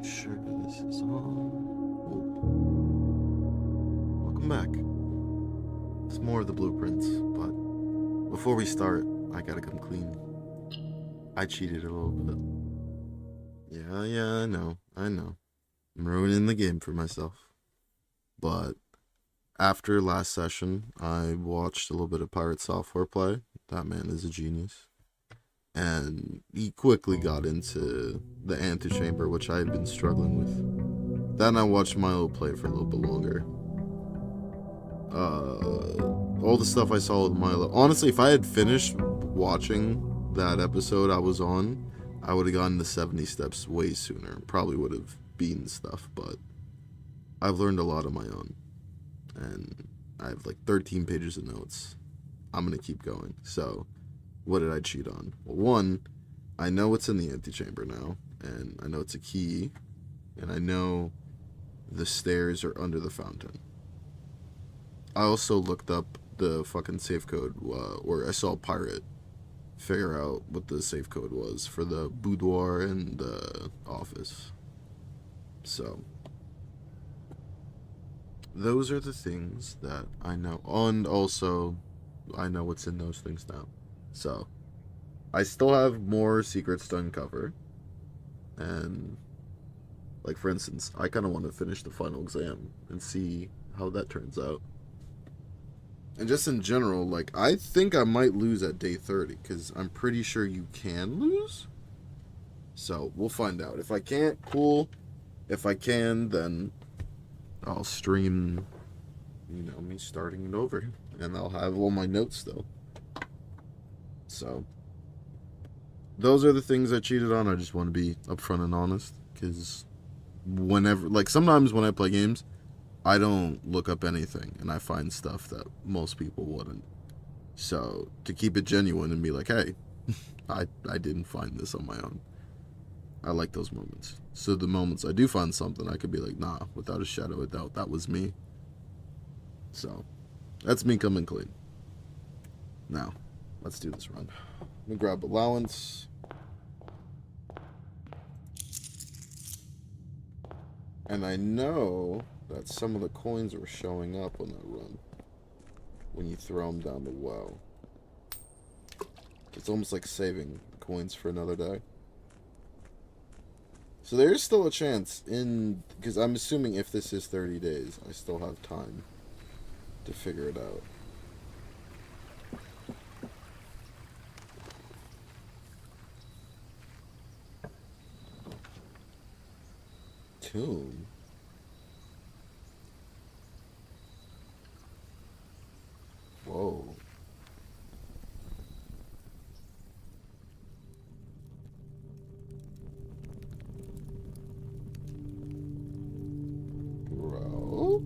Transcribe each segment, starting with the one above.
Sure, this is on. Welcome back. It's more of the blueprints, but before we start, I gotta come clean. I cheated a little bit. Yeah, I know. I'm ruining the game for myself. But after last session, I watched a little bit of Pirate Software play. That man is a genius. And he quickly got into the antechamber, which I had been struggling with. Then I watched Milo play for a little bit longer. All the stuff I saw with Milo. Honestly, if I had finished watching that episode I was on, I would have gotten the 70 steps way sooner. Probably would have beaten stuff, but I've learned a lot on my own. And I have like 13 pages of notes. I'm going to keep going. So, what did I cheat on? Well, one, I know what's in the antechamber now, and I know it's a key, and I know the stairs are under the fountain. I also looked up the fucking safe code, or I saw a pirate figure out what the safe code was for the boudoir and the office. So, those are the things that I know. And also, I know what's in those things now. So, I still have more secrets to uncover. And, like, for instance, I kind of want to finish the final exam and see how that turns out. And just in general, like, I think I might lose at day 30, because I'm pretty sure you can lose. So, we'll find out. If I can't, cool. If I can, then I'll stream, me starting it over. And I'll have all my notes still. So, those are the things I cheated on. I just want to be upfront and honest. Because whenever, like, sometimes when I play games, I don't look up anything. And I find stuff that most people wouldn't. So, to keep it genuine and be like, hey, I didn't find this on my own. I like those moments. So the moments I do find something, I could be like, nah, without a shadow of a doubt, that was me. So, that's me coming clean. Now, let's do this run. Let me grab allowance. And I know that some of the coins were showing up on that run when you throw them down the well. It's almost like saving coins for another day. So there's still a chance because I'm assuming if this is 30 days, I still have time to figure it out. Tomb? Whoa. Bro?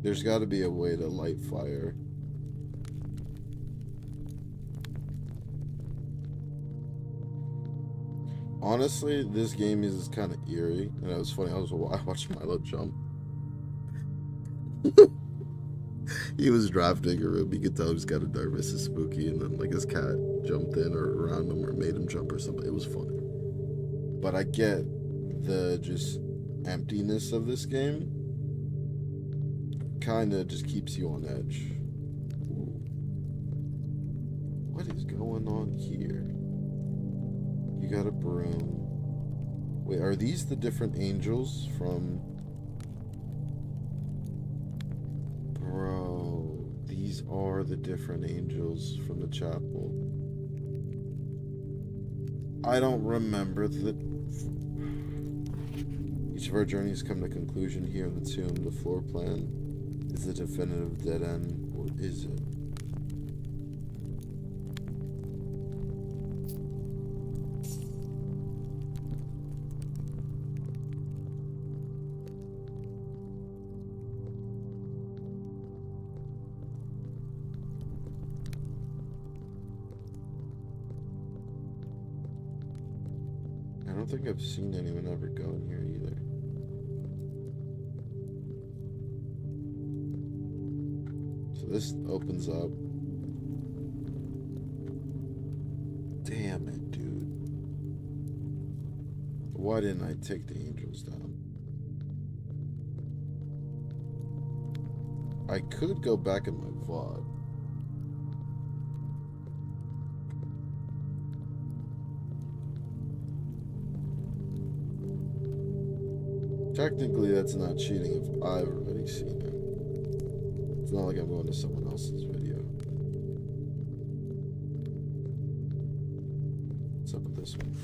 There's got to be a way to light fire. Honestly, this game is kind of eerie. And it was funny, I watched Milo jump. He was drafting a room. You could tell he was kind of nervous and spooky. And then, like, his cat jumped in or around him or made him jump or something. It was funny. But I get the just emptiness of this game. Kind of just keeps you on edge. Ooh. What is going on here? You got a broom. Wait, are these the different angels from... Bro, these are the different angels from the chapel. I don't remember the... Each of our journeys come to conclusion here in the tomb. The floor plan is the definitive dead end, or is it? I don't think I've seen anyone ever go in here either. So this opens up. Damn it, dude. Why didn't I take the angels down? I could go back in my VOD. Technically, that's not cheating if I've already seen it. It's not like I'm going to someone else's video. What's up with this one?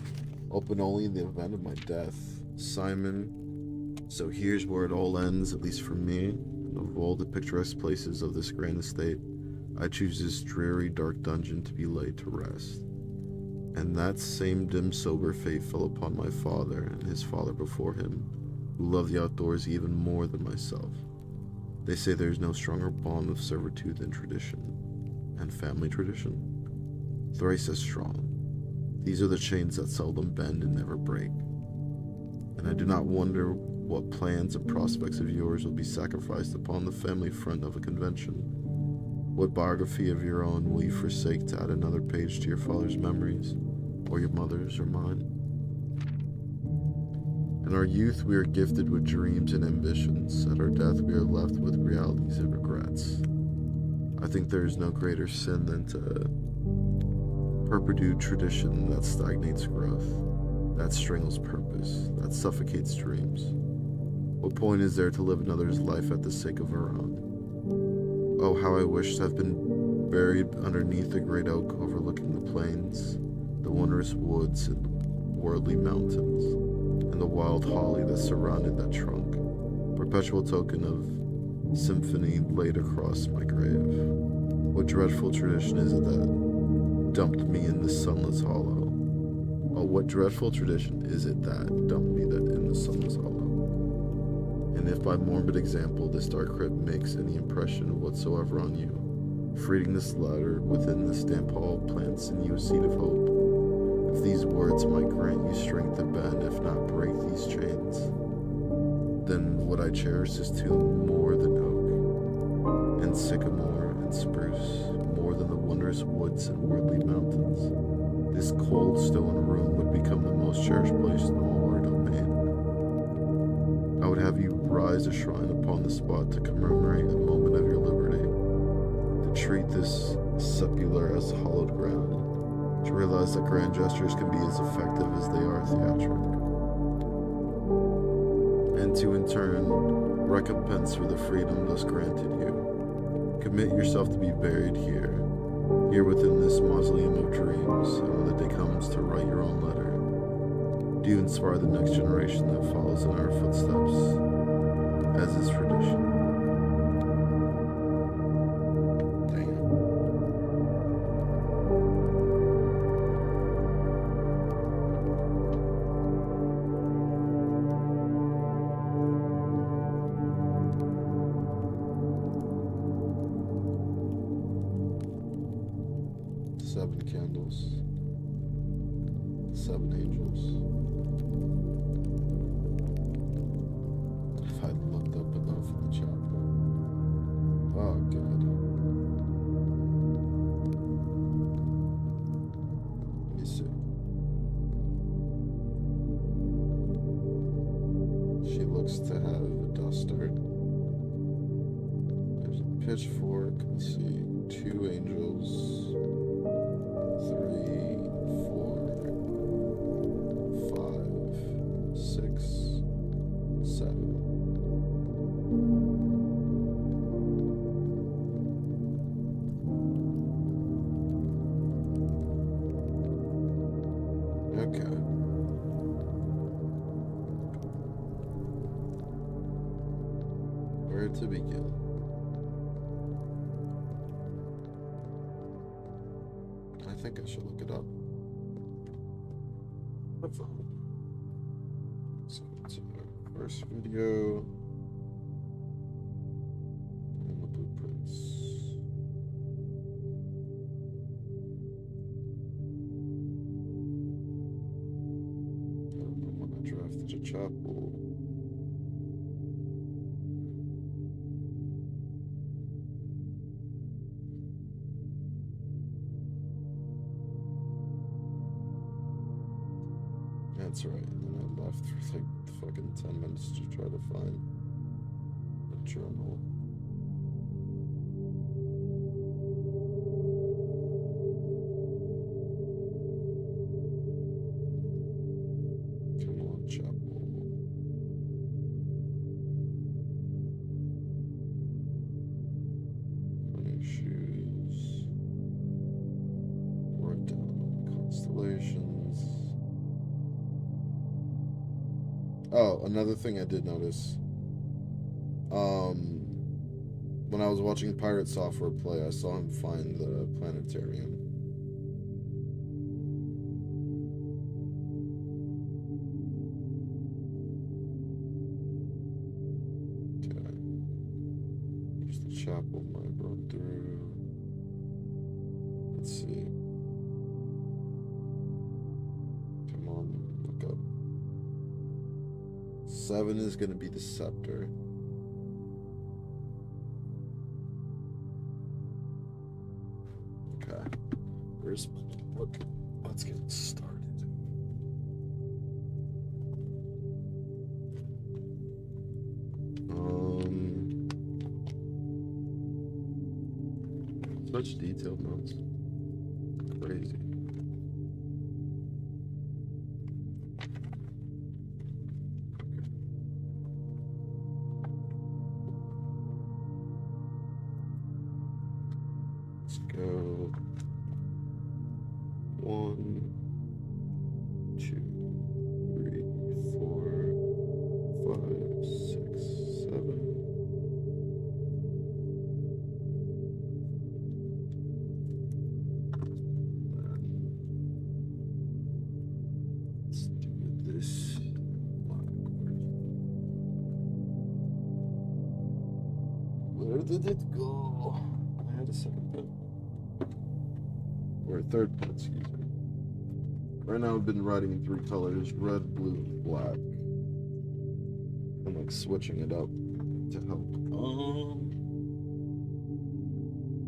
Open only in the event of my death. Simon. So here's where it all ends, at least for me. Of all the picturesque places of this grand estate, I choose this dreary, dark dungeon to be laid to rest. And that same dim, sober fate fell upon my father and his father before him, who loved the outdoors even more than myself. They say there is no stronger bond of servitude than tradition, and family tradition, thrice as strong. These are the chains that seldom bend and never break. And I do not wonder what plans and prospects of yours will be sacrificed upon the family front of a convention. What biography of your own will you forsake to add another page to your father's memories, or your mother's, or mine? In our youth, we are gifted with dreams and ambitions. At our death, we are left with realities and regrets. I think there is no greater sin than to perpetuate tradition that stagnates growth, that strangles purpose, that suffocates dreams. What point is there to live another's life at the sake of our own? Oh, how I wish to have been buried underneath a great oak overlooking the plains, the wondrous woods and worldly mountains, and the wild holly that surrounded that trunk, perpetual token of symphony laid across my grave. What dreadful tradition is it that dumped me in this sunless hollow? Oh, what dreadful tradition is it that dumped me in the sunless hollow? And if by morbid example this dark crypt makes any impression whatsoever on you, freeing this ladder within this damp hall plants in you a seed of hope. If these words might grant you strength to bend, if not break these chains, then would I cherish this tomb more than oak, and sycamore, and spruce, more than the wondrous woods and worldly mountains. This cold stone room would become the most cherished place in all our domain. I would have you rise a shrine upon the spot to commemorate a moment of your liberty, to treat this sepulchre as hallowed ground, to realize that grand gestures can be as effective as they are theatric, and to in turn recompense for the freedom thus granted you. Commit yourself to be buried here within this mausoleum of dreams, and when the day comes to write your own letter, do you inspire the next generation that follows in our footsteps, as is tradition. Damn. 7 candles, 7 angels. If I looked up enough in the chapel. Oh, God. Let me see. She looks to have a duster. There's a pitchfork. Let's see. 2 angels. 3, 4, 5, 6, 7. Okay. Where to begin? I think I should look it up. Let's go to our first video. And the blueprints. When I drafted a chapel. That's right. And then left for like fucking 10 minutes to try to find a journal. Come on, Chapel. Running shoes. Write down constellations. Oh, another thing I did notice. When I was watching Pirate Software play, I saw him find the planetarium. Okay. Here's the chapel I rode through. Let's see. Come on, look up. 7 is going to be the scepter. Okay. Where's my book? Let's get started. Such detailed notes. Crazy. Let's go. 1, 2, 3, 4, 5, 6, 7. Let's do this. Where did it go? I had a second pen. Or a third pen, excuse me. Right now I've been writing in 3 colors, red, blue, black. I'm like switching it up to help.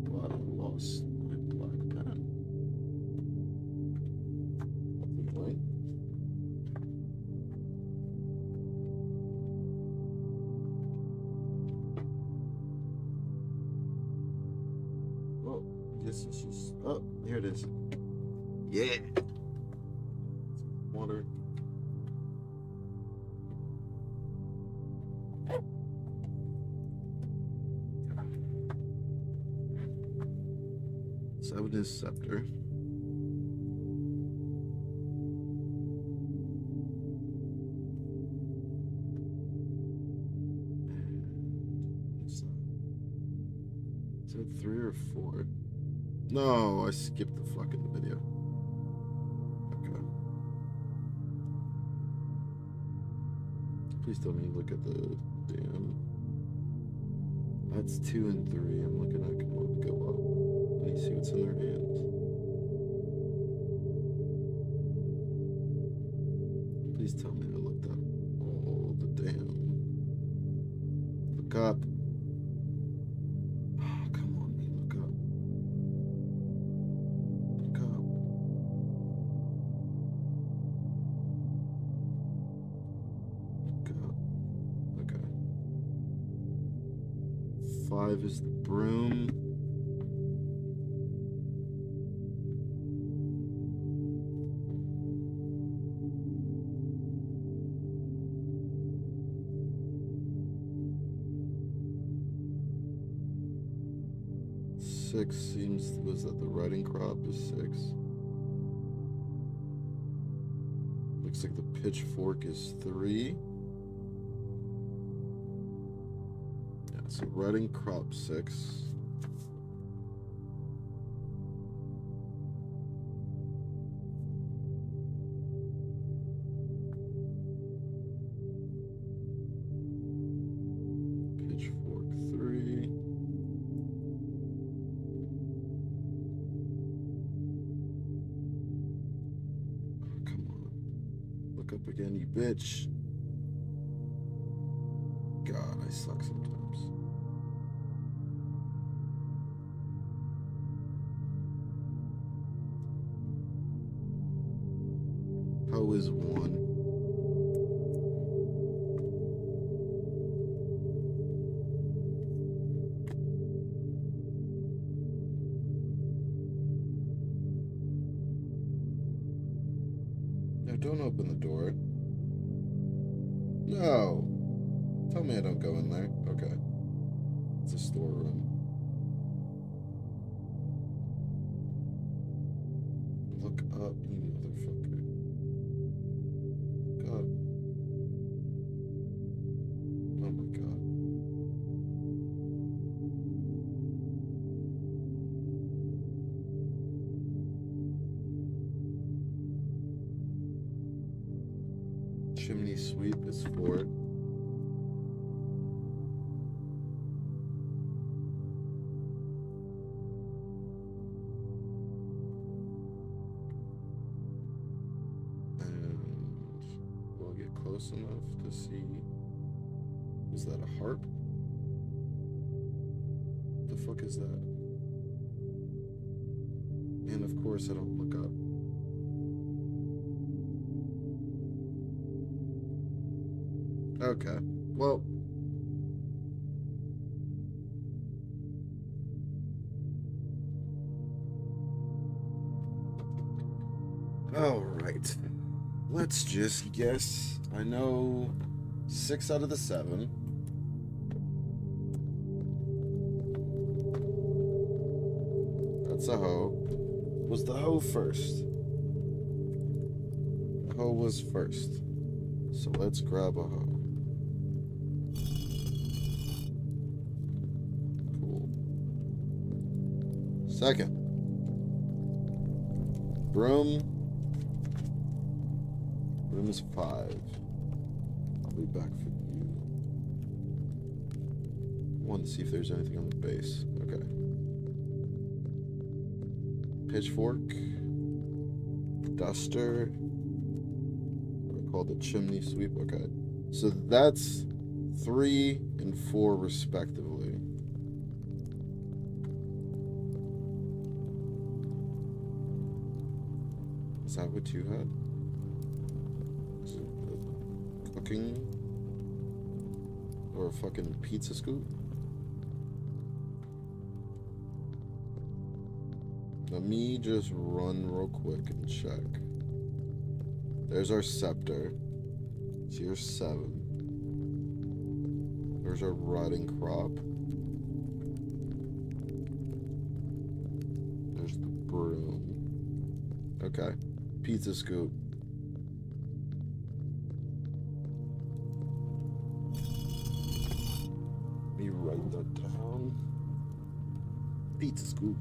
Well, I lost my black pen. Nothing white. Oh, guess it's just, oh, here it is. Yeah. Water. Seven is scepter. Is that 3 or 4? No, I skipped the fucking video. Okay. Please tell me you look at the damn. That's 2 and 3. I'm looking at, come on, go up. Let me see what's in their hands. Please tell me I looked up all the damn. Look up. Oh, come on, me, look up. Look up. Look up. Okay. 5 is the broom. 6 seems, was that the riding crop is 6. Looks like the pitchfork is 3. Yeah, so riding crop 6. Pitchfork 3. Up again, you bitch. God, I suck sometimes. How is 1? don't open the door. No. Tell me I don't go in there. Okay. It's a storeroom. Look up, you motherfucker. God. Oh my god. Chimney sweep is 4. Close enough to see. Is that a harp? What the fuck is that? And of course I don't look up. Okay. Well. Alright. Let's just guess. I know 6 out of the 7. That's a hoe. Was the hoe first? The hoe was first. So let's grab a hoe. Cool. Second. Broom. Broom is 5. I'll be back for you. I want to see if there's anything on the base. Okay. Pitchfork. Duster. What I call the chimney sweep. Okay. So that's 3 and 4 respectively. Is that what you had? Is it cooking? Or a fucking pizza scoop? Let me just run real quick and check. There's our scepter. It's here 7. There's our rotting crop. There's the broom. Okay. Pizza scoop. Let me write that down. Pizza scoop.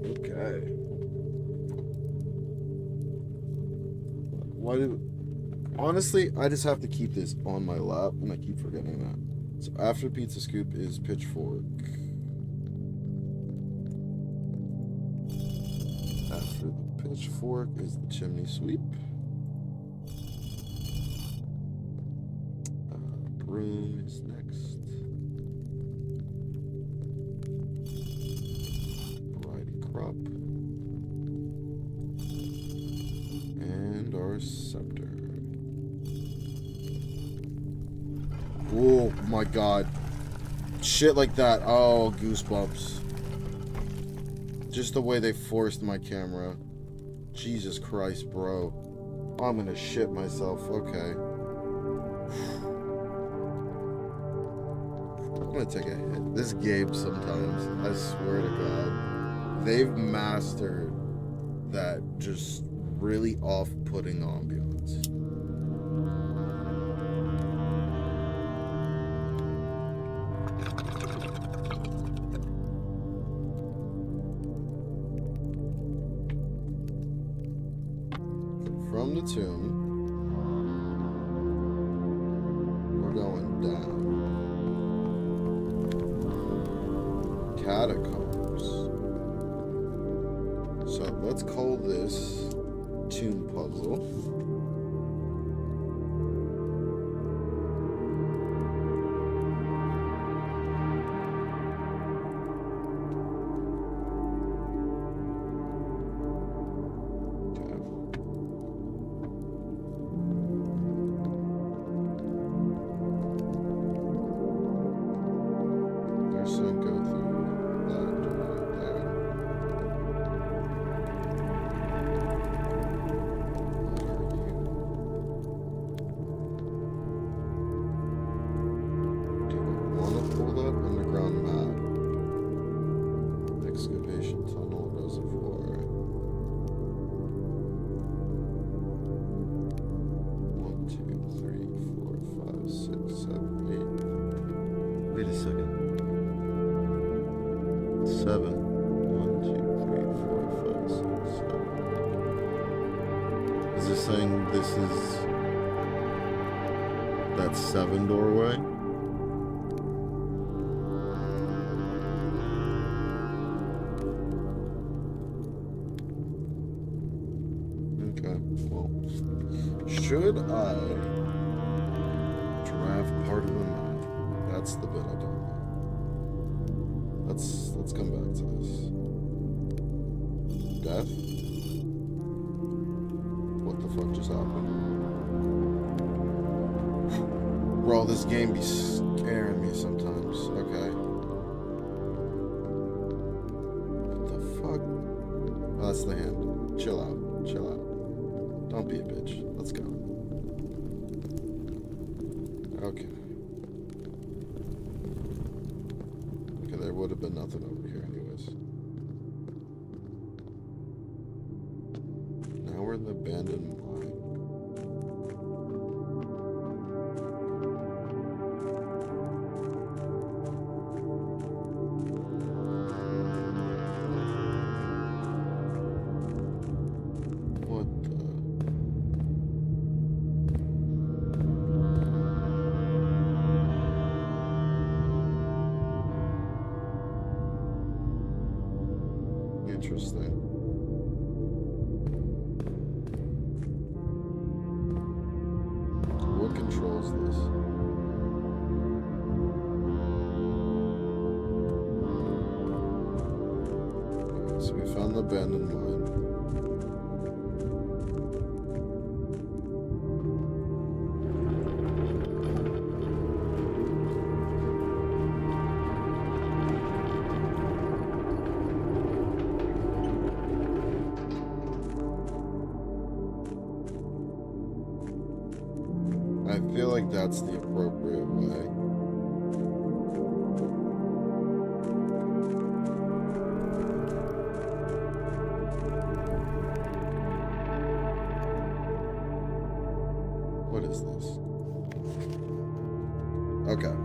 Okay. Honestly, I just have to keep this on my lap, and I keep forgetting that. So after pizza scoop is pitchfork. After the pitchfork is the chimney sweep. Broom is next. Riding crop. And our scepter. Oh my god. Shit like that. Oh, goosebumps. Just the way they forced my camera. Jesus Christ, bro. I'm gonna shit myself. Okay. I'm gonna take a hit. This game sometimes, I swear to God, they've mastered that just really off-putting ambiance. From the tomb, we're going down. Catacombs. So let's call this tomb puzzle. Go Wait a second. 7. 1, 2, 3, 4, 5, 6, 7. Is this saying this is that 7 doorway? Okay, well, should I draft part of the map? That's the bit I don't know. Let's come back to this. Death? What the fuck just happened? Bro, this game be scaring me sometimes. Okay. What the fuck? Oh, that's the hand. Chill out. Chill out. Don't be a bitch. Let's go. Okay. Okay, there would have been nothing over here anyways. Now we're in the abandoned mine. What the? Interesting. What controls this? Okay, so we found the abandoned mine. I feel like that's the appropriate way. What is this? Okay.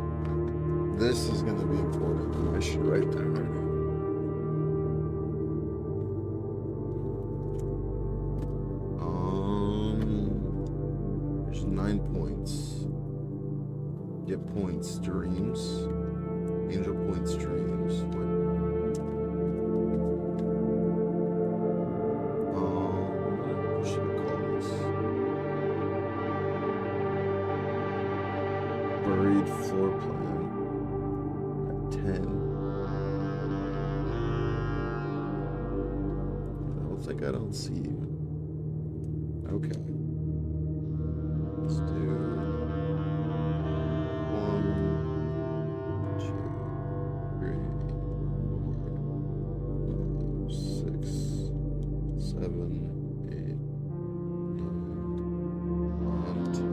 This is going to be important. I should write that right now. There's 9 points. Get points, dreams. Angel points, dreams. What should I call this? Buried floor plan at 10. I don't see you. Okay. Let's do 1, 2, 3, 4, 5, 6, 7, 8, 9, 10.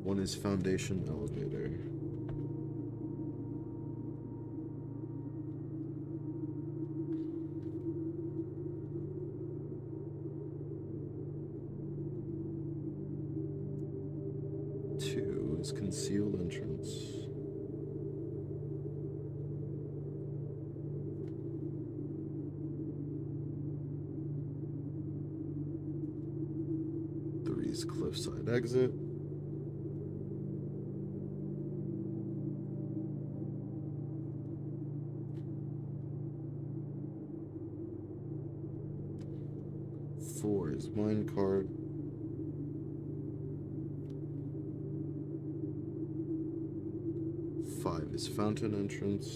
One is foundation elevator. Two is concealed entrance. Three is cliffside exit. 4 is minecart. 5 is fountain entrance.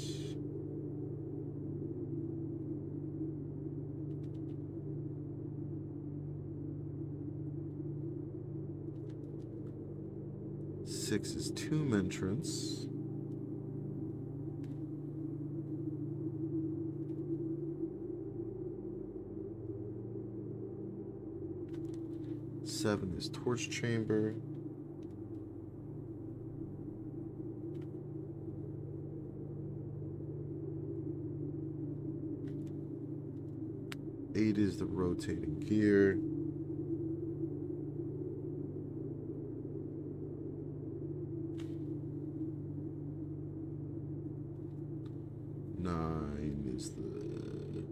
6 is tomb entrance. 7 is torch chamber. 8 is the rotating gear. Nine is the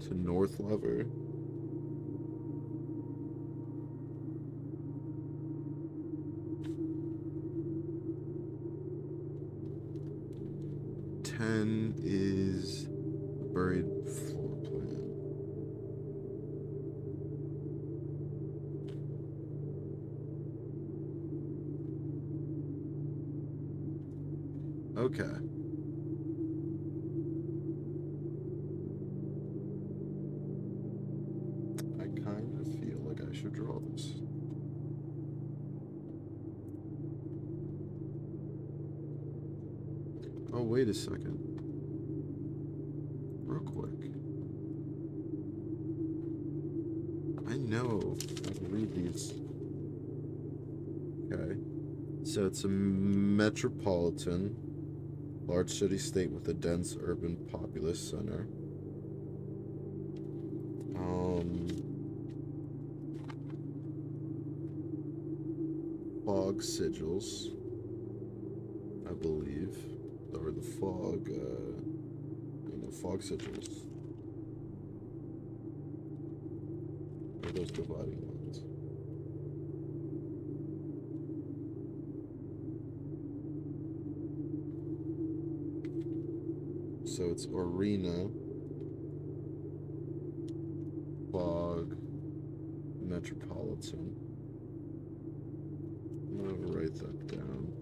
to north lever. Is buried floor plan. Okay. I kind of feel like I should draw this. Oh, wait a second. Real quick. I know I can read these. Okay. So it's a metropolitan, large city-state with a dense urban populous center. Fog sigils, I believe. Or the fog, fog sigils. Or those dividing lines. So it's arena, fog, metropolitan. I'm gonna write that down.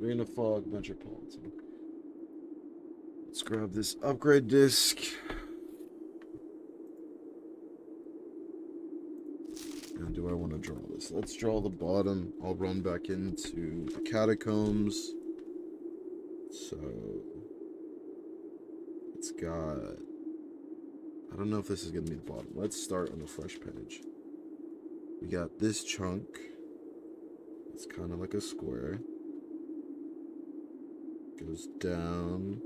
Arena, fog, metropolitan. Let's grab this upgrade disc. And do I want to draw this? Let's draw the bottom. I'll run back into the catacombs. So it's got, I don't know if this is gonna be the bottom. Let's start on a fresh page. We got this chunk. It's kind of like a square. Goes down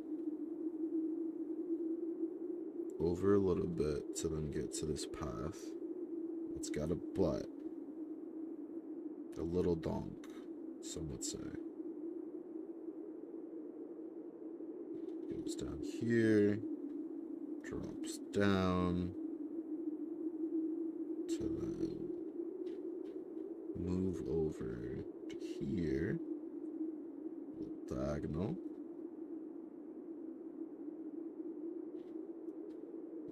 over a little bit to then get to this path. It's got a butt, a little donk, some would say. Goes down here, drops down to then move over to here. Diagonal.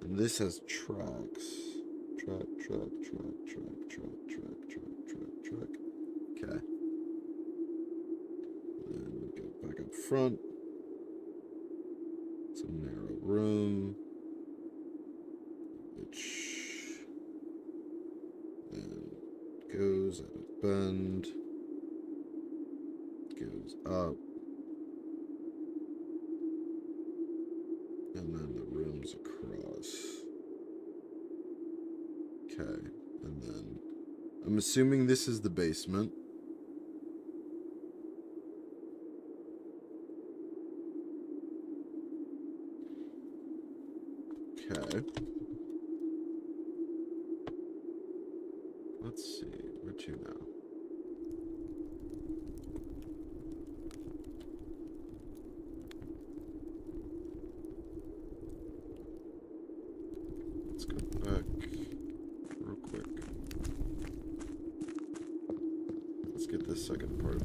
And this has tracks. Track. Okay. Then we go back up front. It's a narrow room. Which then goes at a bend. Goes up. And then the rooms across. Okay, and then I'm assuming this is the basement. Okay. Let's see, where to now? Let's go back real quick. Let's get this second part.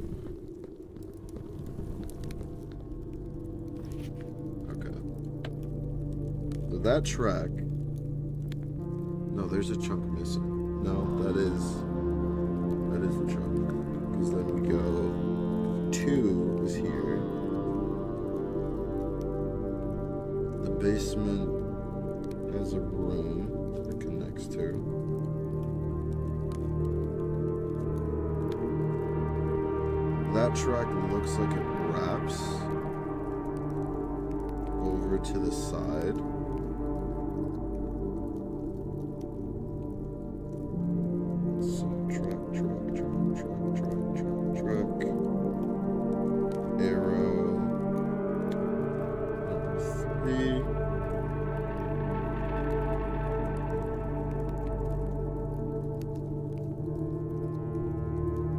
Okay. So that track. No, there's a chunk missing. No, that is the chunk. Because then we go 2 is here. The basement has a room it connects to. That track looks like it wraps over to the side. So truck. Arrow. Number 3.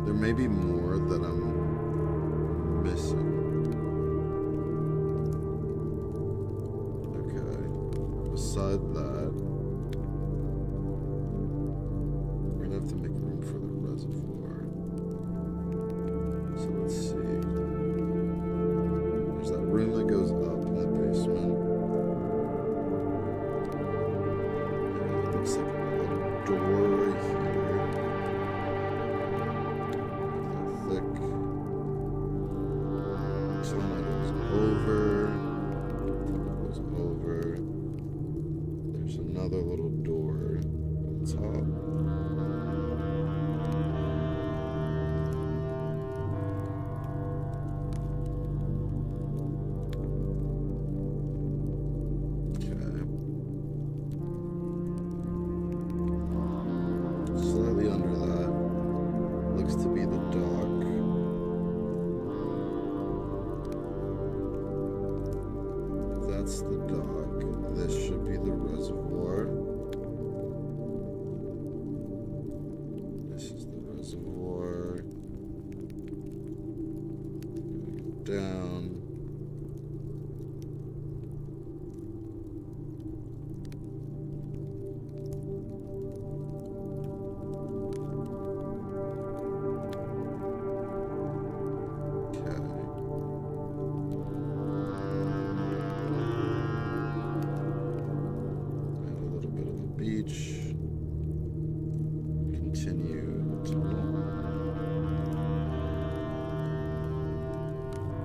There may be more that I'm missing. Okay. Beside that, we're gonna have to make room for the reservoir. So let's see. There's that room that goes up in the basement. It looks like a little door right here. Thick. Tunnel goes over. There's another little door at the top. Okay. Slightly under that looks to be the dock. That's the dock. This should be the reservoir. This is the reservoir. Down. Beach. Continue the tunnel.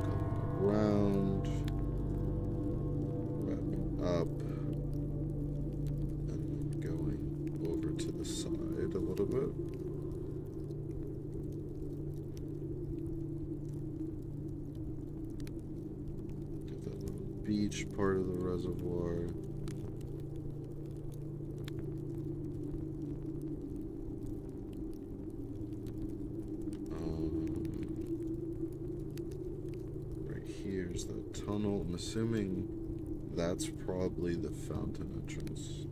Going around. Wrapping up. And then going over to the side a little bit. Get that little beach part of the reservoir. Here's the tunnel. I'm assuming that's probably the fountain entrance.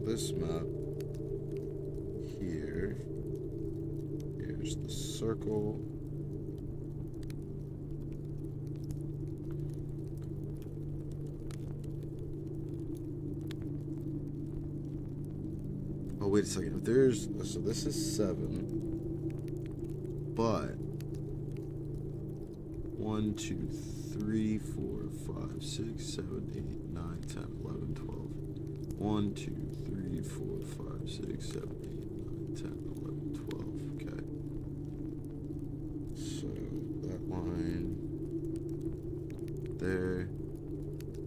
This map here. Here's the circle. Oh, wait a second. If there's so this is 7, but 1, 2, 3, 4, 5, 6, 7, 8, 9, 10, 11, 12. 1, 2, 3, 4, 5, 6, 7, 8, 9, 10, 11, 12. Okay. So that line there,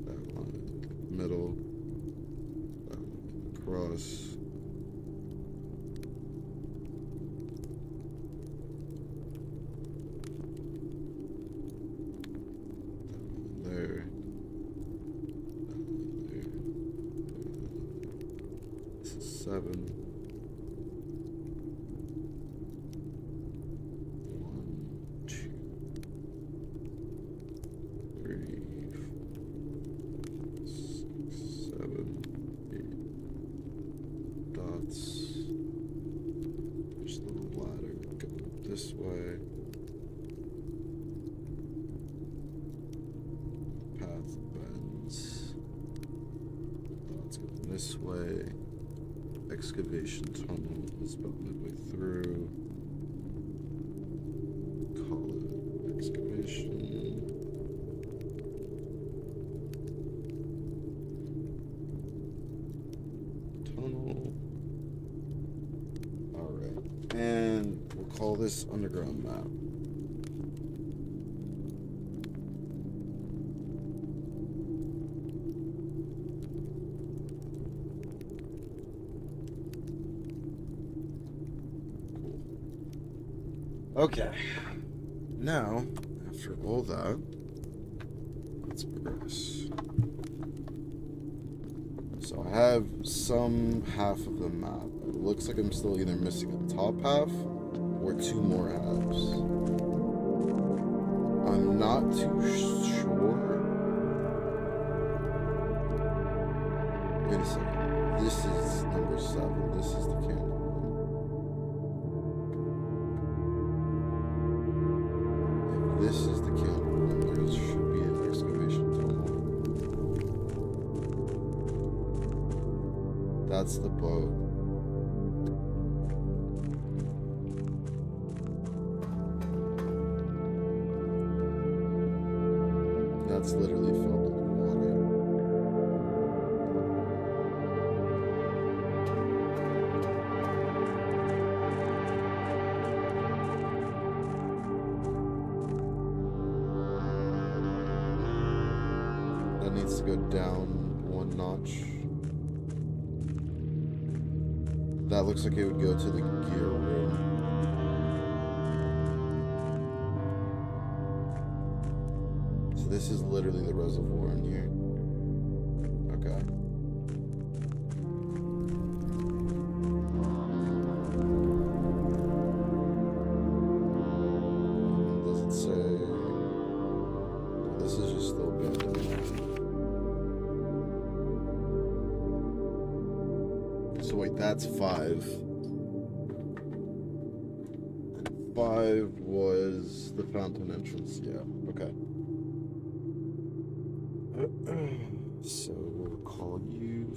that line middle, that line across. That line there. This is 7. 1, 2, 3, 4, 6, 7, 8 dots. There's a little ladder going this way. Path bends. this way. Excavation tunnel is about midway through. Call it excavation. Tunnel. Alright. And we'll call this underground map. Okay, now, after all that, let's progress. So I have some half of the map. It looks like I'm still either missing a top half or 2 more halves. I'm not too sure. Wait a second. This is number 7. This is the candle. This is the candle room. There should be an excavation tunnel. That's the boat. That's literally filled with water. That needs to go down 1 notch. That looks like it would go to the gear room. So this is literally the reservoir in here. Okay. Does it say... This is just still abandoned. So wait, that's 5. And 5 was the fountain entrance. Yeah, okay. So we'll call you 5.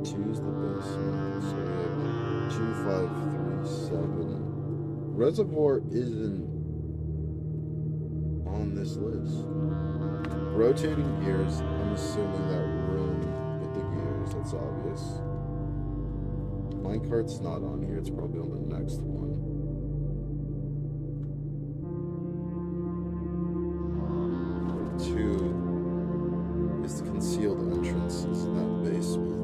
Choose the basement. So we have 2, 5, 3, 7. Reservoir isn't on this list. Rotating gears, I'm assuming that room with the gears, that's obvious. Minecart's not on here, it's probably on the next one. Number 2 is the concealed entrance to that basement.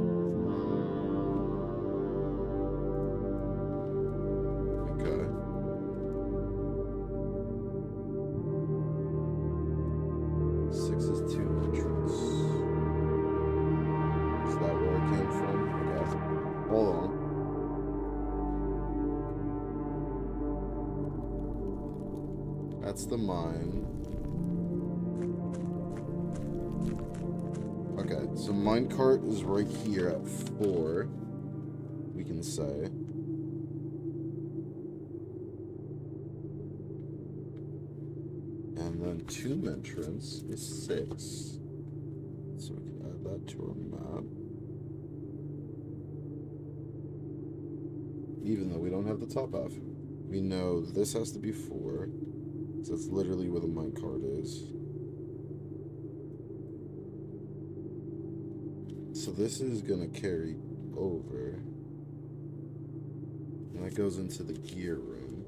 That's the mine. Okay, so minecart is right here at 4, we can say. And then tomb entrance is 6. So we can add that to our map. Even though we don't have the top half. We know this has to be 4. So that's literally where the minecart is. So this is gonna carry over. And that goes into the gear room.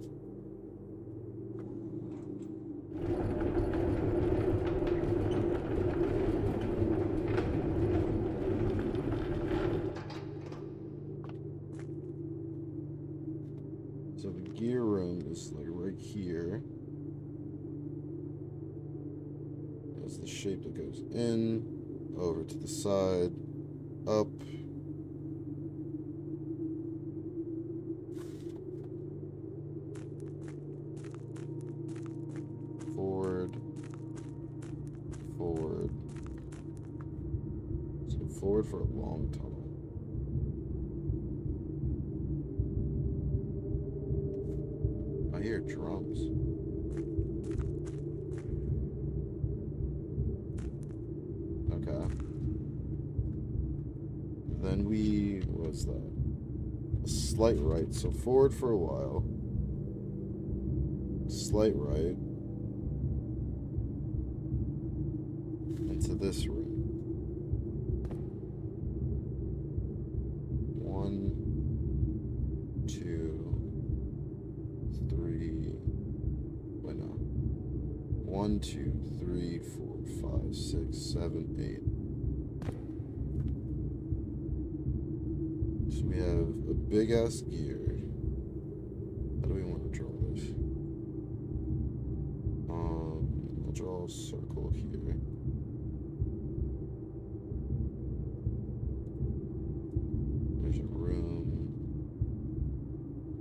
So the gear room is like right here. That's the shape that goes in, over to the side, up. Forward. Forward. So forward for a long tunnel. hear drums. Okay. Then what's that? A slight right, so forward for a while. Slight right. Into this room. 1, 2, 3. Wait, no. 1, 2, 3, 4, 5, 6, 7, 8. So we have a big ass gear. How do we want to draw this? I'll draw a circle here. There's a room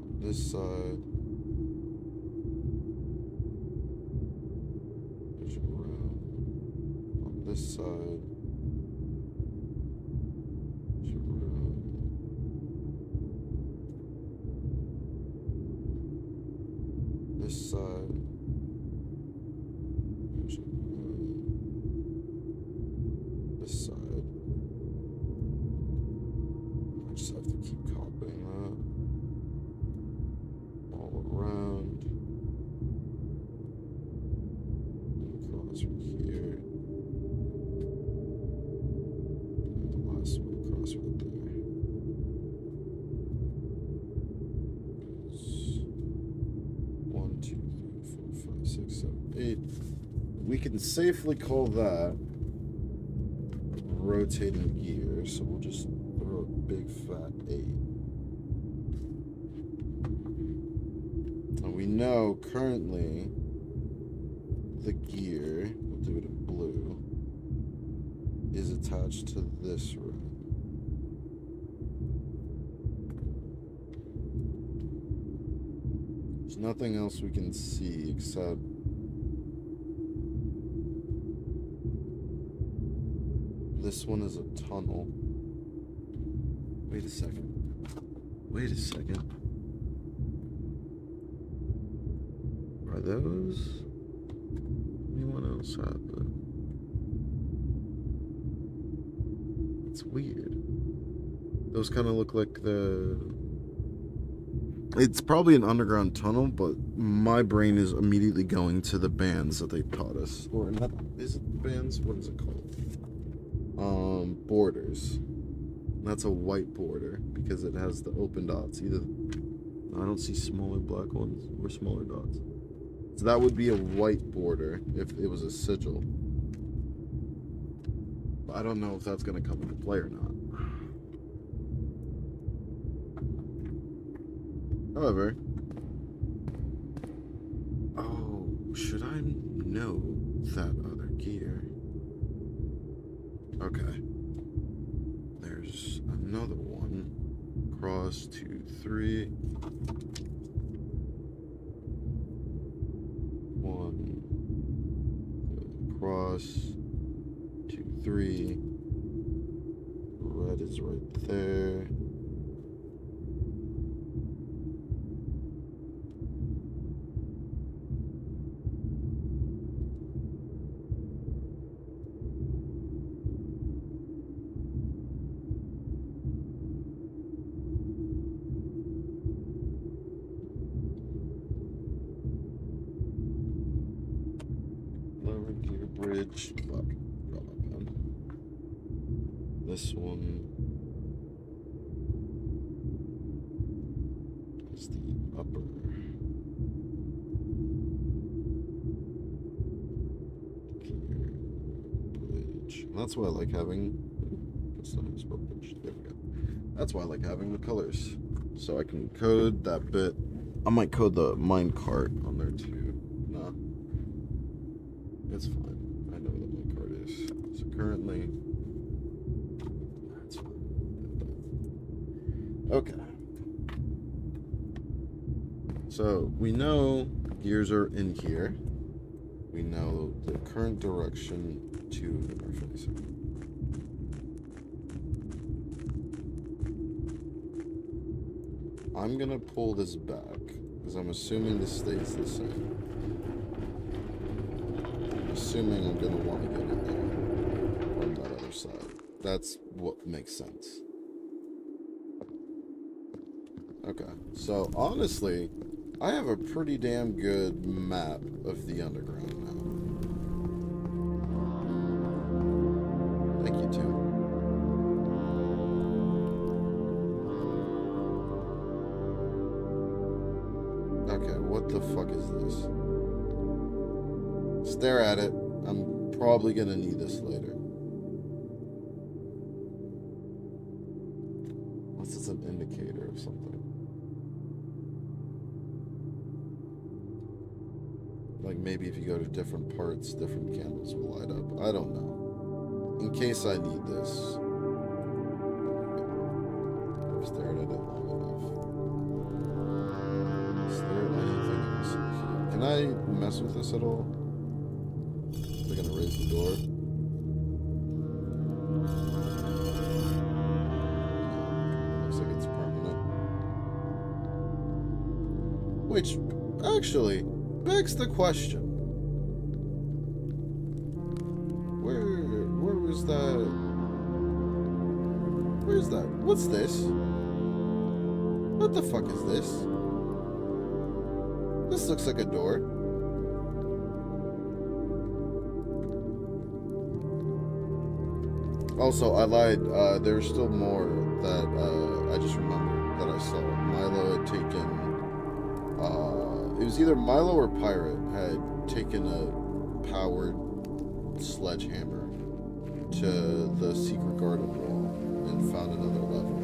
on this side. There's a room on this side. There's a room. This side. There's a room. This side. I just have to keep copying that all around. And across from here. And the last one across right there. It's 1, 2, 3, 4, 5, 6, 7, 8. We can safely call that rotating gear, so we'll just throw a big fat 8. And we know currently the gear, we'll do it in blue, is attached to this room. There's nothing else we can see except this one is a tunnel. Wait a second. Wait a second. Are those? Anyone else have them? It's weird. Those kind of look like the... It's probably an underground tunnel, but my brain is immediately going to the bands that they taught us. Or not, is it bands? What is it called? Borders. That's a white border because it has the open dots. Either I don't see smaller black ones or smaller dots. So that would be a white border if it was a sigil. But I don't know if that's going to come into play or not. However, oh, should I know that other gear? Okay. There's another one. Cross 2, 3. 1. Cross 2, 3. Red is right there. Bridge. Fuck. Got my pen. This one is the upper. Bridge. And that's why I like having. That's not a sport bridge. There we go. That's why I like having the colors. So I can code that bit. I might code the mine cart on there too. Nah. It's fine. So currently, that's fine. Okay. So we know gears are in here. We know the current direction to our facing. I'm gonna pull this back Because I'm assuming this stays the same. I'm assuming I'm going to want to get in there on that other side. That's what makes sense. Okay, so honestly, I have a pretty damn good map of the underground now. Thank you, Tim. Okay, what the fuck is this? Stare at it. I'm probably gonna need this later. This is an indicator of something. Like maybe if you go to different parts, different candles will light up. I don't know. In case I need this. I've stared at it long enough. Is there anything else in here? Can I mess with this at all? Is it gonna raise the door? Looks like it's permanent. Which actually begs the question. Where was that? Where's that? What's this? What the fuck is this? This looks like a door. Also, I lied. There's still more that I just remembered that I saw. Milo had taken... it was either Milo or Pirate had taken a powered sledgehammer to the secret garden wall and found another level.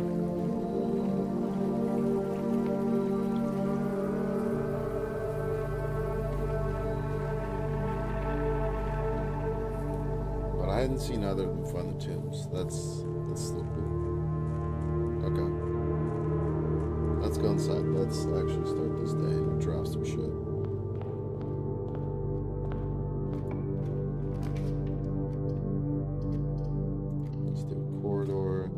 But I hadn't seen either of them find the tombs. That's still cool. Okay. Let's go inside. Let's actually start this day and draft some shit. Let's do a corridor.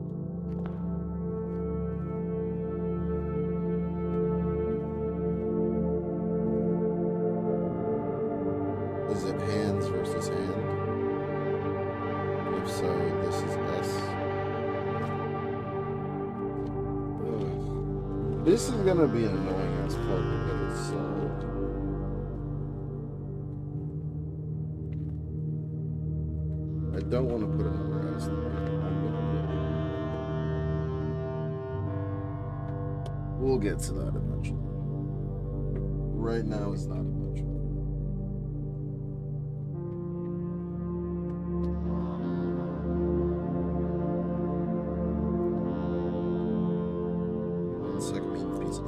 Is it hands versus hand? If so, this is S. Ugh. This is gonna be an annoying ass part because it's I don't want to put another S there. We'll get to that eventually. Right now is not eventually.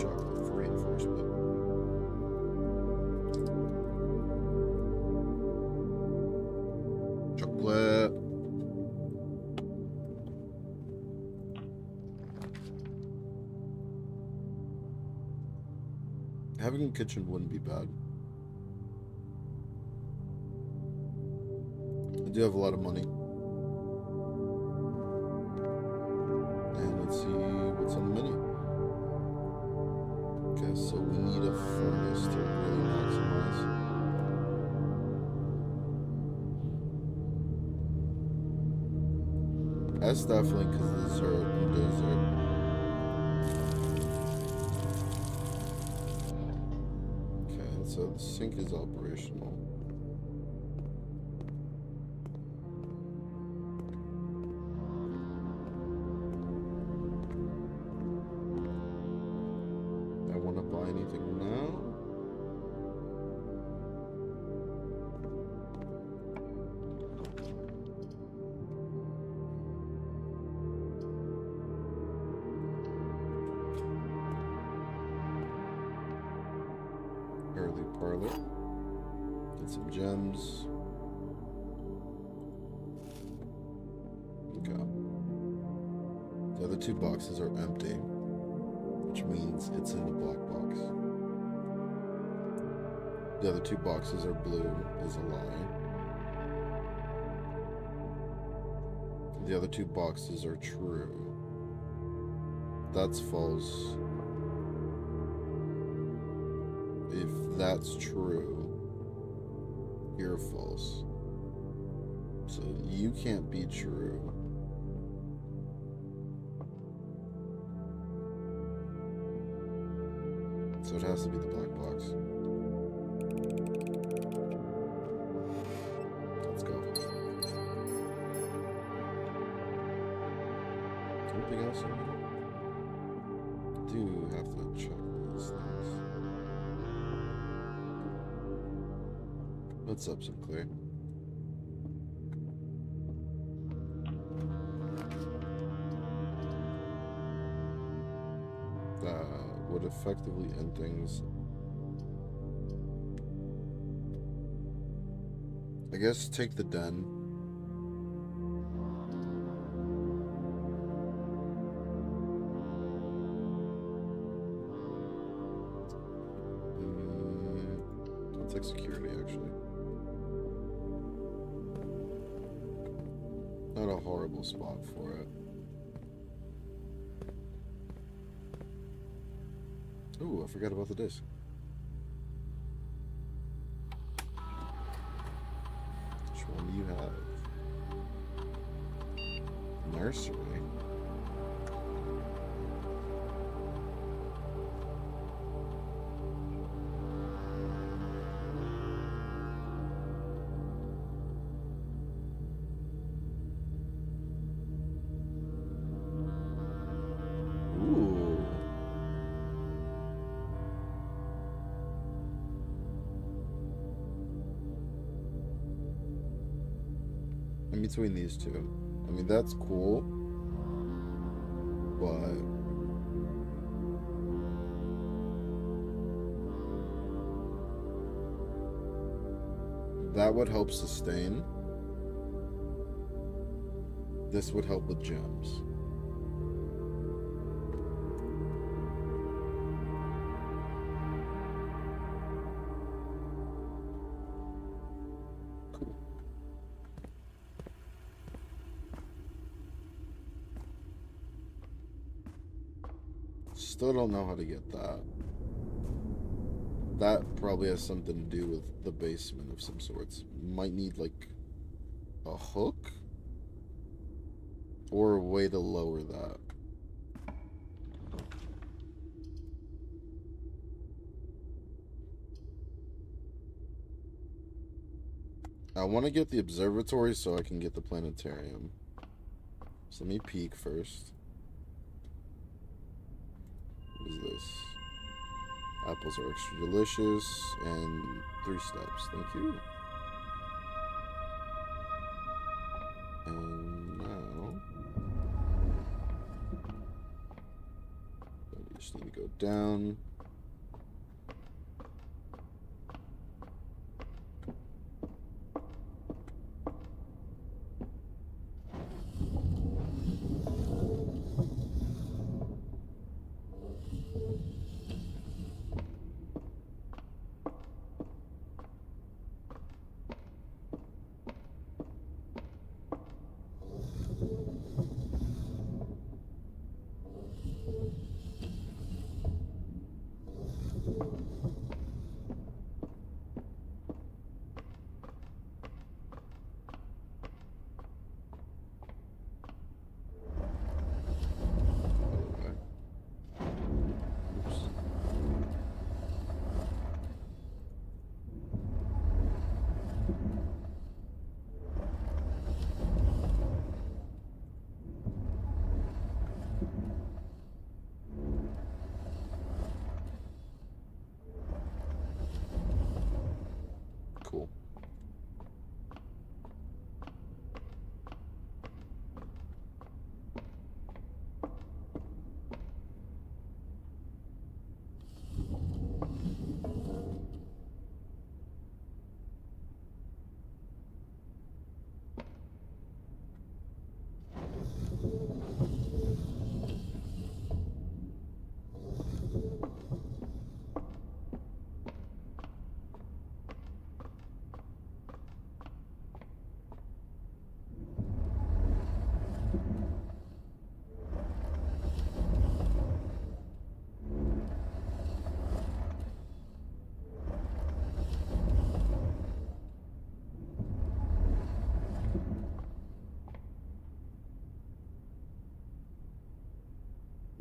Chocolate for reinforcement. Chocolate. Having a kitchen wouldn't be bad. I do have a lot of money. And let's see what's on the menu. Okay, so we need a furnace to really maximize. That's definitely because of dessert and dessert. Okay, so the sink is operational. Anything now? Early parlor. Get some gems. Okay. The other two boxes are empty, which means it's in the black box. The other two boxes are blue, is a lie. The other two boxes are true. That's false. That's true. You're false. So you can't be true. So it has to be the black box. Let's go. Anything else in here? Do have to check these things. What's up, Sinclair? Would effectively end things. I guess take the den. I'll take security, actually. Not a horrible spot for it. Ooh, I forgot about the disc. Which one do you have? Nursery. In between these two. I mean, that's cool, but that would help sustain. This would help with gems. Still don't know how to get that. That probably has something to do with the basement of some sorts. Might need like a hook or a way to lower that. I want to get the observatory so I can get the planetarium. So let me peek first. What is this? Apples are extra delicious, and 3 steps. Thank you. And now, we just need to go down. Cool.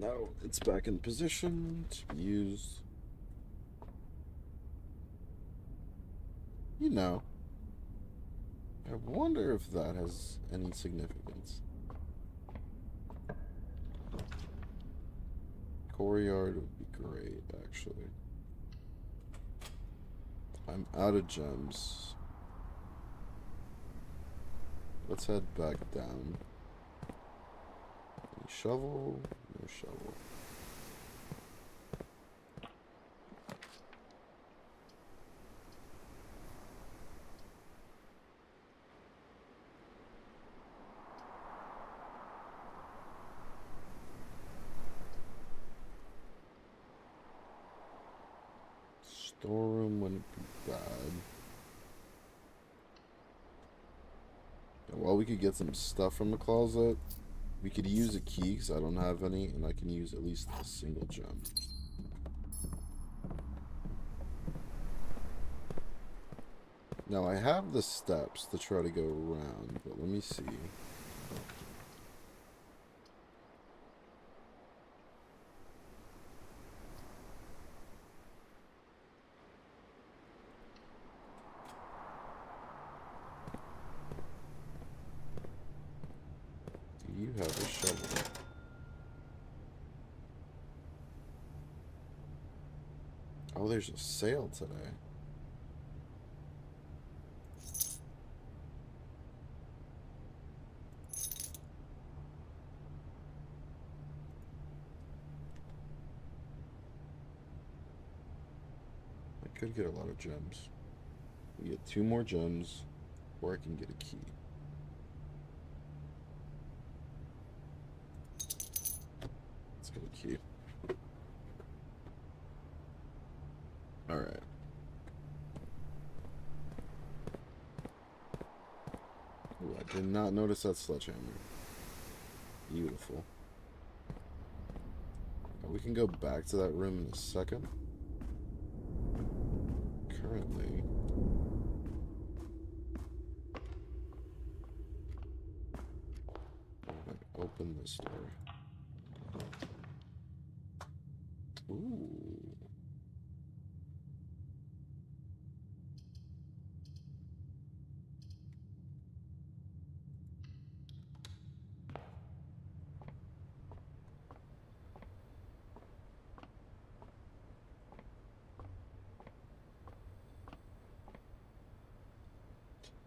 Now it's back in position to be used. You know, I wonder if that has any significance. Courtyard would be great, actually. I'm out of gems. Let's head back down. Any shovel? No shovel. Storeroom wouldn't be bad. And while we could get some stuff from the closet, we could use a key because I don't have any, and I can use at least a single gem. Now I have the steps to try to go around, but let me see. Do you have a shovel? Oh, there's a sale today. I could get a lot of gems. We get 2 more gems, or I can get a key. Let's get a key. Alright. Ooh, I did not notice that sledgehammer. Beautiful. Now we can go back to that room in a second. Currently, I'm going to open this door. Ooh.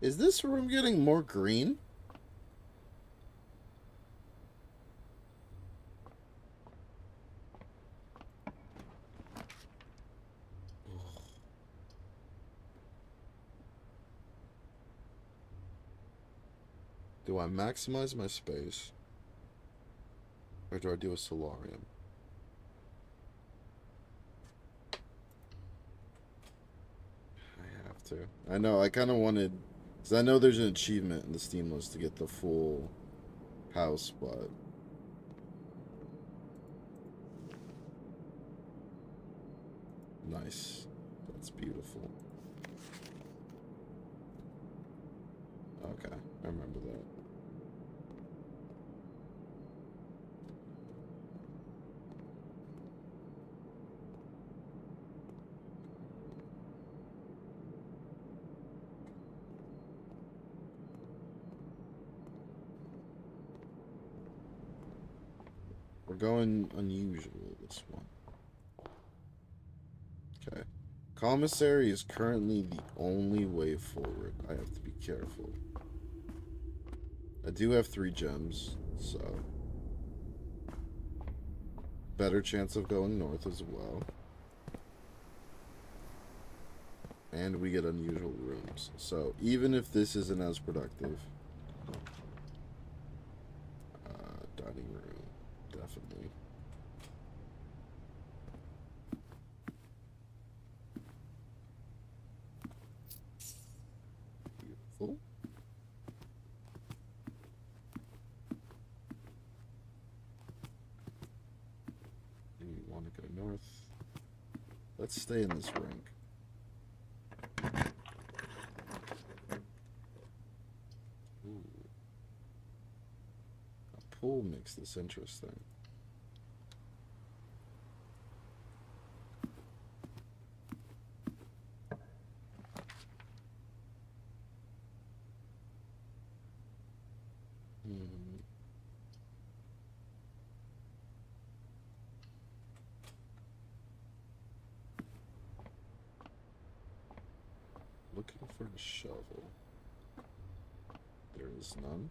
Is this room getting more green? Do I maximize my space? Or do I do a solarium? I have to. I know, I kind of wanted... Because I know there's an achievement in the Steam list to get the full house, but... Nice. That's beautiful. Okay, I remember that. We're going unusual this one. Okay. Commissary is currently the only way forward. I have to be careful. I do have 3 gems, so... Better chance of going north as well. And we get unusual rooms. So, even if this isn't as productive... dining room. Definitely. Beautiful. Do we want to go north? Let's stay in this rank. Ooh. A pool makes this interesting. Looking for a shovel. There is none.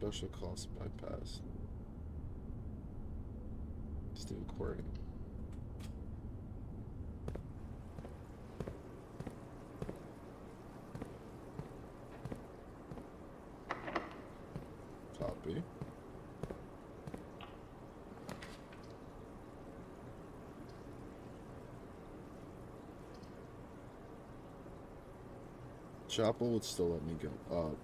Special cost bypass. Let's do aquarium. Copy. Chapel would still let me go up.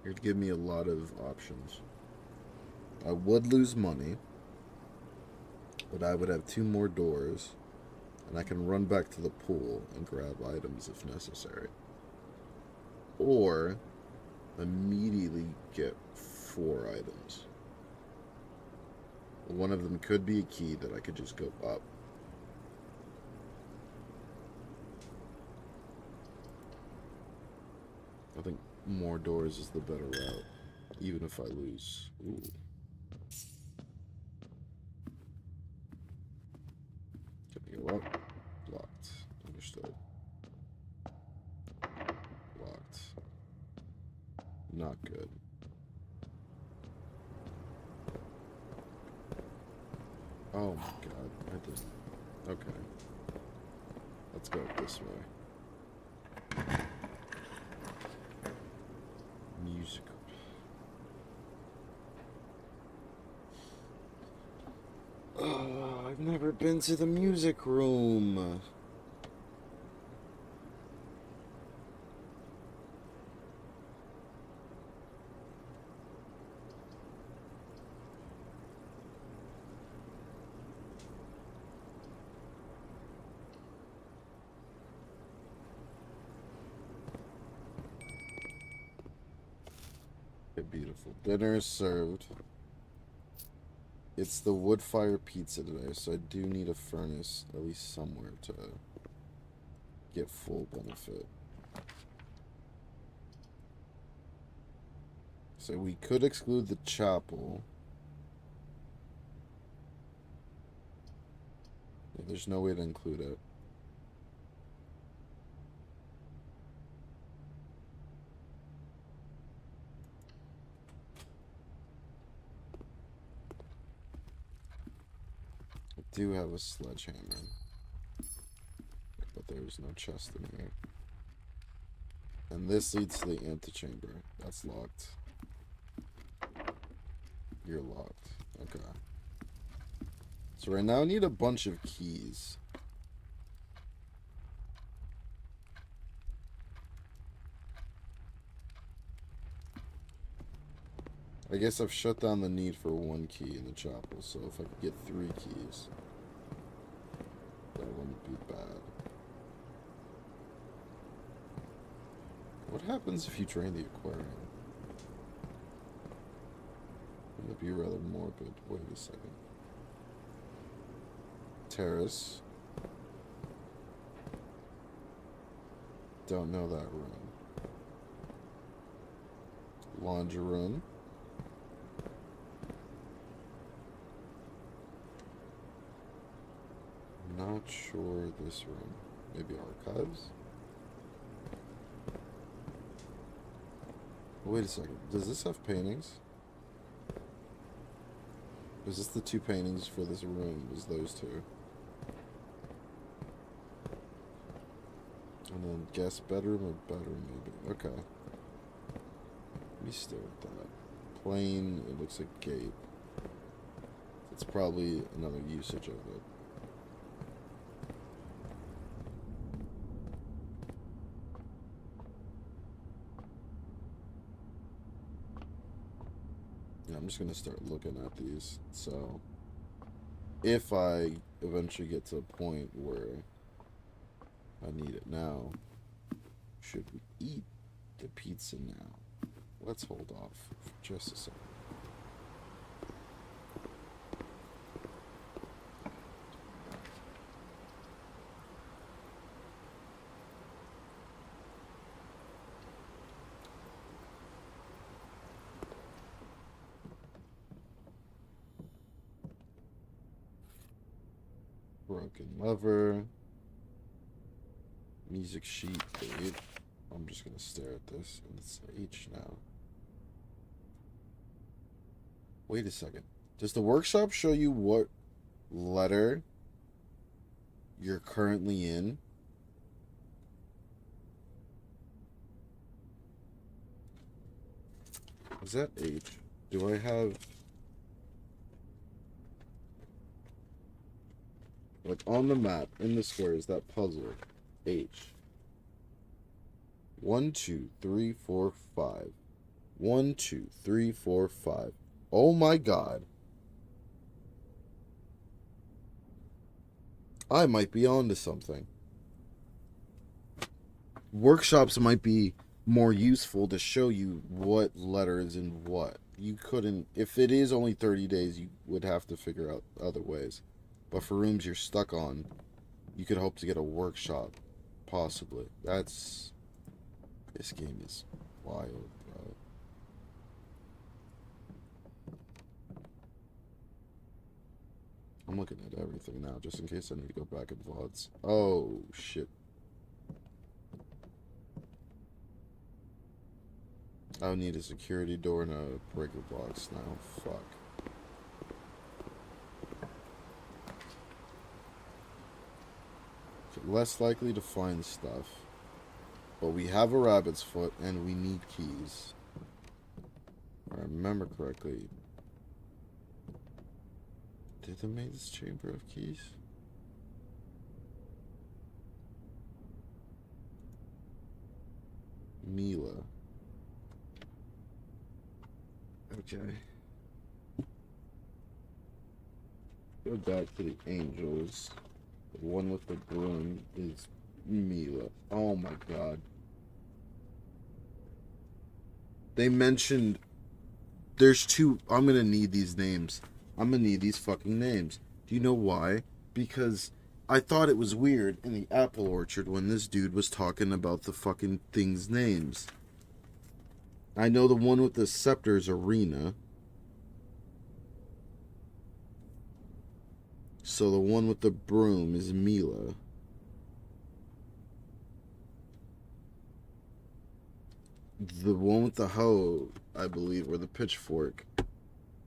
It'd give me a lot of options. I would lose money, but I would have 2 more doors, and I can run back to the pool and grab items if necessary. Or immediately get 4 items. One of them could be a key that I could just go up. I think more doors is the better route, even if I lose. Ooh. Can I go up? Blocked. Understood. Blocked. Not good. Oh my god, I didn't. Okay. Let's go this way. Musical. Oh, I've never been to the music room. Beautiful. Dinner is served. It's the wood fire pizza today, so I do need a furnace at least somewhere to get full benefit. So we could exclude the chapel. There's no way to include it. I do have a sledgehammer, but there's no chest in here. And this leads to the antechamber. That's locked. You're locked. Okay. So right now I need a bunch of keys. I guess I've shut down the need for 1 key in the chapel, so if I could get 3 keys, that wouldn't be bad. What happens if you drain the aquarium? It'd be rather morbid. Wait a second. Terrace. Don't know that room. Laundry room. Not sure this room. Maybe archives? Wait a second. Does this have paintings? Is this the 2 paintings for this room? Is those 2? And then guest bedroom or bedroom maybe. Okay. Let me stare at that. Plain, it looks like gate. It's probably another usage of it. I'm just gonna start looking at these. So if I eventually get to a point where I need it now. Should we eat the pizza now? Let's hold off for just a second. Broken lever. Music sheet date. I'm just gonna stare at this, and it's H now. Wait a second. Does the workshop show you what letter you're currently in? Is that H? Do I have... like on the map, in the squares, that puzzle, H. 1, 2, 3, 4, 5. 1, 2, 3, 4, 5. Oh my god. I might be onto something. Workshops might be more useful to show you what letter is in what. You couldn't... if it is only 30 days, you would have to figure out other ways. But for rooms you're stuck on, you could hope to get a workshop. Possibly. That's... this game is wild, bro. I'm looking at everything now, just in case I need to go back in VODs. Oh, shit. I would need a security door and a breaker box now. Fuck. Less likely to find stuff. But we have a rabbit's foot and we need keys. If I remember correctly. Did they make this chamber of keys? Mila. Okay. Go back to the angels. The one with the broom is Mila. Oh my god. They mentioned... there's two... I'm gonna need these names. I'm gonna need these fucking names. Do you know why? Because I thought it was weird in the apple orchard when this dude was talking about the fucking things' names. I know the one with the scepter is Arena. So the one with the broom is Mila. The one with the hoe, I believe, or the pitchfork.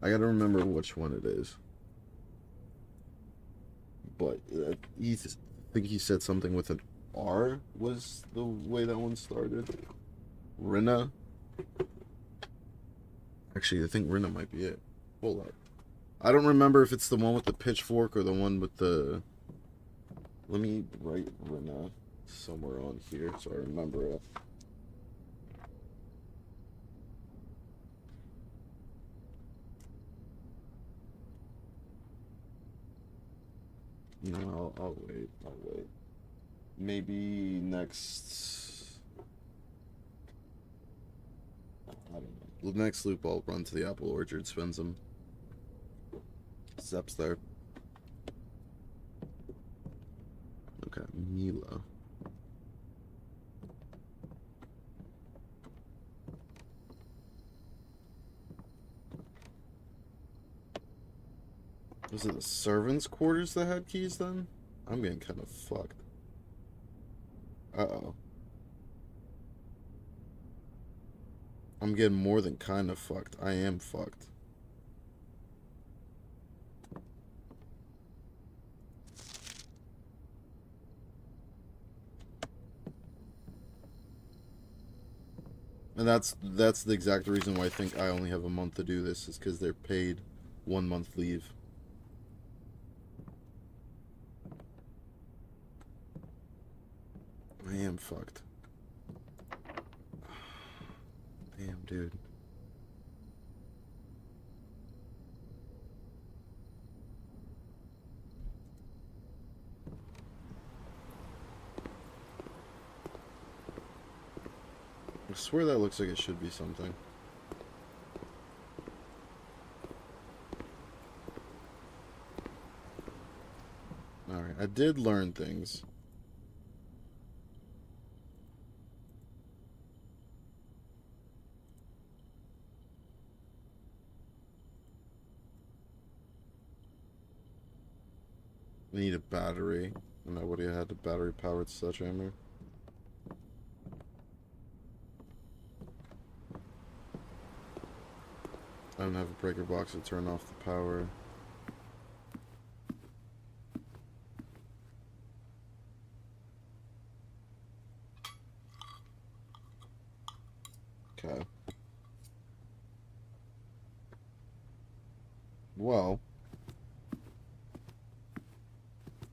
I gotta remember which one it is. But I think he said something with an R was the way that one started. Rinna. Actually, I think Rinna might be it. Hold up. I don't remember if it's the one with the pitchfork or the one with the... let me write Rinna somewhere on here so I remember it. You know, I'll wait. I'll wait. Maybe next... I don't know. The next loop, I'll run to the apple orchard, spend some steps there. Okay, Mila. Was it the servants' quarters that had keys then? I'm getting kind of fucked. Uh-oh. I'm getting more than kind of fucked. I am fucked. And that's the exact reason why I think I only have a month to do this, is because they're paid 1 month leave. I am fucked. Damn, dude. I swear that looks like it should be something. Alright, I did learn things. I need a battery. And I would have had a battery powered sledgehammer. I don't have a breaker box to turn off the power. Okay. Well,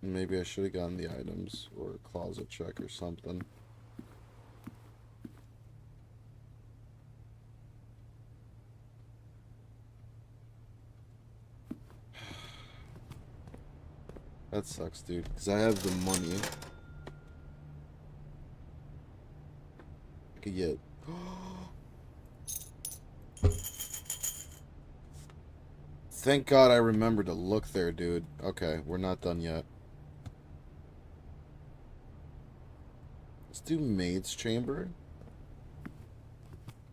maybe I should have gotten the items or a closet check or something. That sucks, dude, because I have the money. I could get... Thank God I remembered to look there, dude. Okay, we're not done yet. Let's do maid's chamber.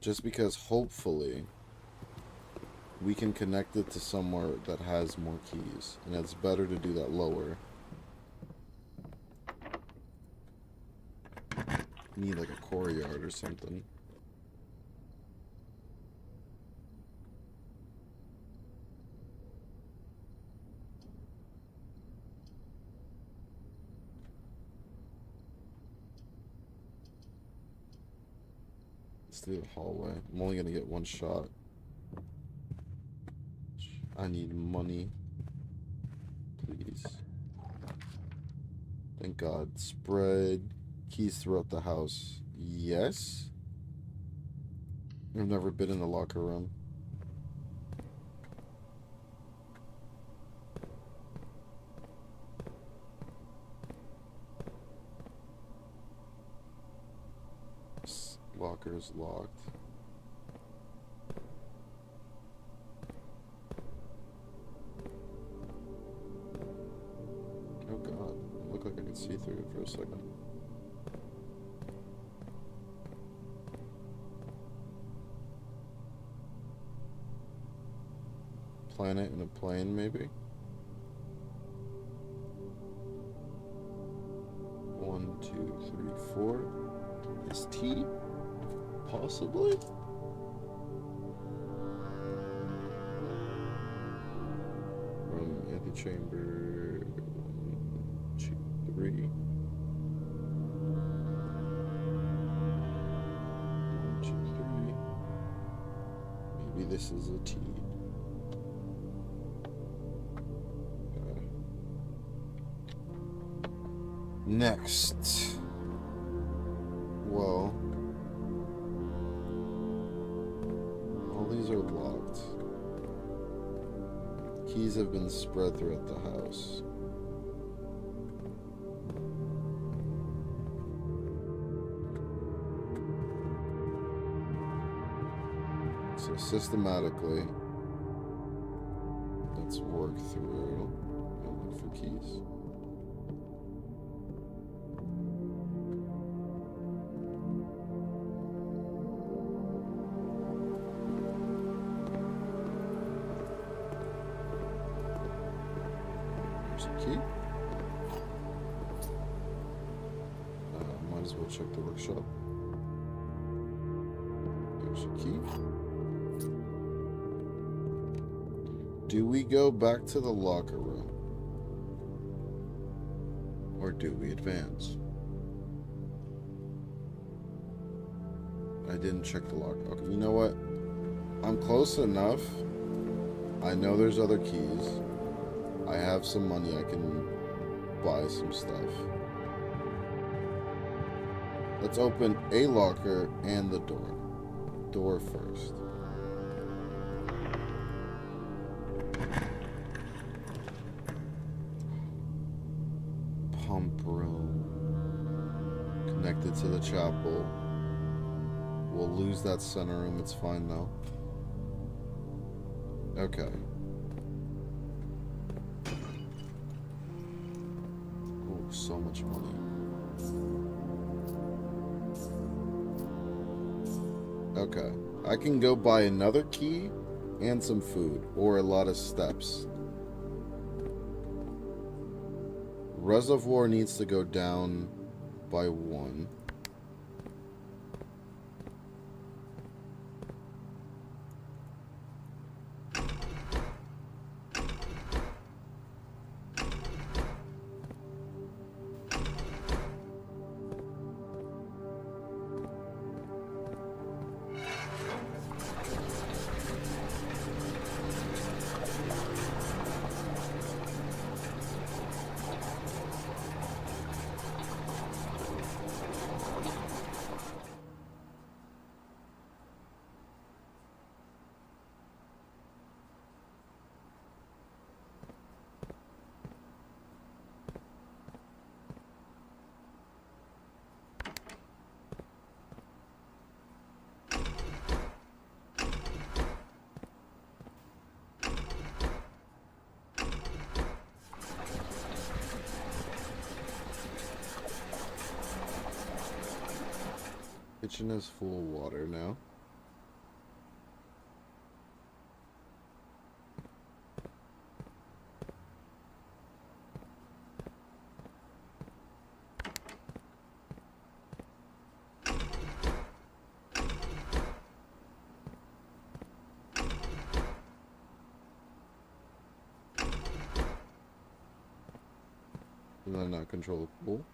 Just because hopefully we can connect it to somewhere that has more keys. And it's better to do that lower. Need like a courtyard or something. Let's do the hallway. I'm only gonna get one shot. I need money. Please. Thank God. Spread keys throughout the house. Yes? I've never been in the locker room. This locker is locked. Oh God. It looked like I could see through it for a second. Planet in a plane, maybe? 1, 2, 3, 4. Is T? Possibly? Room, antechamber. 1, 2, 3. 1, 2, 3. Maybe this is a T. Next. Well, all these are locked. Keys have been spread throughout the house. So systematically, let's work through and look for keys. Key. Might as well check the workshop. There's a key. Do we go back to the locker room? Or do we advance? I didn't check the locker. Okay, you know what? I'm close enough. I know there's other keys. I have some money, I can buy some stuff. Let's open a locker and the door. Door first. Pump room. Connected to the chapel. We'll lose that center room. It's fine though. Okay. Oh, so much money. Okay. I can go buy another key and some food, or a lot of steps. Reservoir needs to go down by 1. Kitchen is full of water now. Did I not control the pool?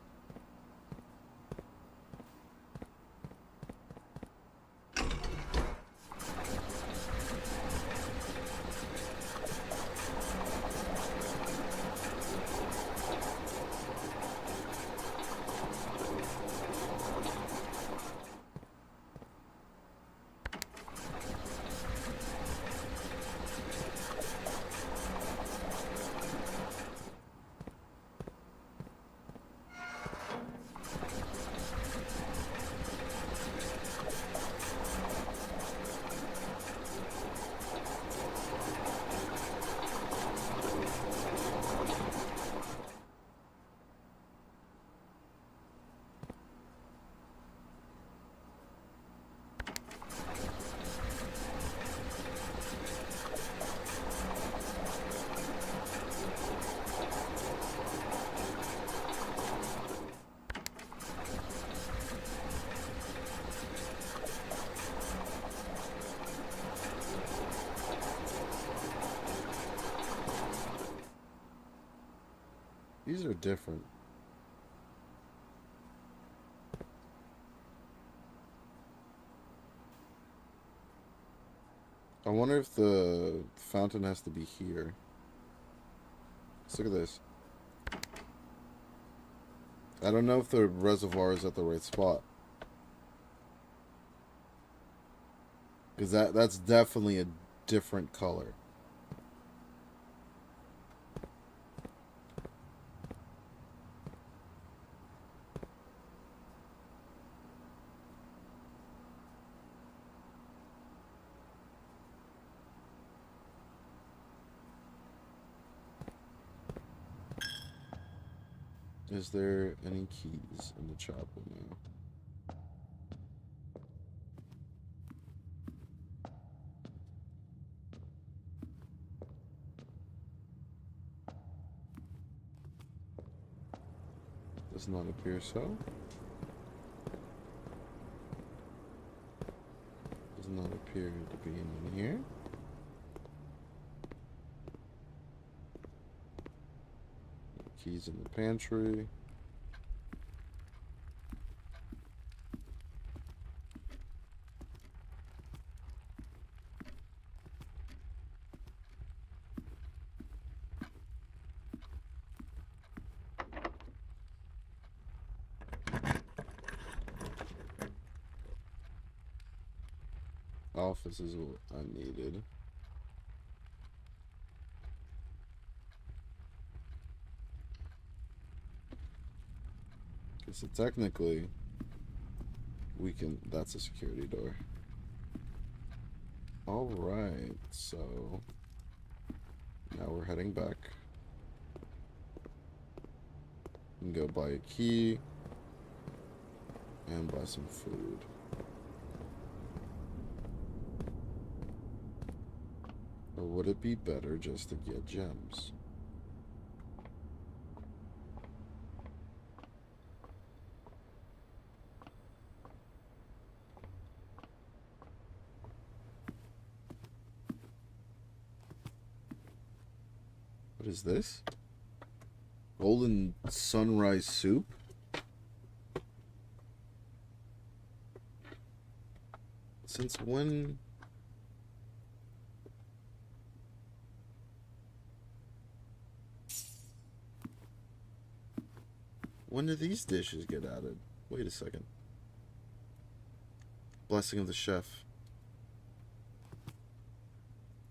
These are different. I wonder if the fountain has to be here. Let's look at this. I don't know if the reservoir is at the right spot. Because that's definitely a different color. Is there any keys in the chapel now? Does not appear so. Does not appear to be in here. Keys in the pantry. Office is what I needed. So technically, we can... That's a security door. Alright, so... Now we're heading back. We can go buy a key. And buy some food. Or would it be better just to get gems? What is this? Golden sunrise soup? Since when? When do these dishes get added? Wait a second. Blessing of the chef.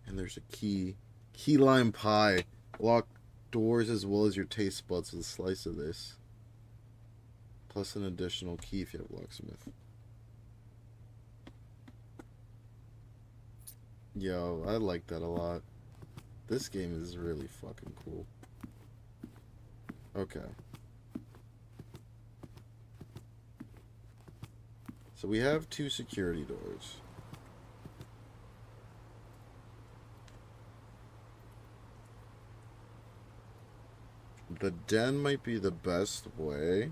And there's a key. Key lime pie. Lock doors as well as your taste buds with a slice of this. Plus an additional key if you have locksmith. Yo, I like that a lot. This game is really fucking cool. Okay. So we have 2 security doors. The den might be the best way.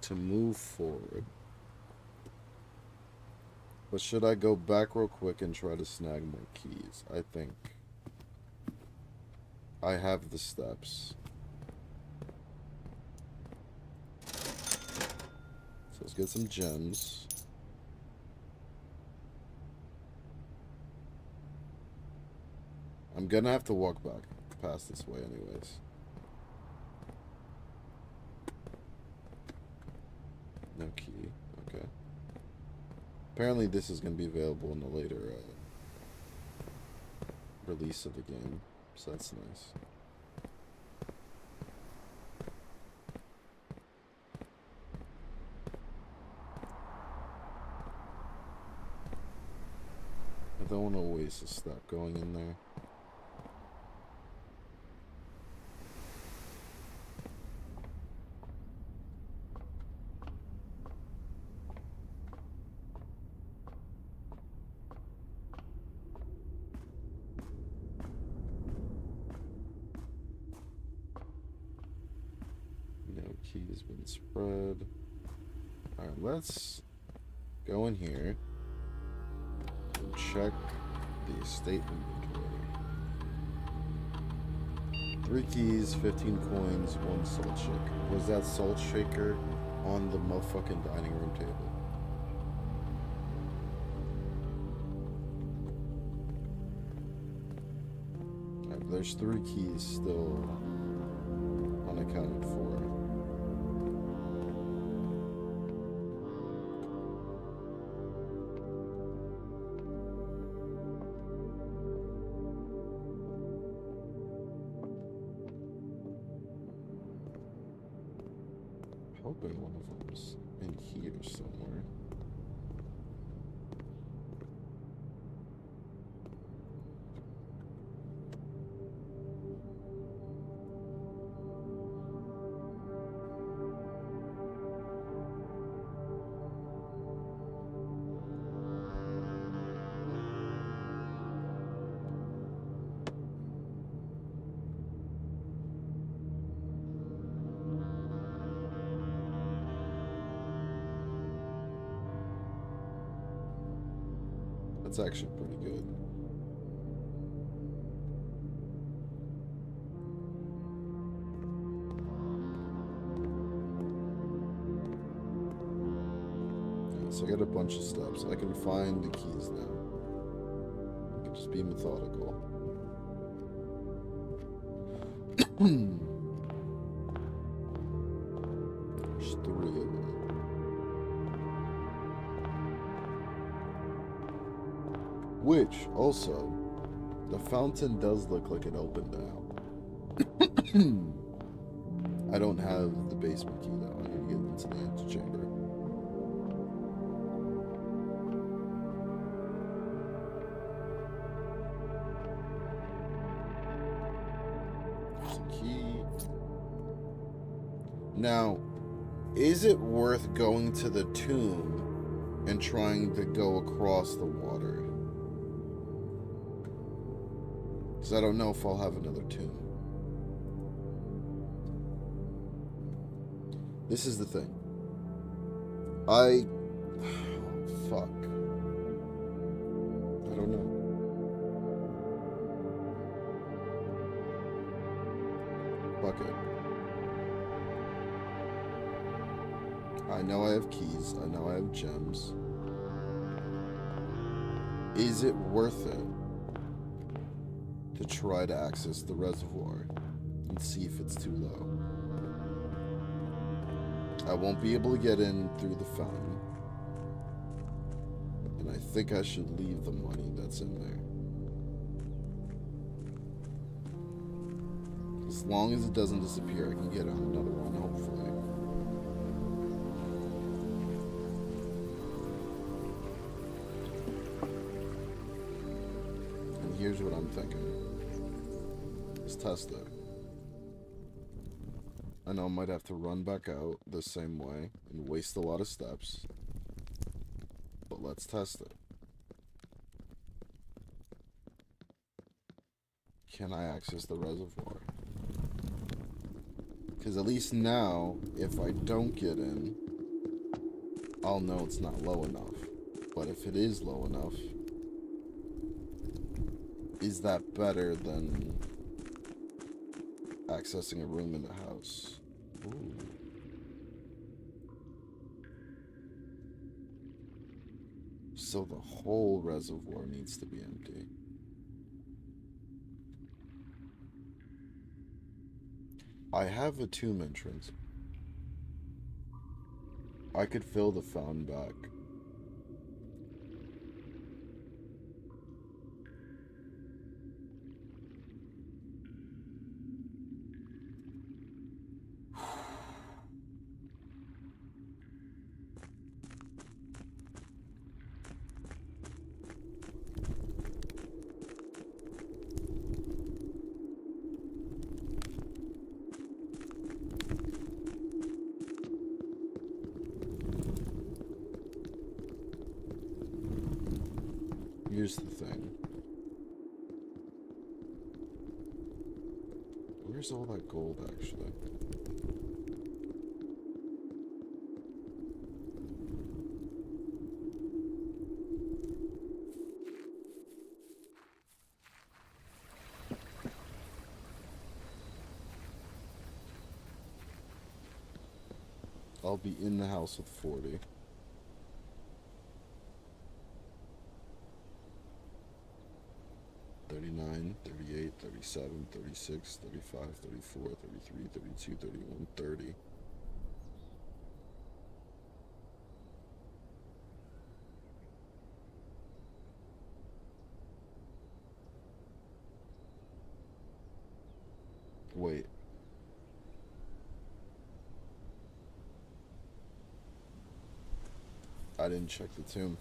To move forward. But should I go back real quick and try to snag more keys? I think I have the steps. So let's get some gems. I'm gonna have to walk back past this way anyways. No key. Okay. Apparently this is going to be available in the later release of the game. So that's nice. I don't want to waste a step going in there. Key has been spread. Alright, let's go in here and check the estate inventory. 3 keys, 15 coins, 1 salt shaker. Was that salt shaker on the motherfucking dining room table? Alright, there's 3 keys still unaccounted for. Hoping one of them's in here somewhere. That's actually pretty good. Okay, so I got a bunch of steps. I can find the keys now. I can just be methodical. There's 3 of them. Which, also, the fountain does look like it opened now. I don't have the basement key though. I need to get into the antechamber. There's a key. Now, is it worth going to the tomb and trying to go across the water? Because I don't know if I'll have another tomb. This is the thing. Fuck. I don't know. Fuck it. I know I have keys. I know I have gems. Is it worth it to try to access the reservoir and see if it's too low? I won't be able to get in through the fountain. And I think I should leave the money that's in there. As long as it doesn't disappear, I can get on another one, hopefully. And here's what I'm thinking. Let's test it. I know I might have to run back out the same way and waste a lot of steps. But let's test it. Can I access the reservoir? Because at least now, if I don't get in, I'll know it's not low enough. But if it is low enough, is that better than accessing a room in the house? Ooh. So the whole reservoir needs to be empty. I have a tomb entrance. I could fill the fountain back. Here's the thing. Where's all that gold, actually? I'll be in the house with 40. 39, 38, 37, 36, 35, 34, 33, 32, 31, 30. Wait. I didn't check the tomb.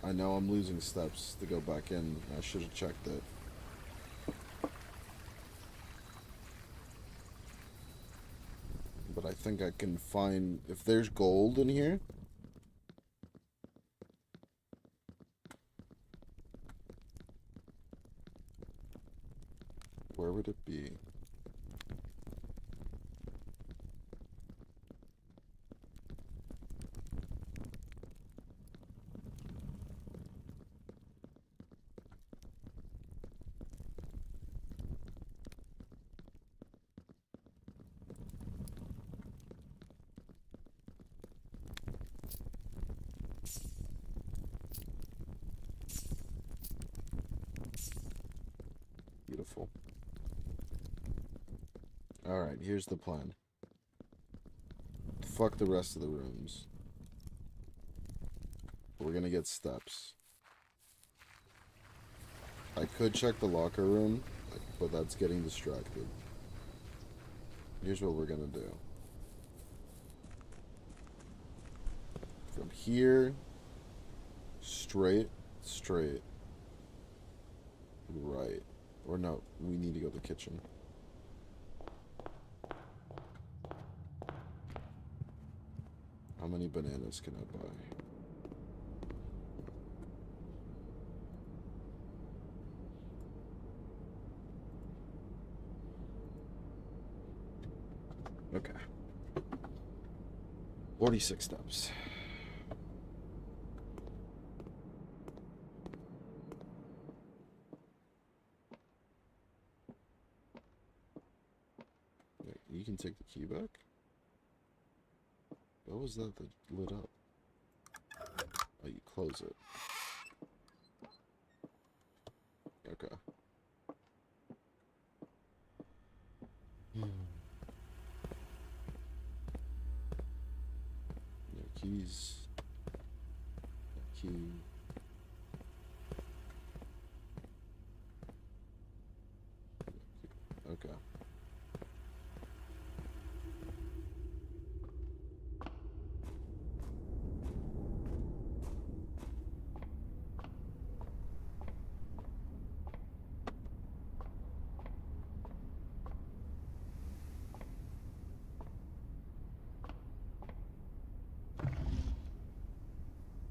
I know I'm losing steps to go back in. I should have checked it. But I think I can find... If there's gold in here... Where would it be? Beautiful. Alright, here's the plan. Fuck the rest of the rooms. We're gonna get steps. I could check the locker room. but that's getting distracted. Here's what we're gonna do. From here, straight, right. Or no, we need to go to the kitchen. How many bananas can I buy? Okay. 46 steps. Wait, you can take the key back? What was that that lit up? Oh, you close it. Okay. No keys. No key. Okay.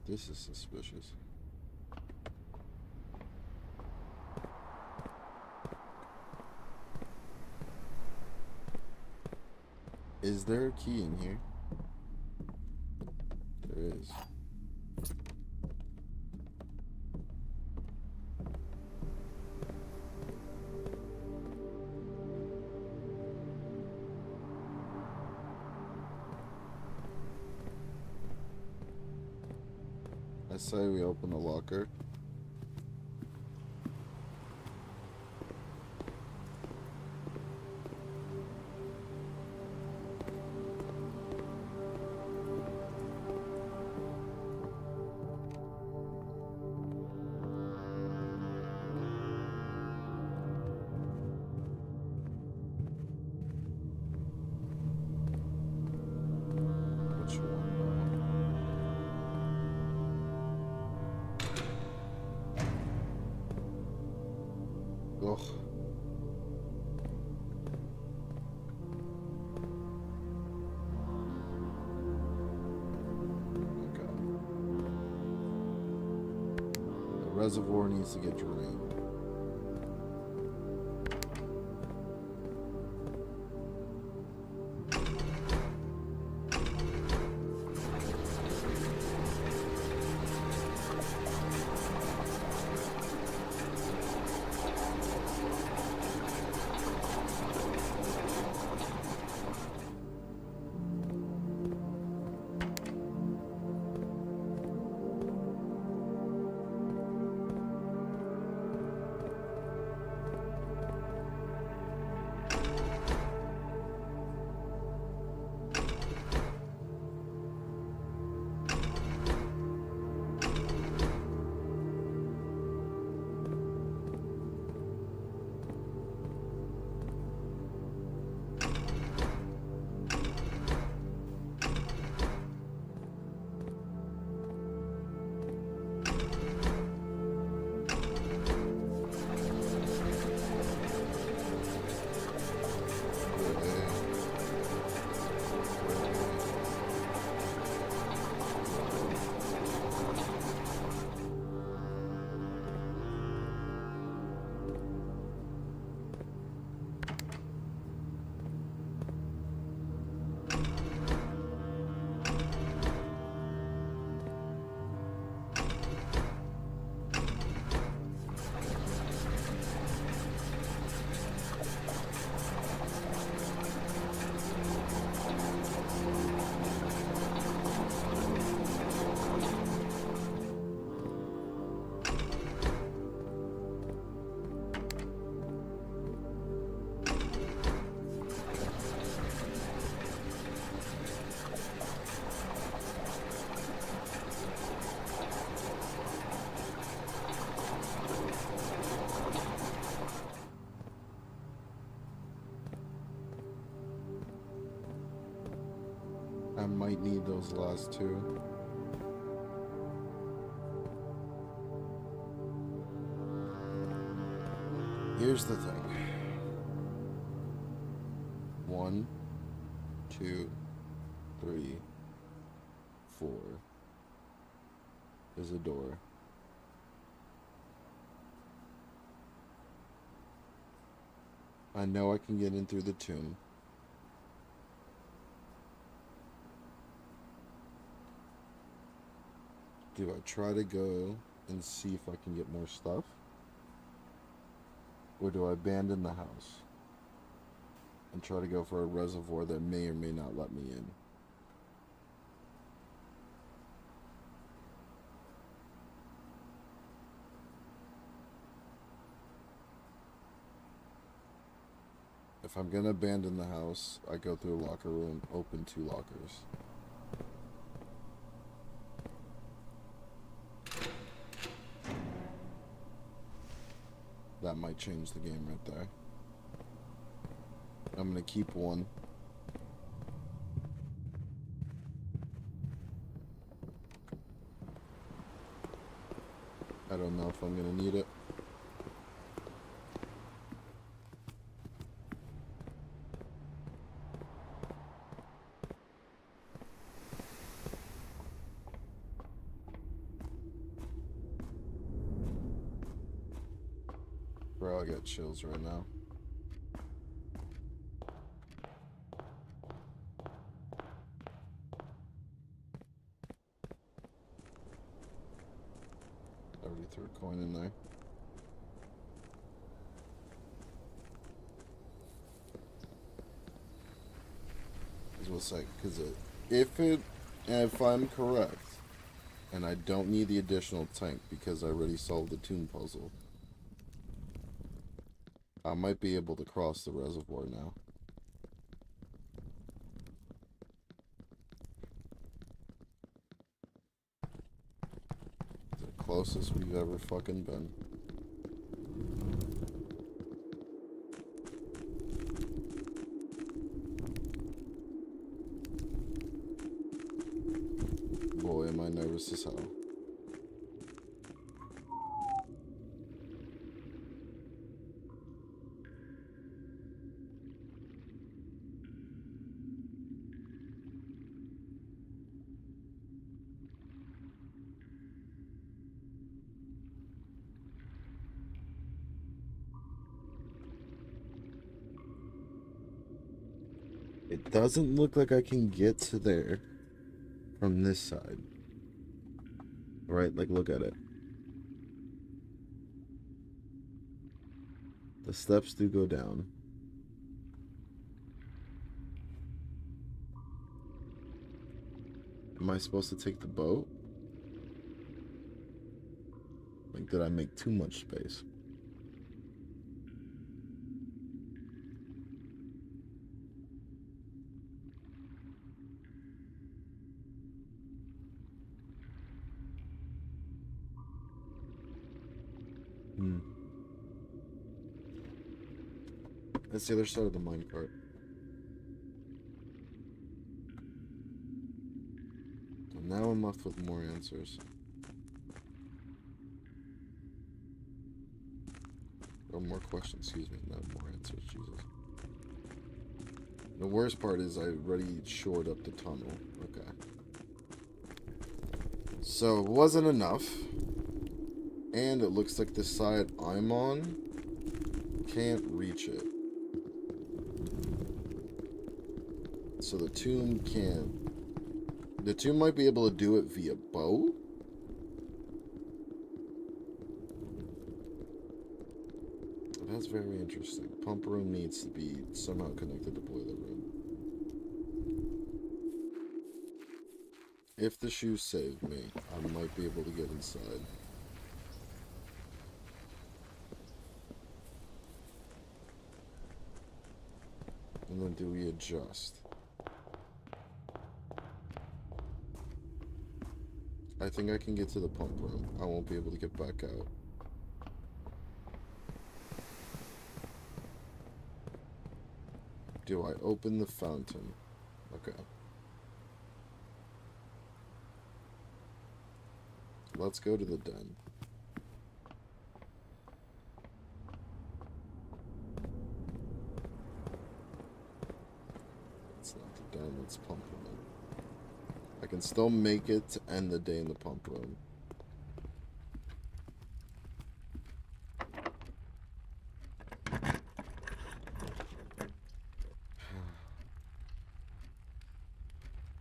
This is suspicious. Is there a key in here? There is. I say we open the locker. Which one? Ugh. Okay. The reservoir needs to get drained. I might need those last two. Here's the thing. 1, 2, 3, 4. There's a door. I know I can get in through the tomb. Do I try to go and see if I can get more stuff? Or do I abandon the house and try to go for a reservoir that may or may not let me in? If I'm gonna abandon the house, I go through a locker room, open 2 lockers. That might change the game right there. I'm gonna keep 1. I don't know if I'm gonna need it. Bro, I got chills right now. Already threw a coin in there. Because if I'm correct, and I don't need the additional tank because I already solved the tomb puzzle, I might be able to cross the reservoir now. It's the closest we've ever fucking been. Boy, am I nervous as hell. It doesn't look like I can get to there from this side. Right? Like, look at it. The steps do go down. Am I supposed to take the boat? Like, did I make too much space? That's the other side of the minecart. So now I'm left with more answers. Or more questions, excuse me, not more answers, Jesus. The worst part is I already shored up the tunnel. Okay. So it wasn't enough. And it looks like the side I'm on can't reach it. So the tomb can't. The tomb might be able to do it via boat? That's very interesting. Pump room needs to be somehow connected to boiler room. If the shoes save me, I might be able to get inside. And then do we adjust? I think I can get to the pump room. I won't be able to get back out. Do I open the fountain? Okay. let's go to the den. It's not the den, it's pump room. I can still make it to end the day in the pump room.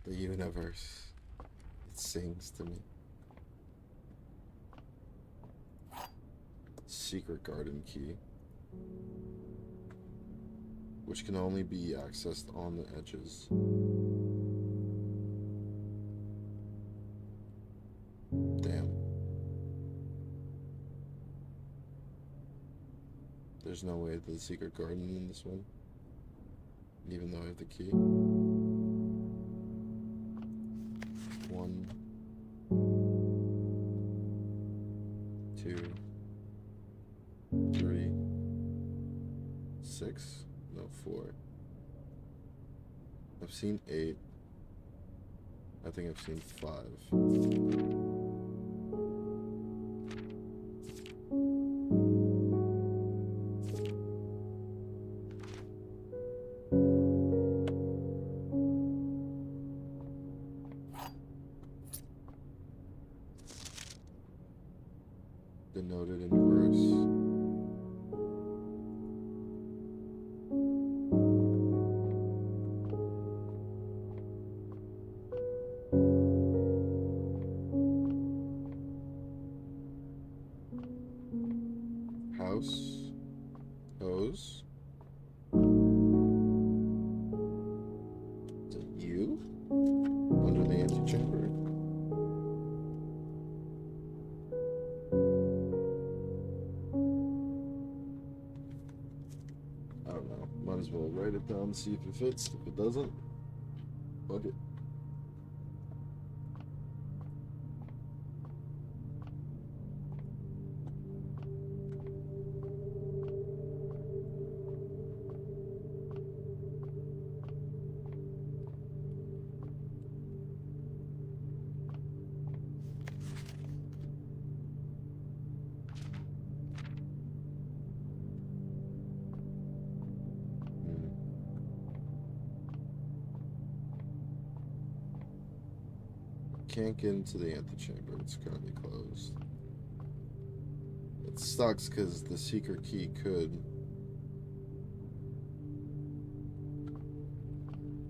The universe. It sings to me. Secret garden key. Which can only be accessed on the edges. Damn. There's no way to the secret garden in this one. Even though I have the key. 1, 2, 3, 6, no 4. I've seen 8. I think I've seen 5. Denoted in verse. House. Hose. Is it you? Under the antechamber? I don't know. Might as well write it down, see if it fits. If it doesn't, fuck it. Can't get into the antechamber, it's currently closed. It sucks because the secret key could.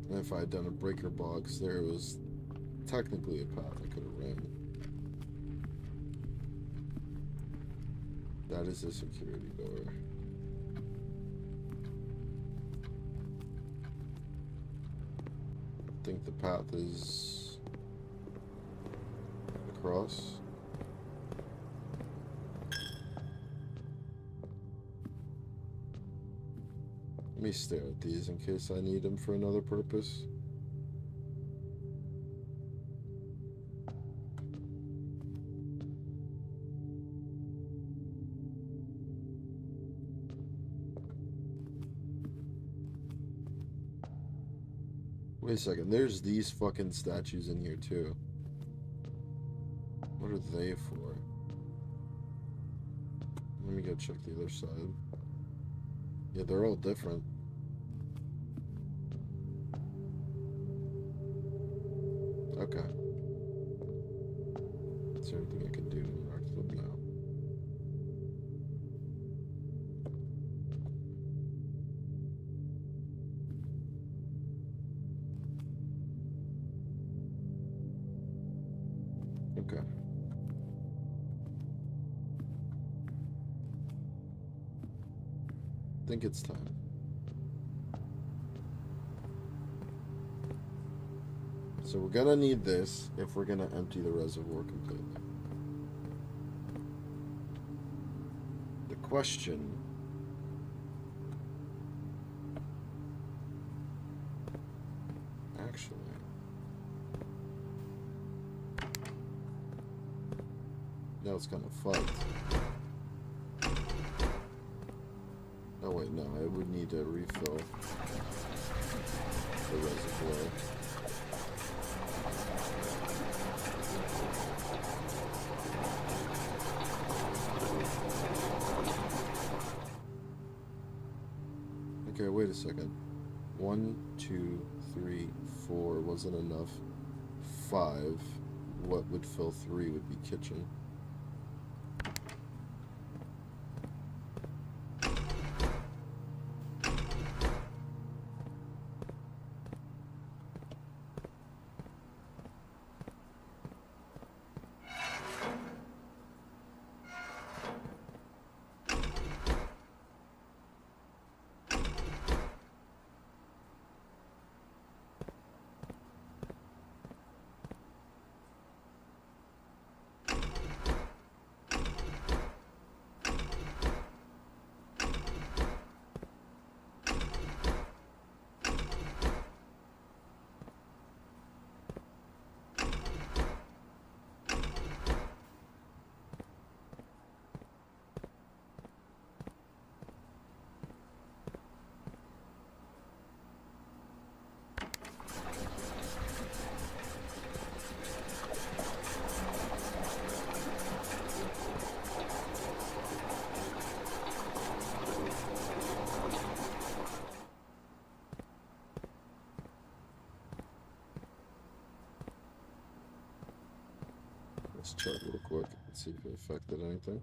And if I had done a breaker box, there was technically a path I could have ran. That is a security door. I think the path is across. Let me stare at these in case I need them for another purpose. Wait a second, there's these fucking statues in here too. What are they for? Let me go check the other side. Yeah, they're all different. Okay. Is there anything I can do to interact with them now? Okay. I think it's time. So we're gonna need this if we're gonna empty the reservoir completely. The question actually now it's kind of fucked. Oh wait, no, I would need to refill the reservoir. Okay, wait a second. 1, 2, 3, 4 wasn't enough. 5. What would fill 3 would be kitchen. Let's check real quick and see if it affected anything.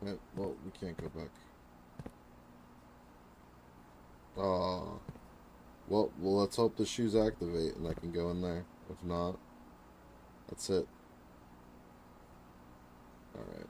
Yeah, well, we can't go back. Well, let's hope the shoes activate and I can go in there. If not, that's it. Alright.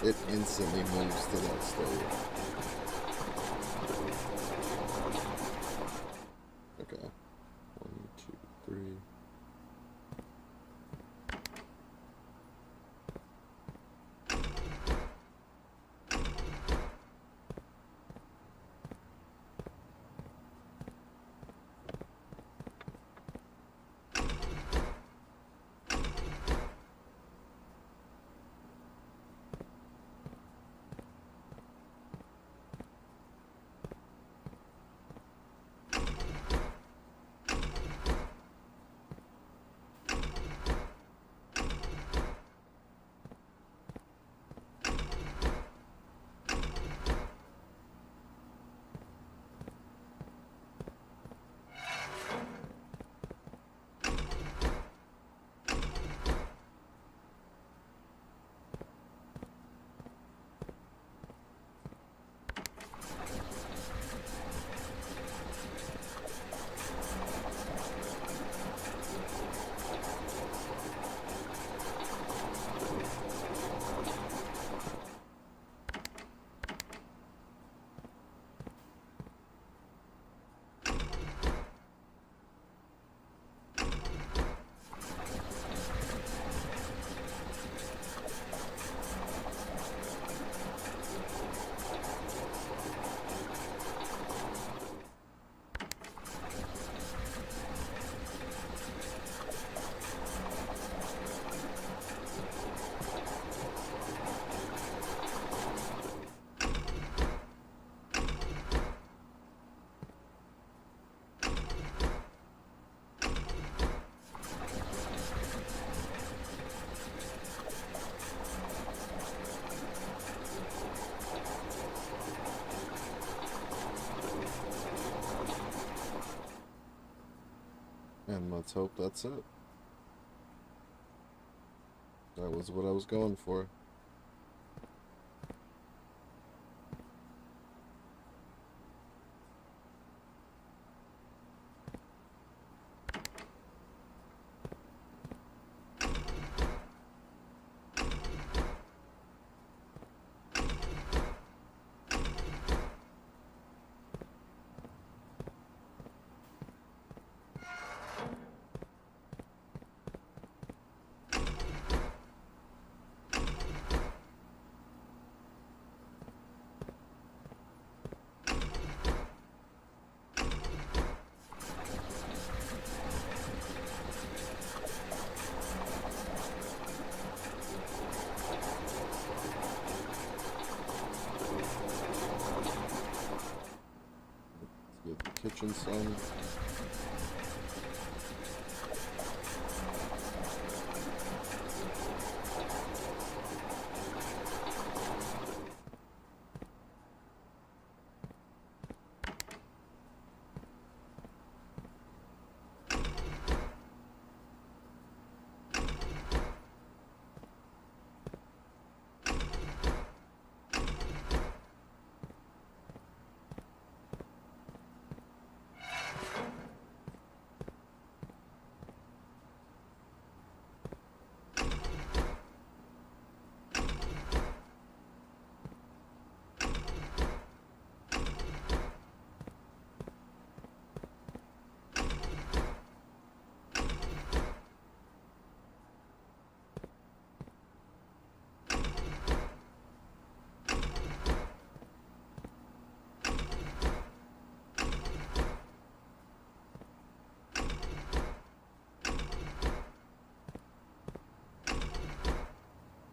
It instantly moves to that state. Okay. 1, 2, 3. And let's hope that's it. That was what I was going for. Get the kitchen sun.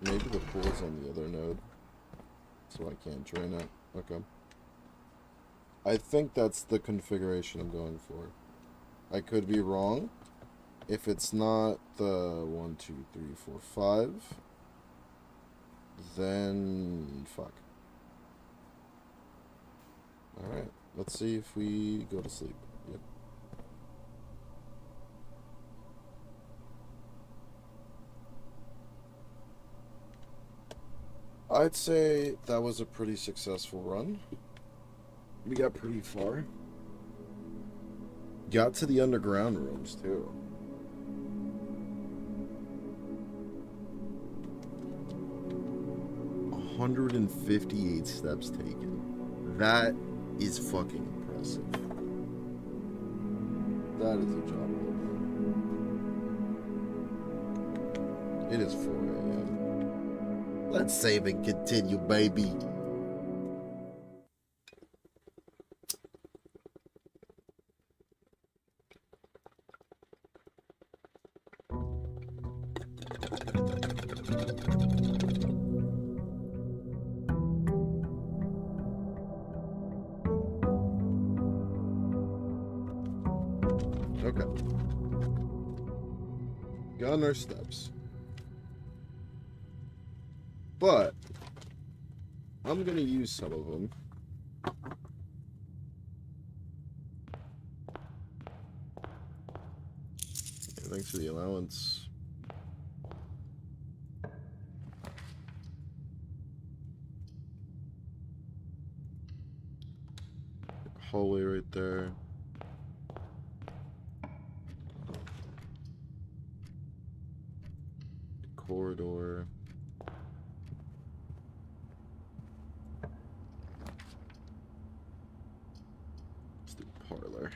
Maybe the pool's on the other node, so I can't drain it. Okay. I think that's the configuration I'm going for. I could be wrong. If it's not the 1, 2, 3, 4, 5, then fuck. Alright, let's see if we go to sleep. Yep. I'd say that was a pretty successful run. We got pretty far. Got to the underground rooms, too. $158 steps taken. That is fucking impressive. That is a job well done. It is 4 a.m. Let's save and continue, baby. Okay. Got on our steps. But I'm gonna use some of them. Yeah, thanks for the allowance. Hallway right there. Corridor. Let's do parlor.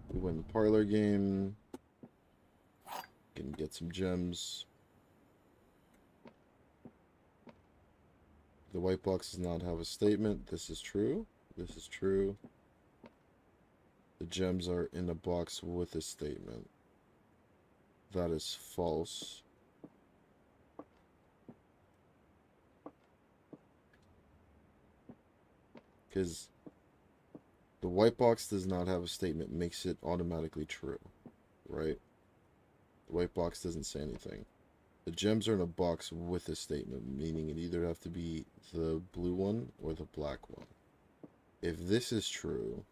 We win the parlor game. Can get some gems. The white box does not have a statement. This is true. This is true. The gems are in a box with a statement. That is false. Because the white box does not have a statement makes it automatically true, right? The white box doesn't say anything. The gems are in a box with a statement, meaning it either have to be the blue one or the black one. If this is true,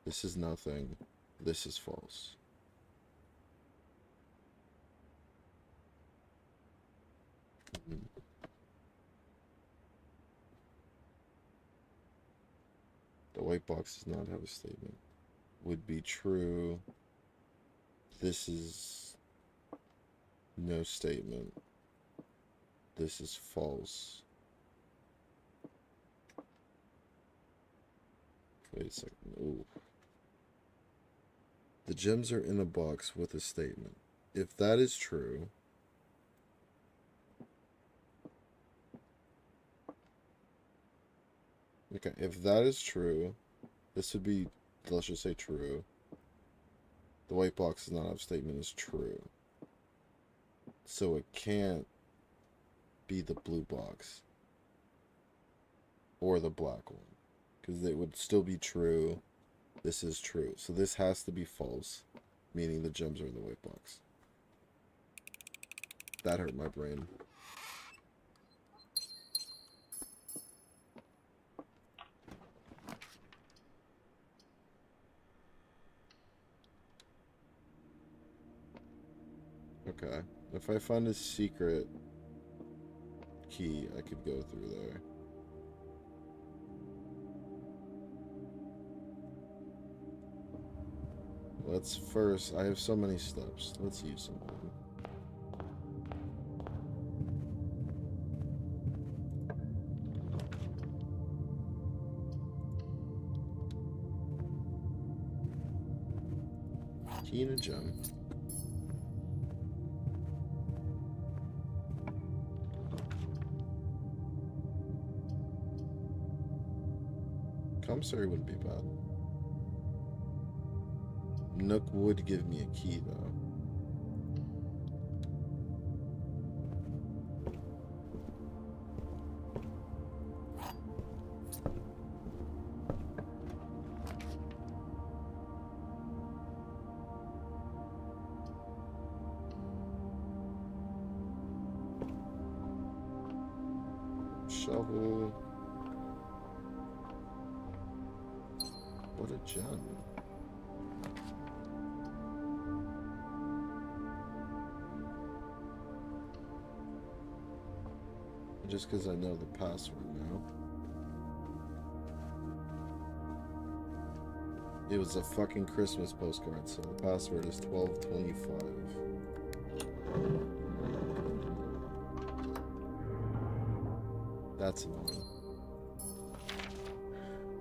this is nothing, this is false. The white box does not have a statement. Would be true. This is no statement. This is false. Wait a second. Ooh. The gems are in a box with a statement. If that is true, okay, if that is true, this would be, let's just say true. The white box does not have a statement is true. So it can't be the blue box or the black one, because it would still be true. This is true. So this has to be false, meaning the gems are in the white box. That hurt my brain. Okay. If I find a secret key, I could go through there. Let's first, I have so many steps. Let's use some of them. Key and a gem. Commissary wouldn't be bad. Nook would give me a key, though. Shovel. What a gem. Just because I know the password now. It was a fucking Christmas postcard, so the password is 1225. That's annoying.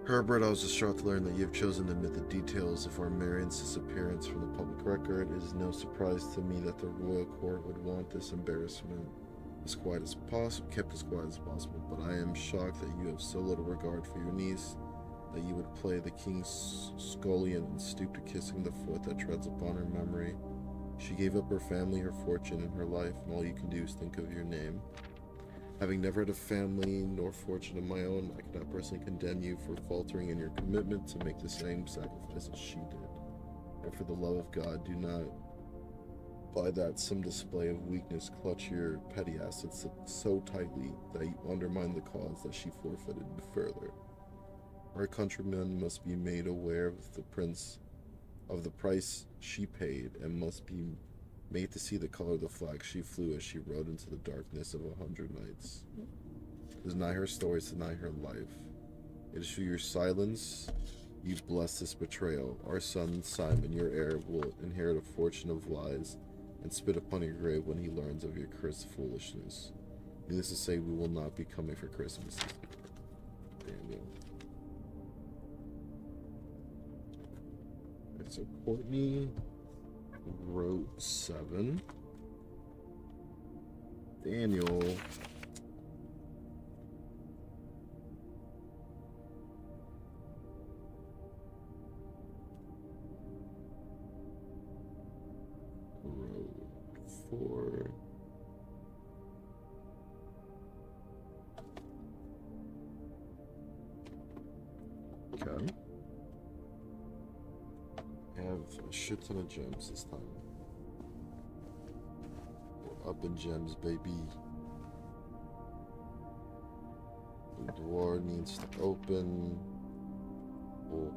Herbert, I was distraught to learn that you have chosen to omit the details of our Marion's disappearance from the public record. It is no surprise to me that the royal court would want this embarrassment as quiet as possible, kept as quiet as possible, but I am shocked that you have so little regard for your niece, that you would play the king's scullion and stoop to kissing the foot that treads upon her memory. She gave up her family, her fortune, and her life, and all you can do is think of your name. Having never had a family nor fortune of my own, I cannot personally condemn you for faltering in your commitment to make the same sacrifice as she did. But for the love of God, do not, by that some display of weakness, clutch your petty assets so tightly that you undermine the cause that she forfeited further. Our countrymen must be made aware of the price she paid, and must be made to see the color of the flag she flew as she rode into the darkness of 100 nights. To deny her story is to deny her life. It is through your silence you bless this betrayal. Our son Simon, your heir, will inherit a fortune of lies and spit upon your grave when he learns of your cursed foolishness. Needless to say, we will not be coming for Christmas. Daniel. Okay, so Courtney wrote 7. Daniel wrote 4. Okay. I have a shit ton of gems this time. We're up in gems, baby. The door needs to open. Oh.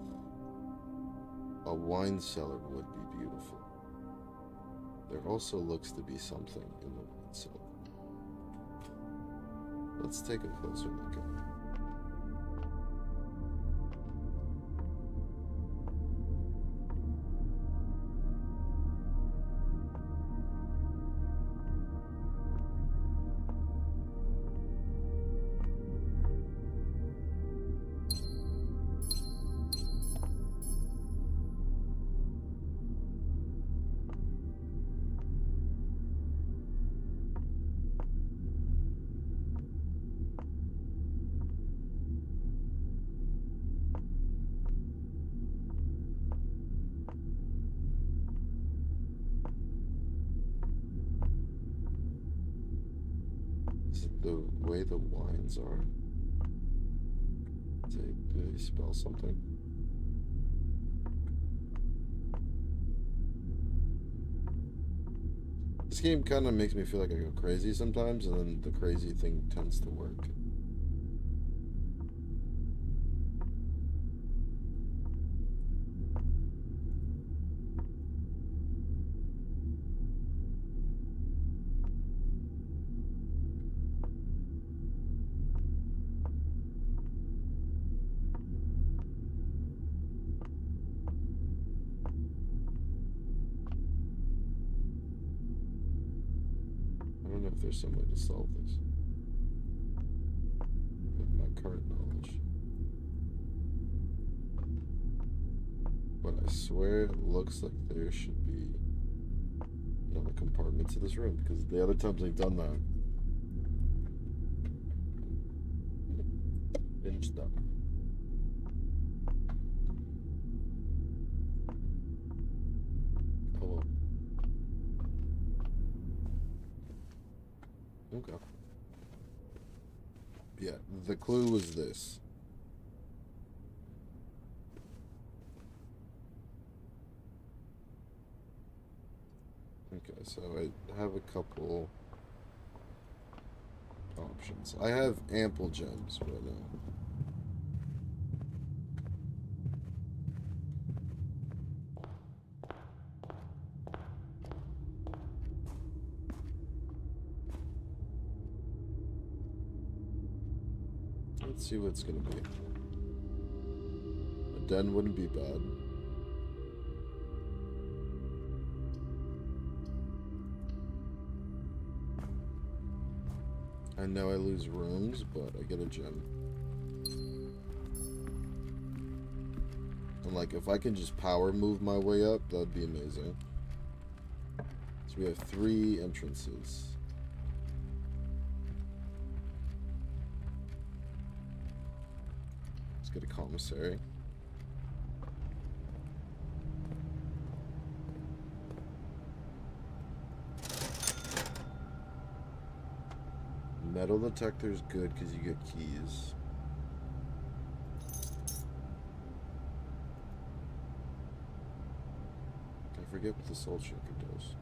A wine cellar would be beautiful. There also looks to be something in the wine cellar. Let's take a closer look at it. Is it the way the wines are? Do they spell something? This game kind of makes me feel like I go crazy sometimes, and then the crazy thing tends to work. I don't know if there's some way to solve this with my current knowledge. But I swear it looks like there should be another compartment to this room, because the other times I've done that, been stuck. Oh well. Okay. Yeah, the clue was this. Okay, so I have a couple options. I have ample gems right now. Let's see what it's gonna be. A den wouldn't be bad. I know I lose rooms, but I get a gem. And like, if I can just power move my way up, that'd be amazing. So we have 3 entrances. Let's get a commissary. Metal detector is good because you get keys. I forget what the salt shaker does.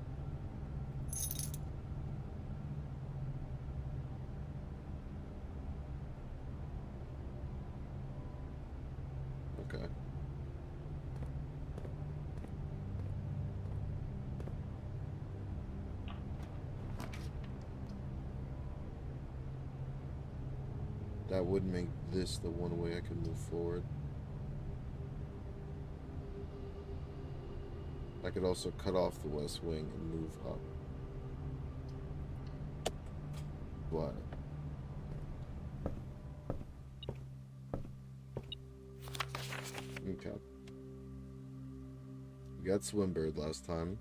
Okay. That would make this the one way I can move forward. I could also cut off the west wing and move up. But okay. We got Swimbird last time.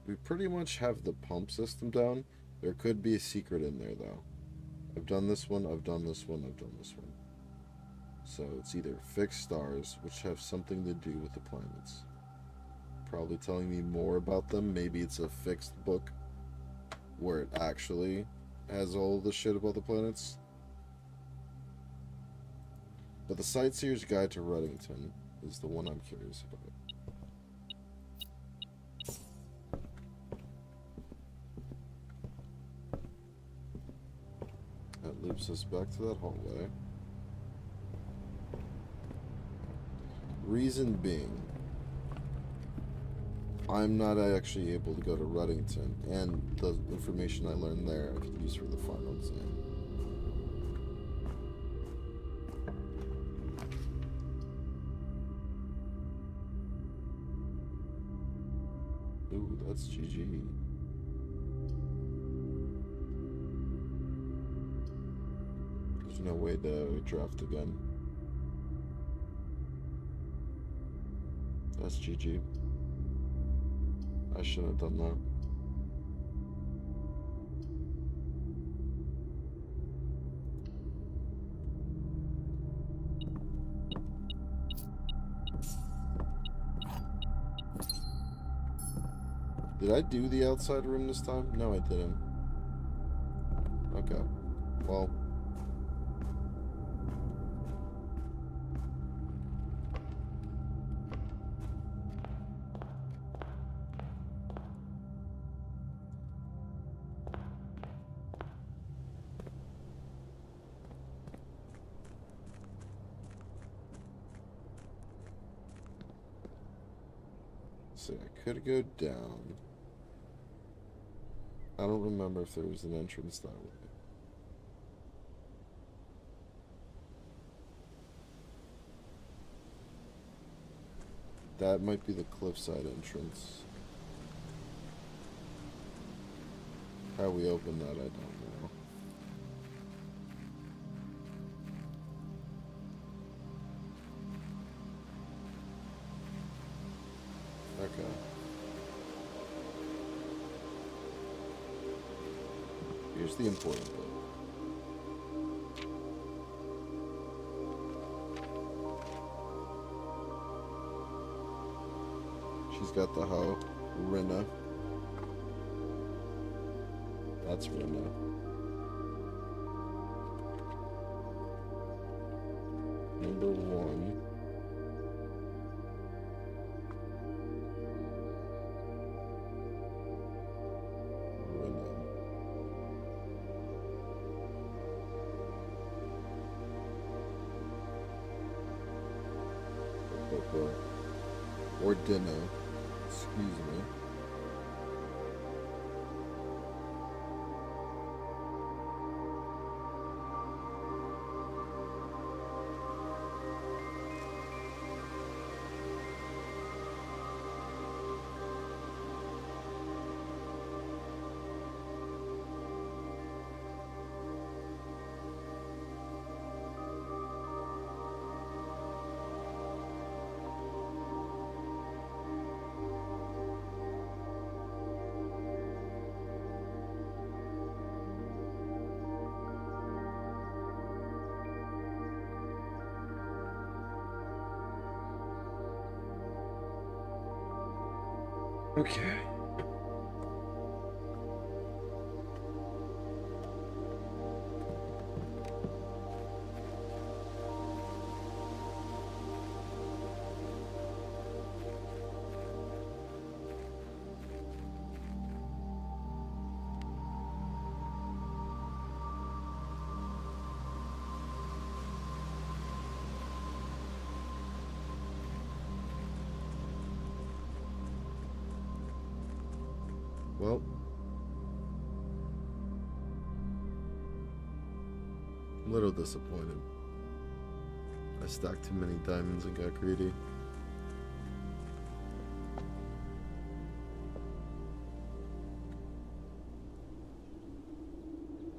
We pretty much have the pump system down. There could be a secret in there, though. I've done this one, I've done this one, I've done this one. So it's either fixed stars, which have something to do with the planets. Probably telling me more about them. Maybe it's a fixed book where it actually has all the shit about the planets. But the Sightseer's Guide to Reddington is the one I'm curious about. That loops us back to that hallway. Reason being, I'm not actually able to go to Reddington, and the information I learned there I could use for the final exam. Ooh, that's GG. There's no way to draft again. That's GG. I shouldn't have done that. Did I do the outside room this time? No, I didn't. Okay. Well. So I could go down. I don't remember if there was an entrance that way. That might be the cliffside entrance. How we open that, I don't know. Okay. Here's the important bit. She's got the hoe. Rinna. That's Rinna. Number 1. Or dinner. Excuse me. Okay. Well, I'm a little disappointed. I stacked too many diamonds and got greedy.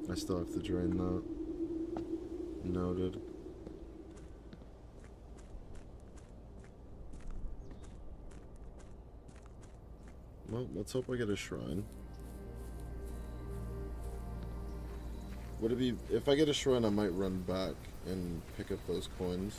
I still have to drain that. Noted. Well, let's hope I get a shrine. Would it be... If I get a shrine, I might run back and pick up those coins.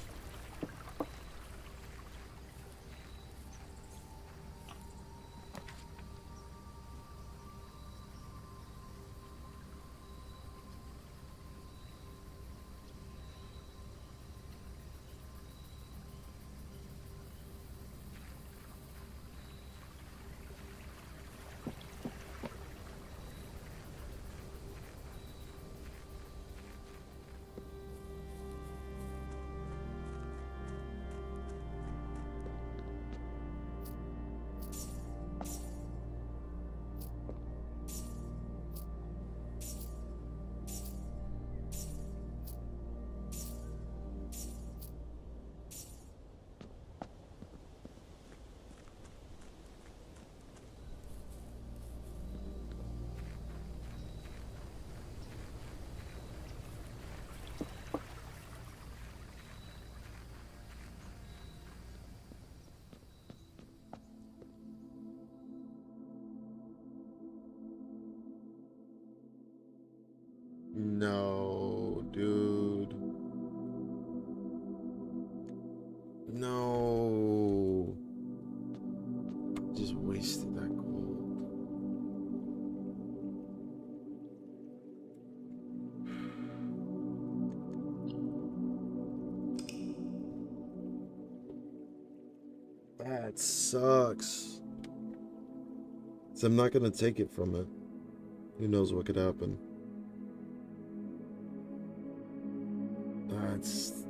No, dude. No. Just wasted that gold. It sucks. So I'm not gonna take it from it. Who knows what could happen?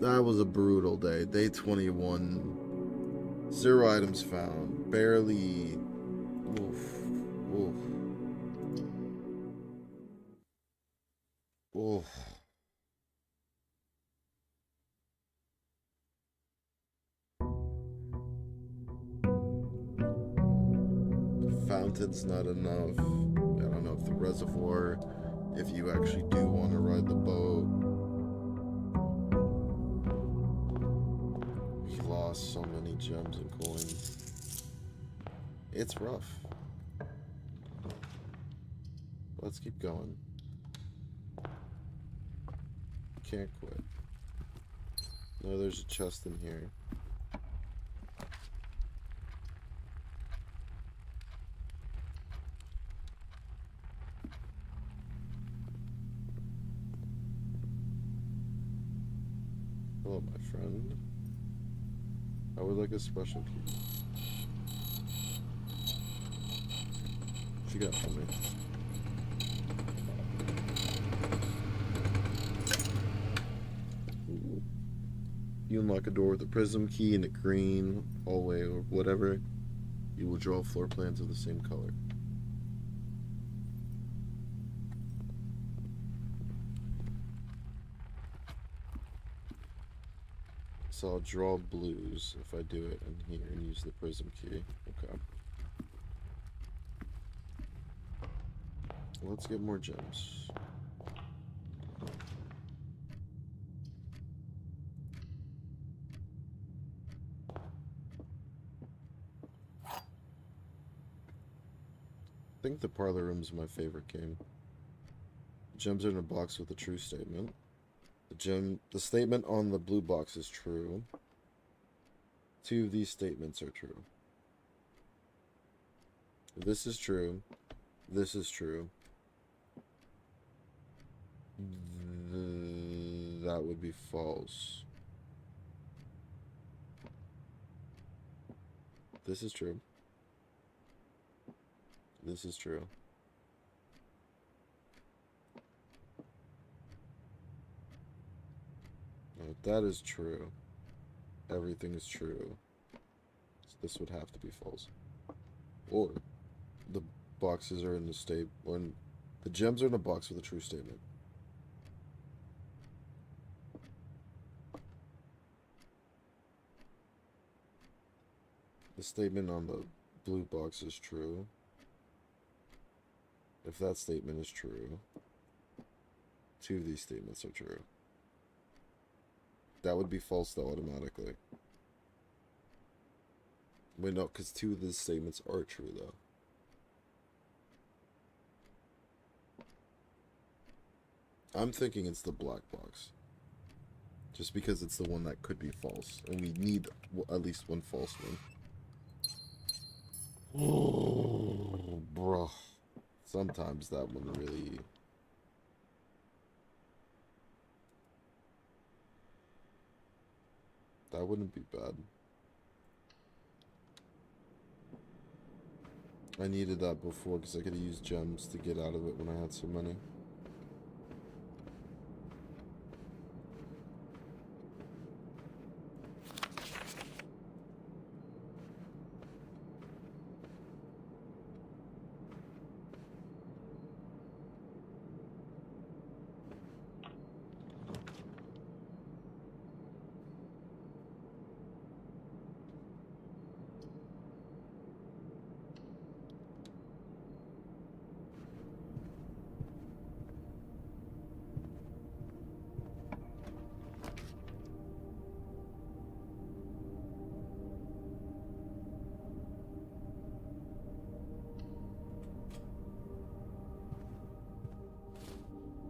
That was a brutal day. Day 21. 0 items found. Barely. Oof. Oof. Oof. The fountain's not enough. I don't know if the reservoir, if you actually do want to ride the boat. We lost so many gems and coins. It's rough. Let's keep going. Can't quit. No, there's a chest in here. Hello, my friend. I would like a special key. What you got for me? Ooh. You unlock a door with a prism key and a green hallway or whatever. You will draw floor plans of the same color. So I'll draw blues if I do it in here and use the prism key. Okay. Let's get more gems. I think the parlor room's my favorite game. Gems are in a box with a true statement. The statement on the blue box is true. 2 of these statements are true. This is true. This is true. That would be false. This is true. This is true. Now, if that is true, everything is true. So this would have to be false. Or the boxes are in the state, or the gems are in a box with a true statement. The statement on the blue box is true. If that statement is true, 2 of these statements are true. That would be false though automatically. Wait, no, because 2 of these statements are true though. I'm thinking it's the black box. Just because it's the one that could be false. And we need at least one false one. Oh, bro. Sometimes that one really... That wouldn't be bad. I needed that before because I could have used gems to get out of it when I had some money.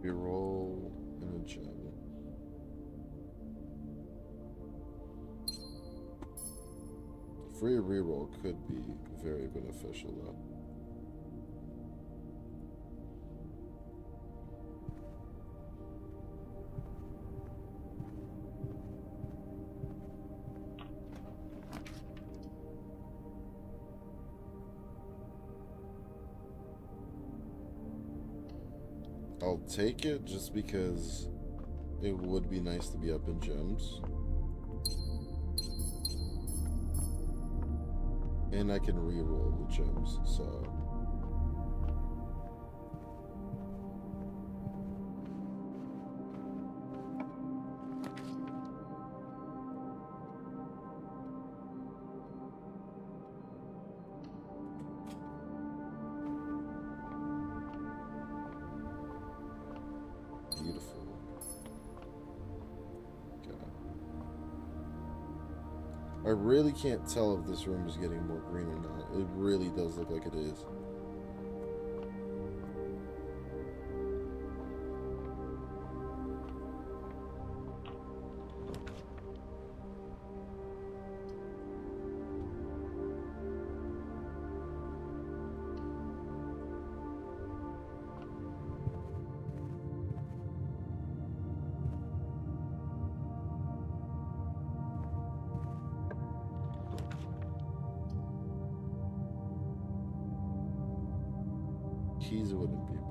Reroll and a gem. Free reroll could be very beneficial though. I'll take it just because it would be nice to be up in gems. And I can reroll with gems, so... Beautiful. Okay. I really can't tell if this room is getting more green or not. It really does look like it is. Keys wouldn't be bad.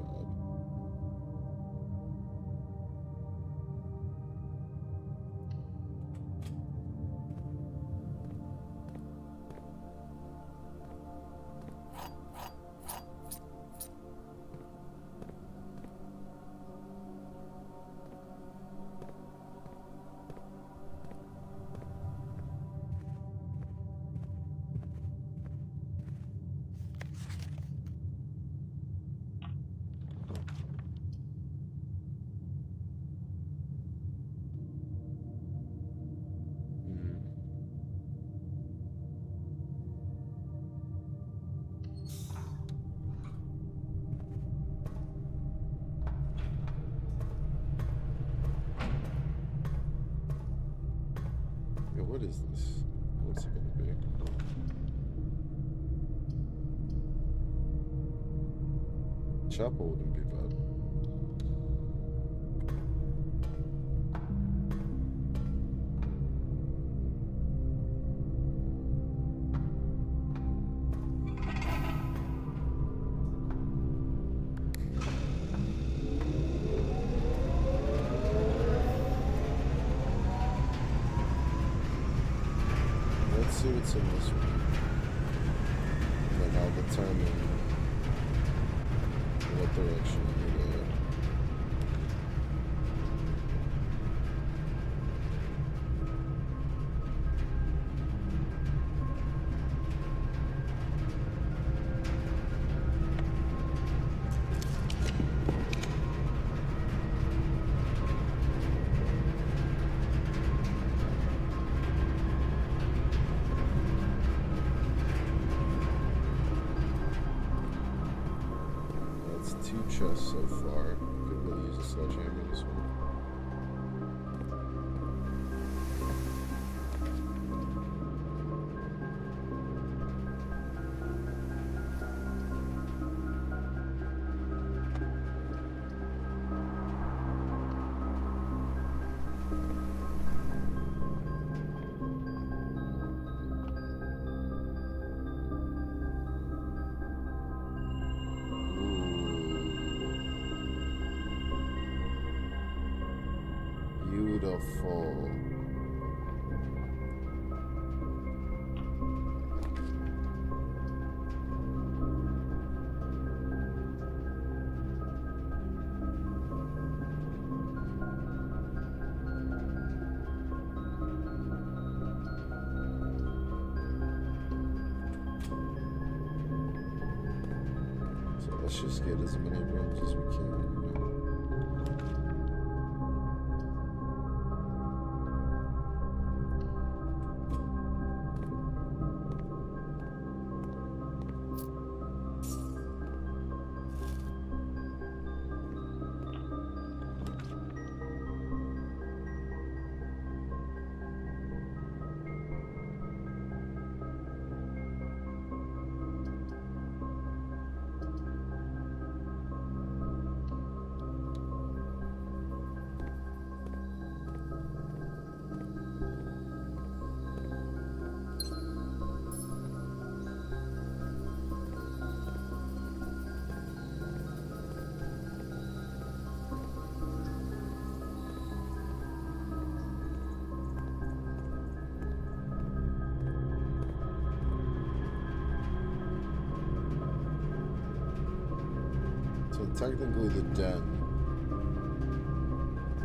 What is this? What's it gonna be? Chapel wouldn't be bad. Let's see what's in this one. And then I'll determine what direction I need to go. Two chests so far. Could really use a sledgehammer in this one. Beautiful. So let's just get as many rooms as we can. technically the den.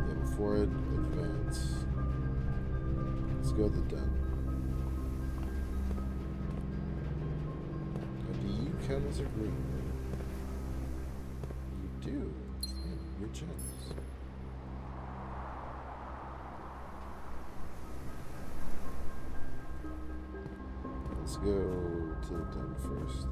Yeah, before it advance. Let's go to the den. Do you count as a group? You do. Yeah, you're gems. Let's go to the den first.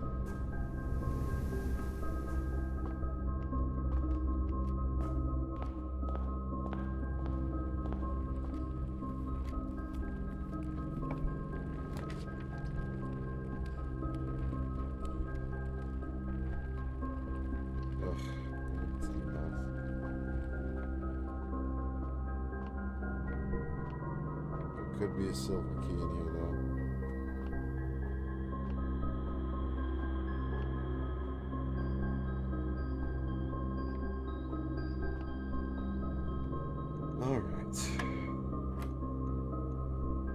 Could be a silver key in here, though. Alright.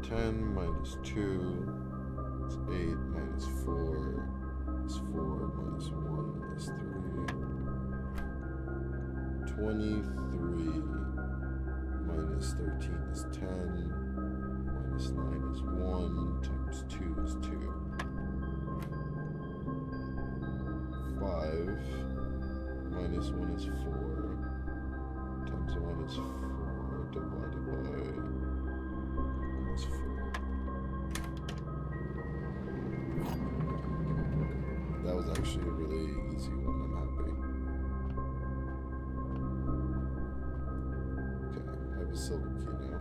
10 minus 2 is 8 minus 4 is 4 minus 1 is 3. 23 minus 13 is 10. Minus 9 is 1, times 2 is 2. 5 minus 1 is 4, times 1 is 4, divided by 1 is 4. That was actually a really easy one, I'm happy. Okay, I have a silver key now.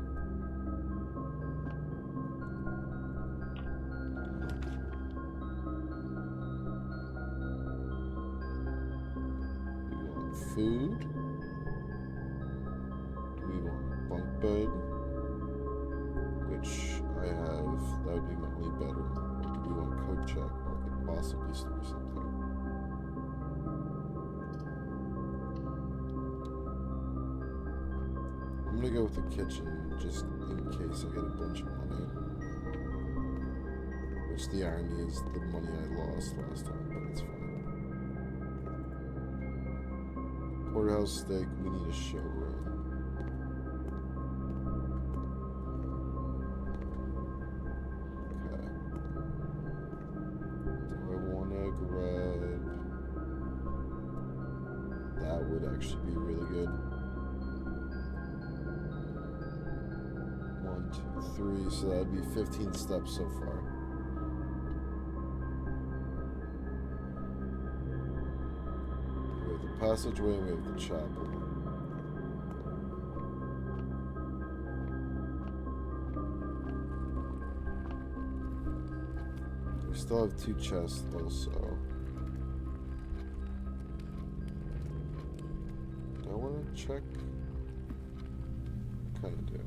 Food? Do we want a bunk bed? Which I have, that would be mainly better. Or do we want a coat check? Or I could possibly store something. I'm gonna go with the kitchen just in case I get a bunch of money. Which the irony is the money I lost last time, but it's fine. Porterhouse steak, we need a showroom. Okay. Do I want to grab... That would actually be really good. 1, 2, 3, so that'd be 15 steps so far. Passageway, and we have the chapel. We still have 2 chests also. Do I want to check? Kind of do.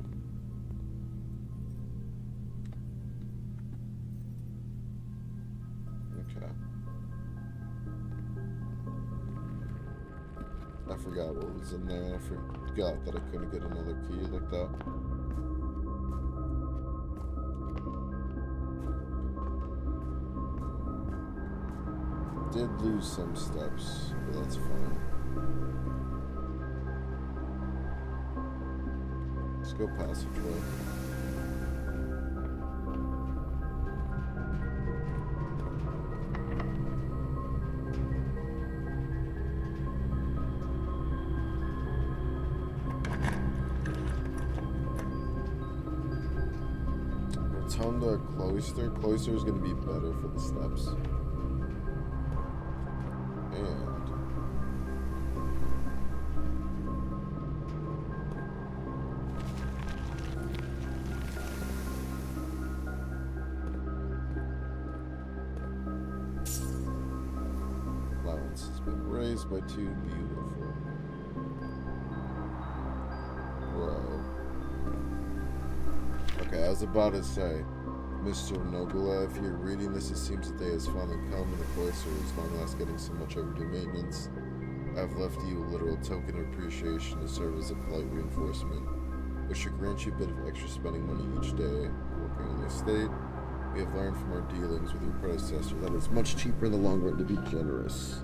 Okay. I forgot what was in there. I forgot that I couldn't get another key like that. Did lose some steps, but that's fine. Let's go passageway. Rotunda Cloister. Cloister is going to be better for the steps. And allowance has been raised by 2. Beautiful. Bro. Okay, I was about to say, Mr. Nogula, if you're reading this, it seems the day has finally come and the cloister is finally last getting so much overdue maintenance. I've left you a literal token of appreciation to serve as a polite reinforcement, which should grant you a bit of extra spending money each day working on the estate. We have learned from our dealings with your predecessor that it's much cheaper in the long run to be generous.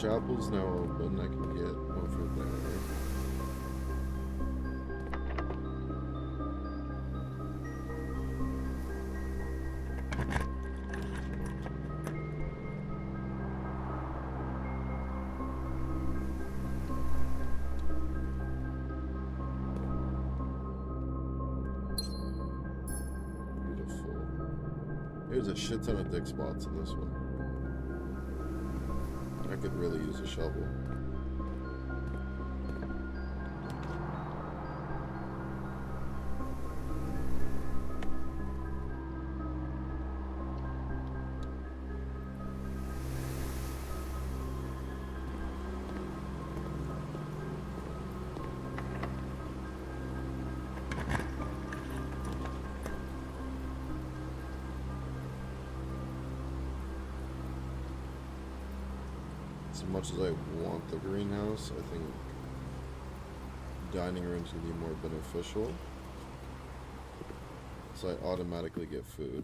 chapel's now open. I can get over there. There's a shit ton of dick spots in this one. I could really use a shovel. As much as I want the greenhouse, I think dining rooms can be more beneficial. So I automatically get food.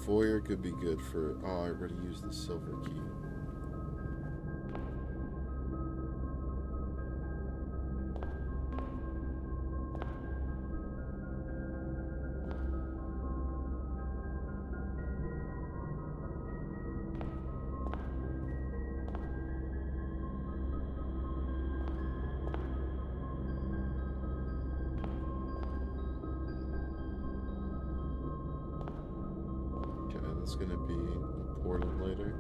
Foyer could be good for... Oh, I already used the silver key. It's gonna be important later.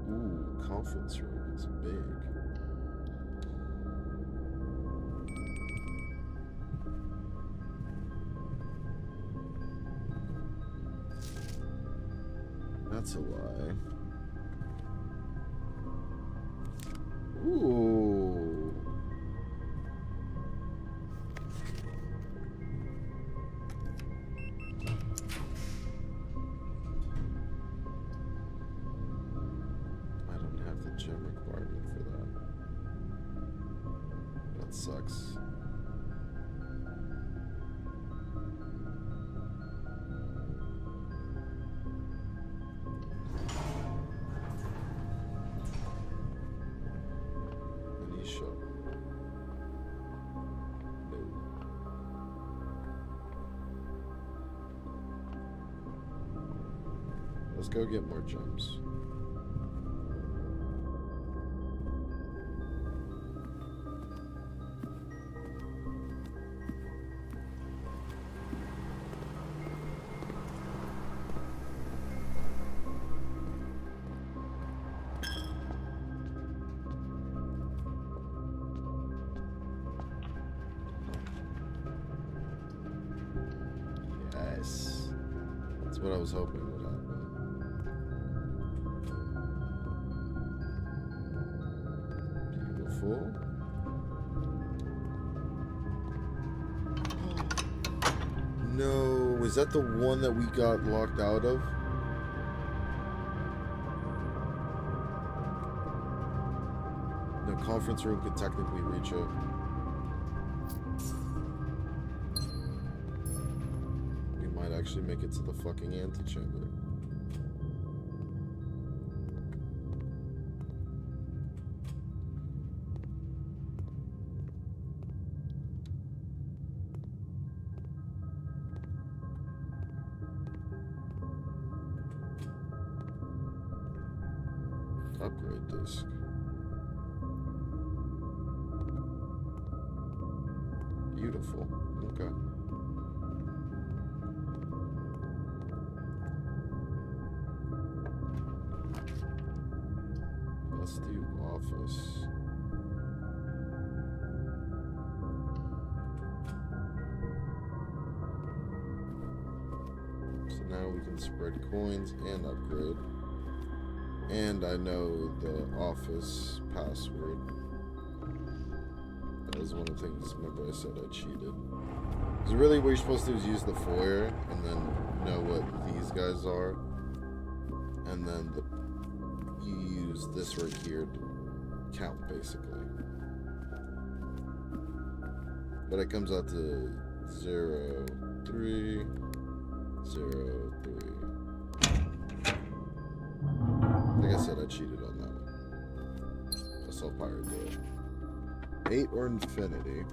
Ooh, conference room is big. That's a lie. Ooh. I don't have the gem requirement for that. That sucks. Let's go get more gems. Yes. That's what I was hoping would happen. Beautiful. No, is that the one that we got locked out of? The conference room could technically reach it. We might actually make it to the fucking antechamber. Upgrade disc. Beautiful. Okay. Let's do office. So now we can spread coins and upgrade. And I know the office password. That was one of the things, remember I said I cheated. Because really what you're supposed to do is use the foyer and then know what these guys are. And then you use this right here to count, basically. But it comes out to 0, 3, 0, 3. Like I said, I cheated on that one. I saw Pirate do it. 8 or infinity.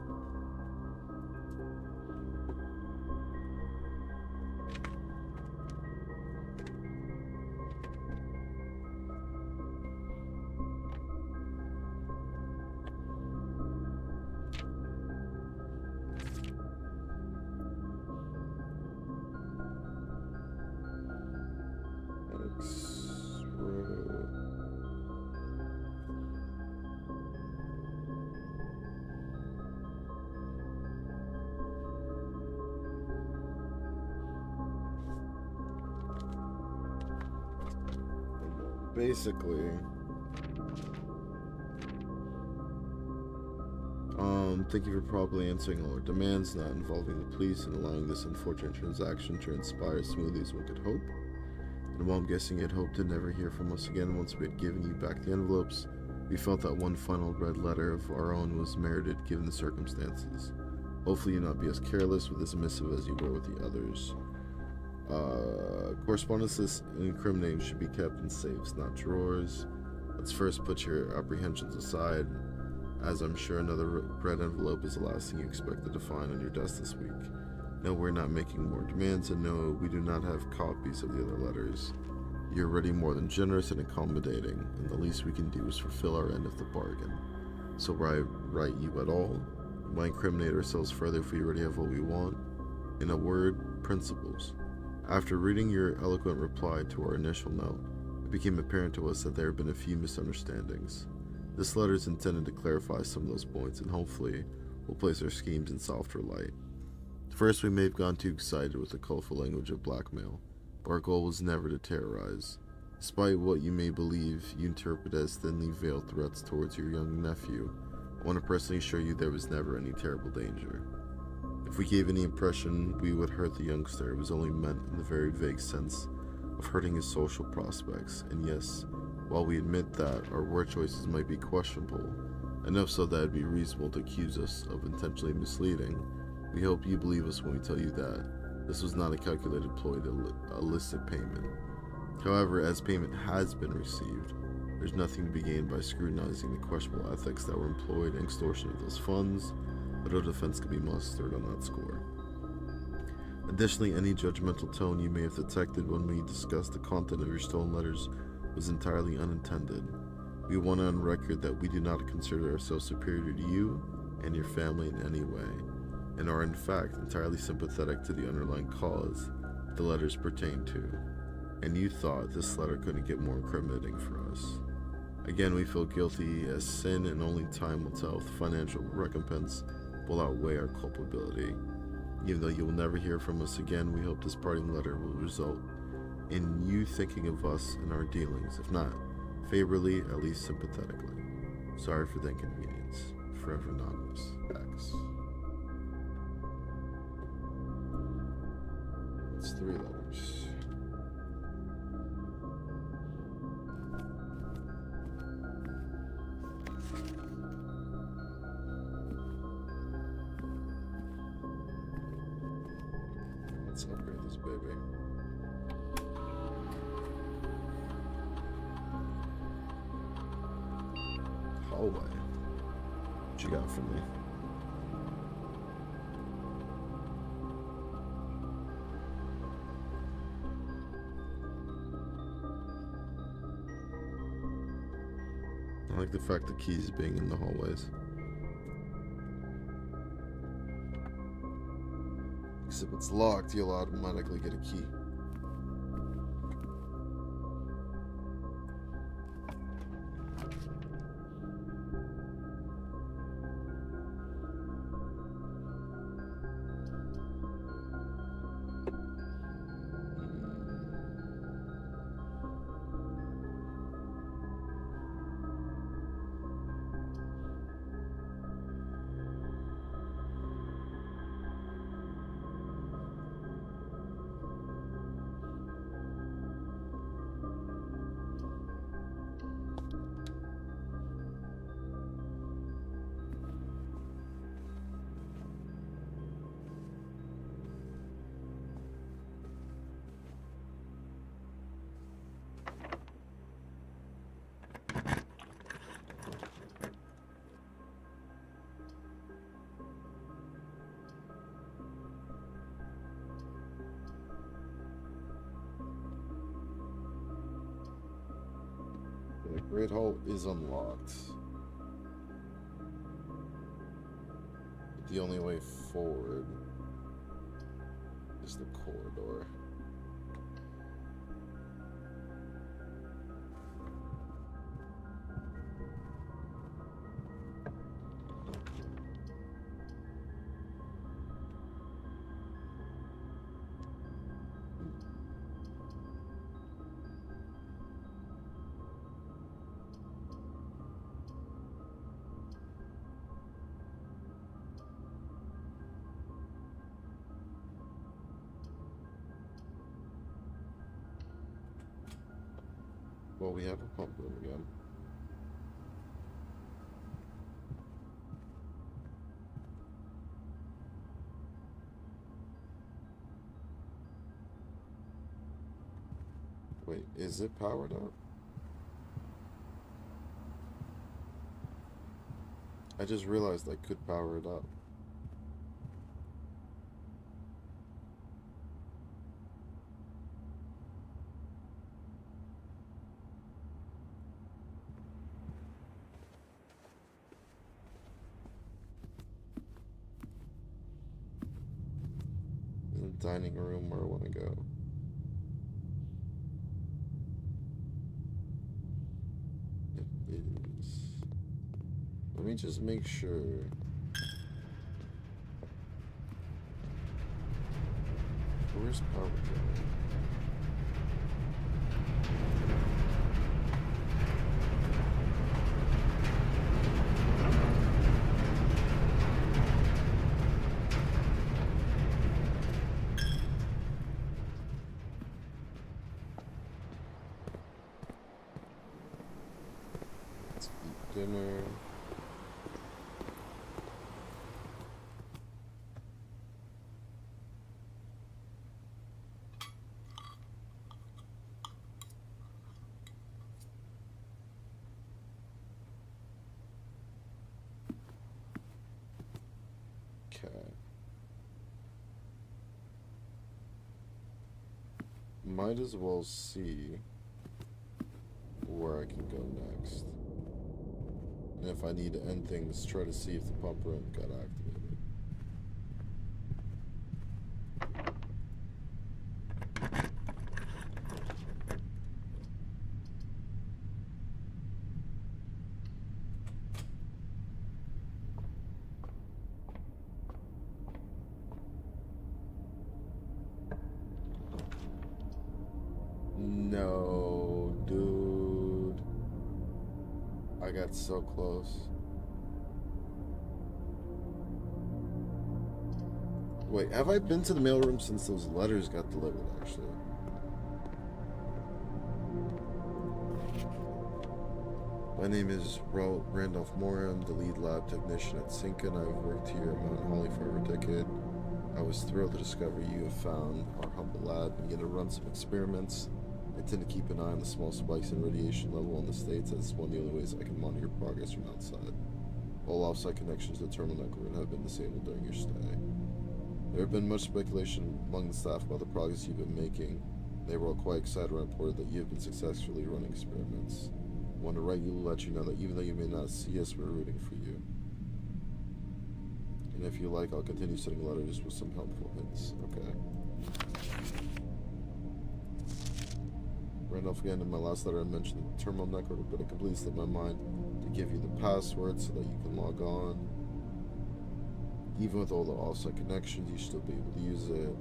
Basically, thank you for properly answering all our demands, not involving the police, and allowing this unfortunate transaction to transpire as smoothly as one could hope. And while I'm guessing you had hoped to never hear from us again once we had given you back the envelopes, we felt that one final red letter of our own was merited given the circumstances. Hopefully you'll not be as careless with this missive as you were with the others. Correspondence this incriminating should be kept in safes, not drawers. Let's first put your apprehensions aside, as I'm sure another red envelope is the last thing you expected to find on your desk this week. No, we're not making more demands, and no, we do not have copies of the other letters. You're already more than generous and accommodating, and the least we can do is fulfill our end of the bargain. So why write you at all? Why incriminate ourselves further if we already have what we want? In a word, principles. After reading your eloquent reply to our initial note, it became apparent to us that there have been a few misunderstandings. This letter is intended to clarify some of those points, and hopefully will place our schemes in softer light. First, we may have gone too excited with the colorful language of blackmail, but our goal was never to terrorize. Despite what you may believe you interpret as thinly veiled threats towards your young nephew, I want to personally assure you there was never any terrible danger. If we gave any impression we would hurt the youngster, it was only meant in the very vague sense of hurting his social prospects. And yes, while we admit that our word choices might be questionable, enough so that it'd be reasonable to accuse us of intentionally misleading, we hope you believe us when we tell you that this was not a calculated ploy to elicit payment. However, as payment has been received, there's nothing to be gained by scrutinizing the questionable ethics that were employed in extortion of those funds, but no defense can be mustered on that score. Additionally, any judgmental tone you may have detected when we discussed the content of your stolen letters was entirely unintended. We want on record that we do not consider ourselves superior to you and your family in any way, and are in fact entirely sympathetic to the underlying cause the letters pertain to. And you thought this letter couldn't get more incriminating for us. Again, we feel guilty as sin, and only time will tell if the financial recompense will outweigh our culpability. Even though you will never hear from us again, we hope this parting letter will result in you thinking of us and our dealings, if not favorably, at least sympathetically. Sorry for the inconvenience. Forever anonymous. X. It's 3 letters. Let's upgrade this baby. Hallway. What you got for me? I like the fact the keys being in the hallways. Because if it's locked, you'll automatically get a key. Great Hall is unlocked. The only way forward is the corridor. Well, we have a pump room again. Wait, is it powered up? I just realized I could power it up. Dining room where I want to go. It is. Let me just make sure. Where's power going? Dinner. Okay. Might as well see where I can go next. And if I need to end things, try to see if the pump room got activated. No, dude. I got so close. Wait, have I been to the mailroom since those letters got delivered, actually? My name is Randolph Moore. I'm the lead lab technician at Sinkin. I've worked here at Mount Holly for over a decade. I was thrilled to discover you have found our humble lab and begin to run some experiments. I tend to keep an eye on the small spikes in radiation level in the States, as it's one of the only ways I can monitor progress from outside. All offsite connections to the terminal network have been disabled during your stay. There have been much speculation among the staff about the progress you've been making. They were all quite excited when I reported that you have been successfully running experiments. I want to write you to let you know that even though you may not see us, we're rooting for you. And if you like, I'll continue sending letters with some helpful hints. Okay. Randolph, again, in my last letter I mentioned the terminal network, but it completely slipped my mind to give you the password so that you can log on. Even with all the offsite connections, you should still be able to use it.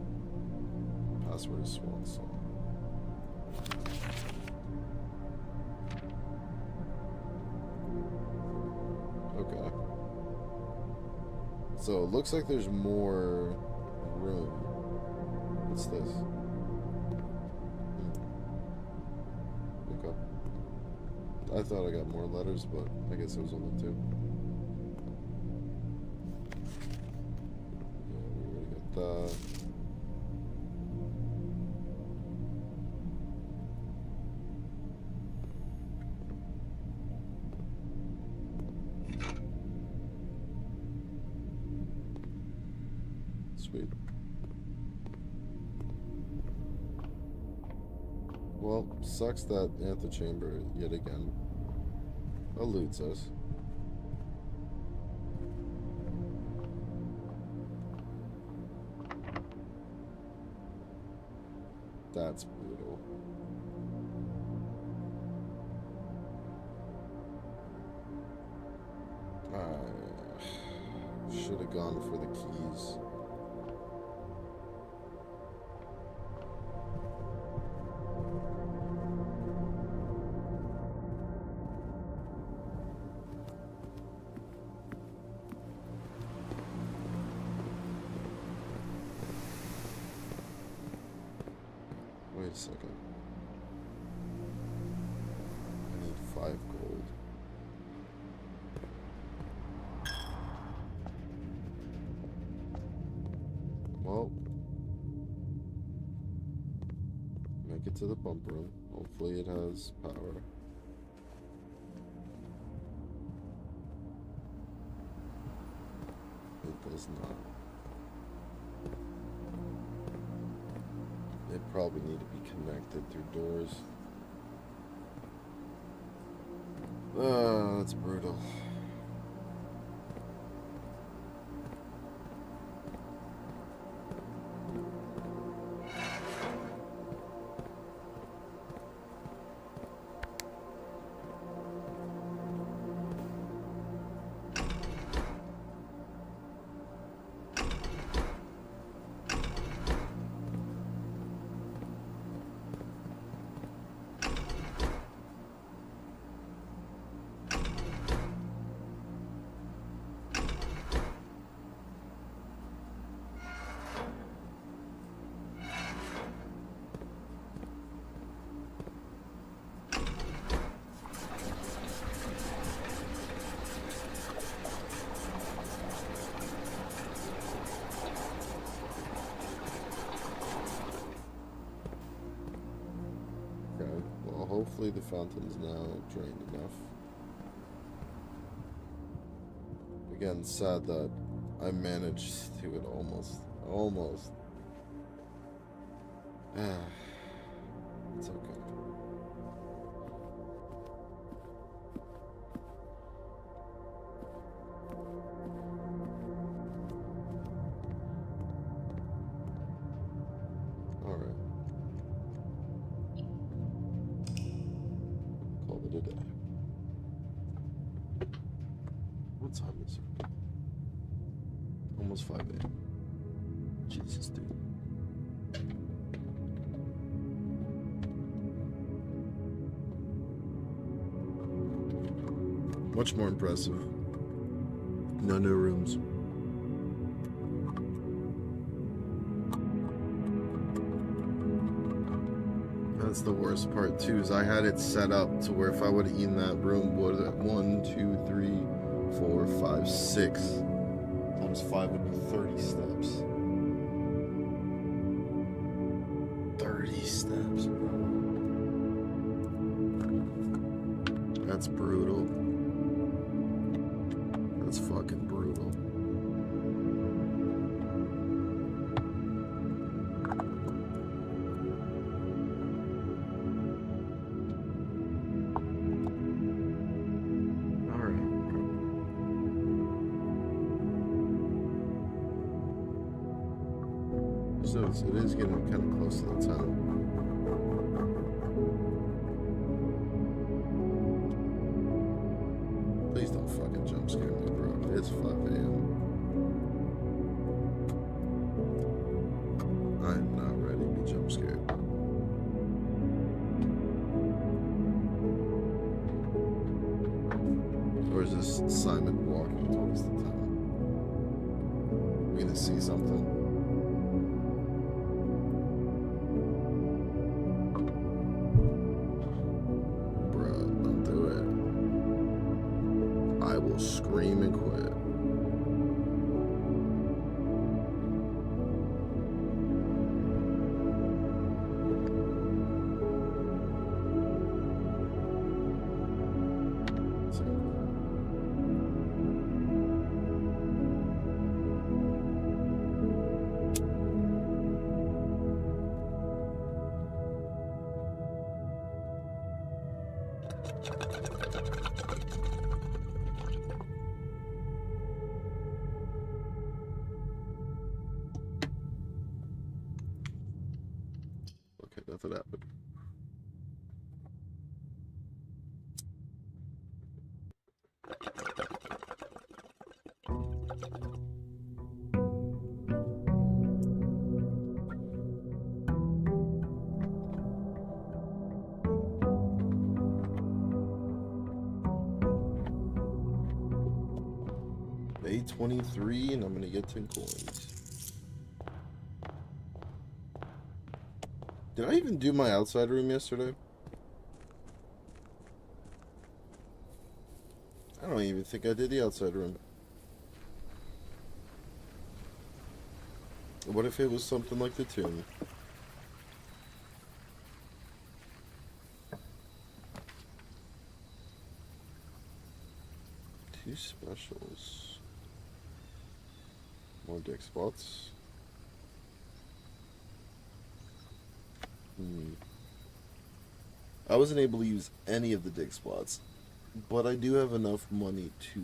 Password is Swan Song. Okay. So it looks like there's more room. What's this? Okay. I thought I got more letters, but I guess it was only 2. Yeah, we already got that. Sweet. Well, sucks that antechamber yet again. eludes us. That's brutal. I should have gone for the keys. Wait a second. I need 5 gold. Well, make it to the pump room. Hopefully it has power. It does not. They probably need to be connected through doors. That's brutal. Hopefully the fountain's now drained enough. Again, sad that I managed to do it almost. It's okay. What time is it? Almost 5 a.m. Jesus, dude. Much more impressive. No new rooms. That's the worst part too, is I had it set up to where if I would have eaten that room, would have 1, 2, 3, 4, 5, 6 times 5 would be 30 steps. 30 steps, bro. That's brutal. That's fucking brutal. So it is getting kind of close to the time. Please don't fucking jump scare me, bro. It's 5 a.m. I'm not ready to be jump scared. Or is this Simon walking towards the town? We're gonna see something. Scream and quit. Okay, that's what happened. Day 23, and I'm gonna get 10 coins. Did I even do my outside room yesterday? I don't even think I did the outside room. What if it was something like the tomb? Two specials. More dick spots. I wasn't able to use any of the dig spots, but I do have enough money to...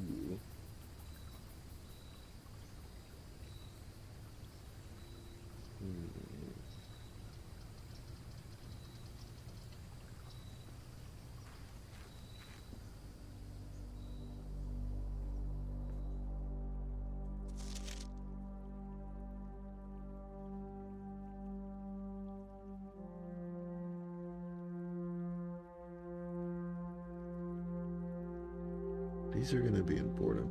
These are going to be important.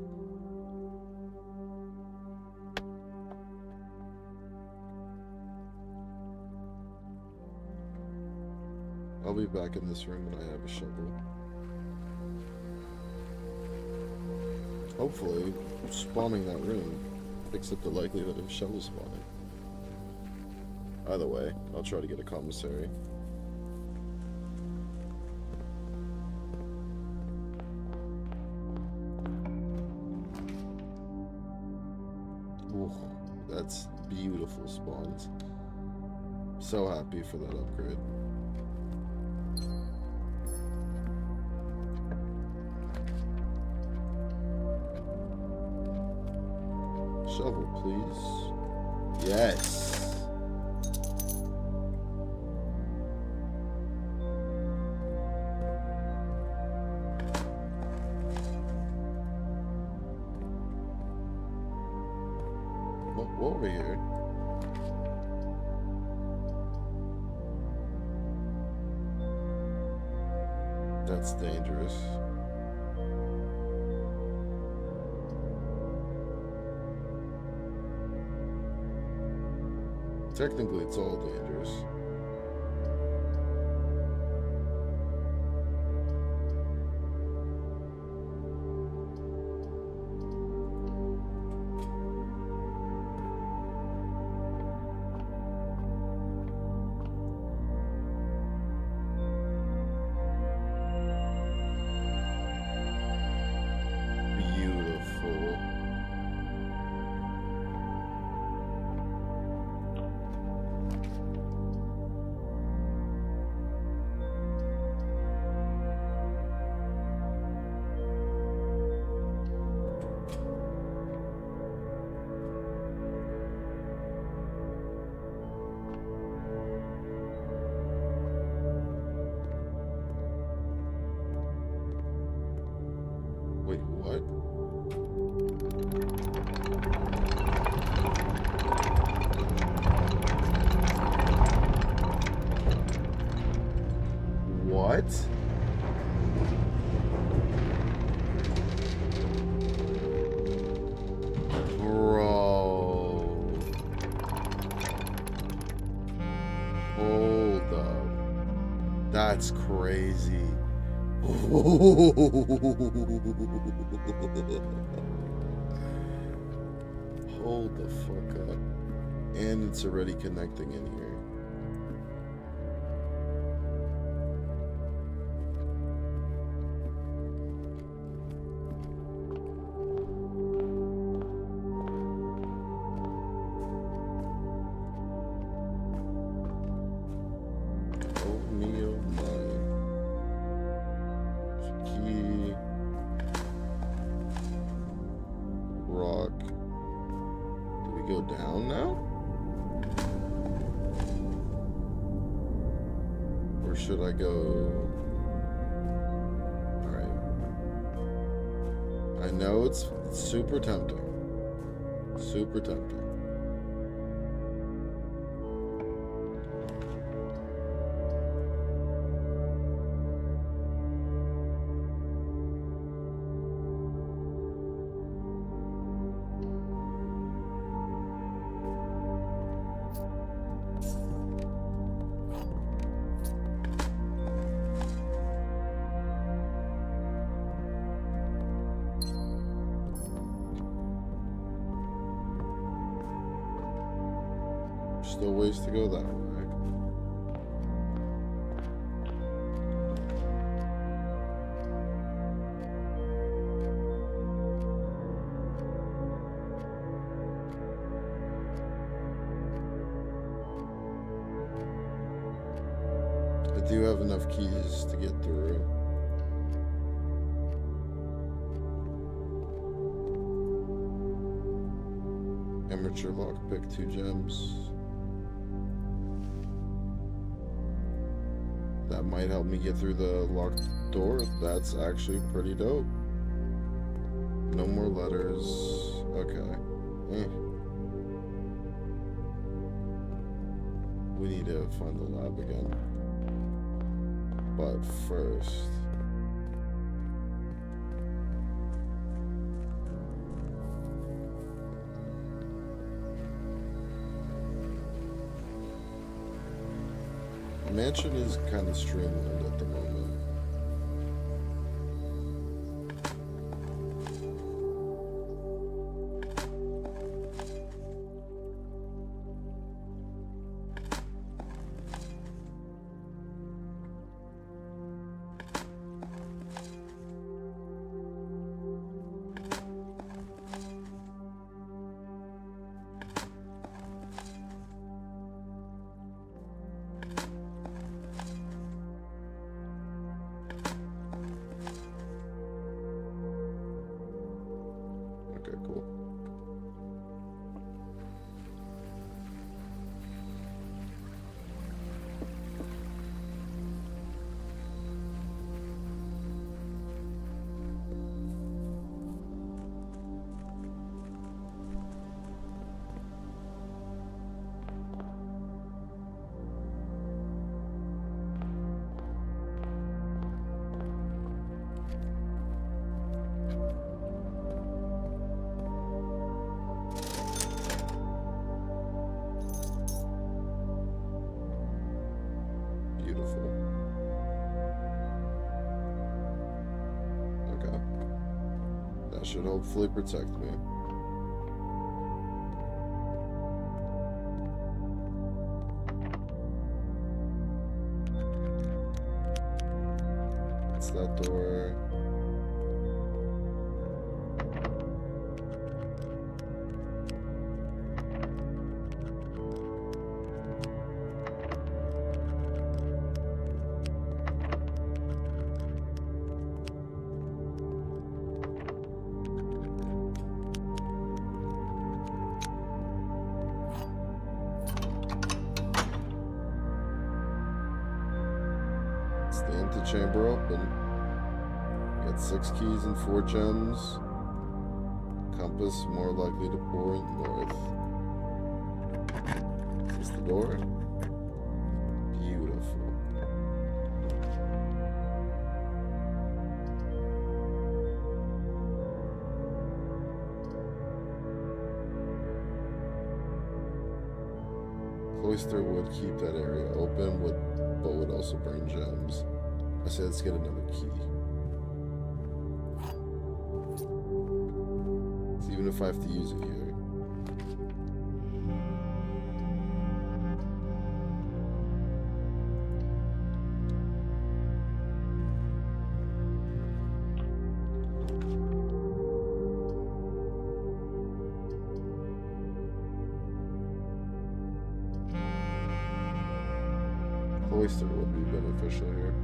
I'll be back in this room when I have a shovel. Hopefully, spawning that room picks up the likelihood of shovel spawning. Either way, I'll try to get a commissary. Ooh, that's beautiful spawns. So happy for that upgrade. Shovel, please. Yes. What over here? That's dangerous. Technically, it's all dangerous. Beautiful. Wait, what? What? Bro. Hold up. That's crazy. Hold the fuck up. And it's already connecting in here. Oh me, oh my. Key. Rock. Do we go down now? Or should I go... Alright. I know it's super tempting. Super tempting. Still ways to go that way. I do have enough keys to get through. Amateur lockpick, 2 gems. That might help me get through the locked door. That's actually pretty dope. No more letters. Okay. We need to find the lab again. But first... The mansion is kind of streamlined at the moment. Okay, cool. Beautiful. Okay. That should hopefully protect me. It's that door. The antechamber open. Got 6 keys and 4 gems. Compass more likely to point north. Is this the door? Beautiful. Cloister would keep that area open, but would also burn gems. I said let's get another key. So even if I have to use it here. Cloister would be beneficial here.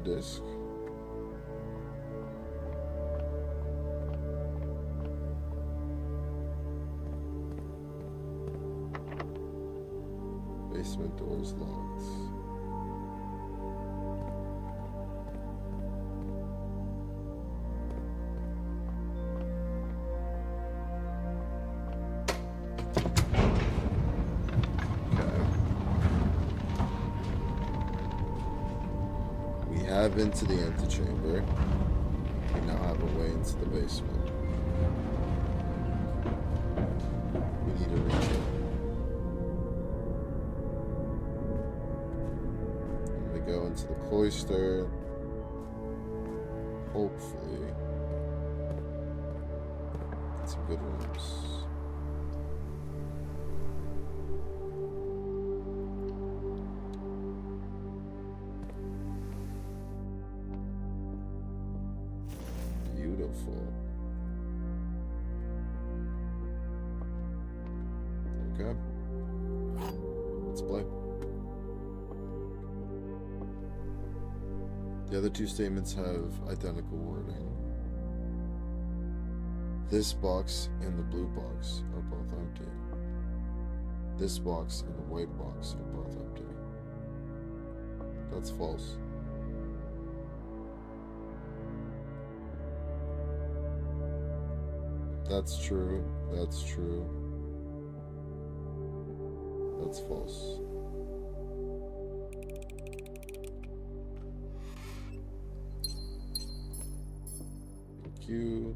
disc. Basement doors locked. Into the antechamber. We now have a way into the basement. We need to reach it. And we go into the cloister. Hopefully. Get some good rooms. Okay. Let's play. The other two statements have identical wording. This box and the blue box are both empty. This box and the white box are both empty. That's false. That's true. That's true. That's false. Thank you.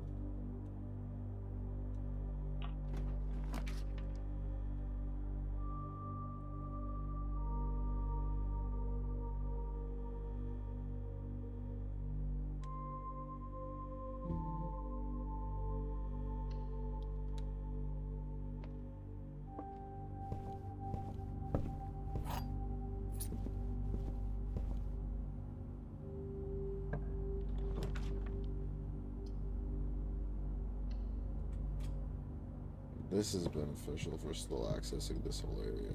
This is beneficial for still accessing this whole area.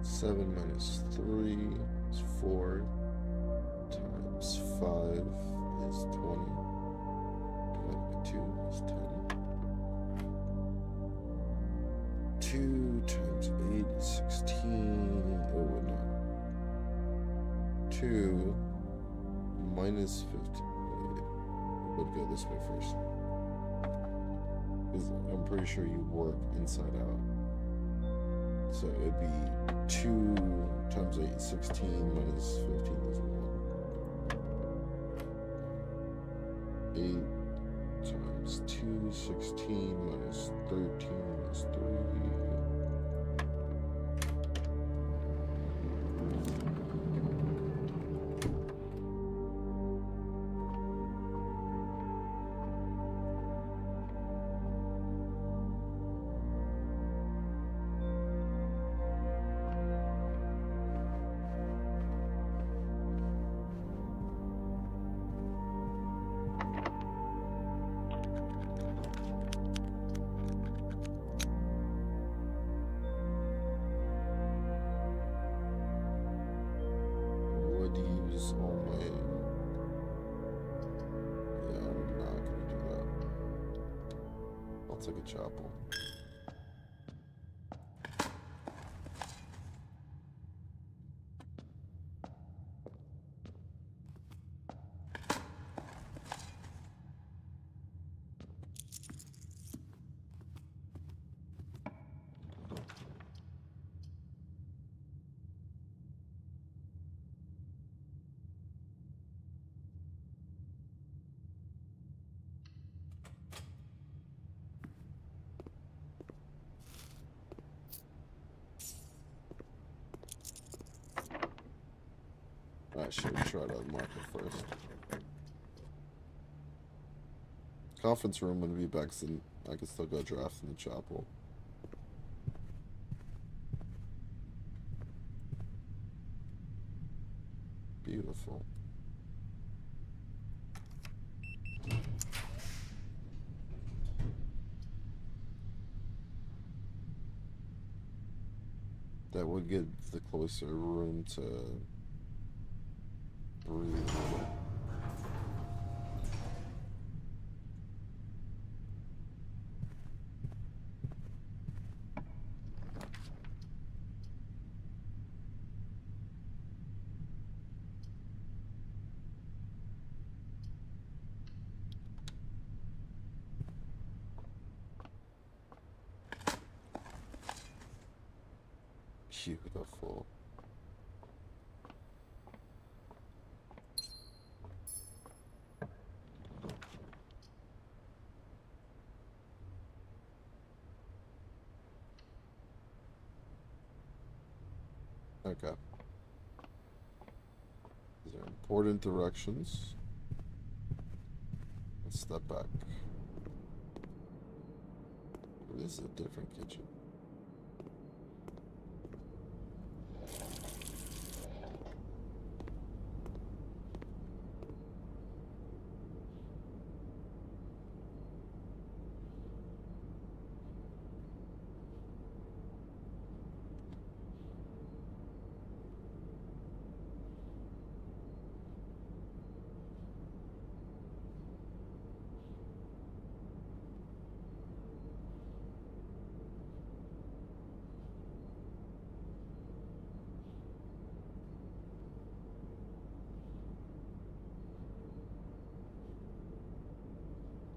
Seven minus 3 is 4 times 5 is 20. Divided by 2 is 10. 2 times 8 is 16. Oh, wait, no. 2 minus 15. Would go this way first. Because I'm pretty sure you work inside out. So it'd be 2 times 8 is 16 minus 15 is 1. 8 times 2 is 16 minus 13 is 3. Take a chapel. I should try to unlock it first. Conference room would be back, so I could still go draft in the chapel. Beautiful. That would give the cloister room to breathe. Beautiful. Okay. These are important directions. Let's step back. This is a different kitchen.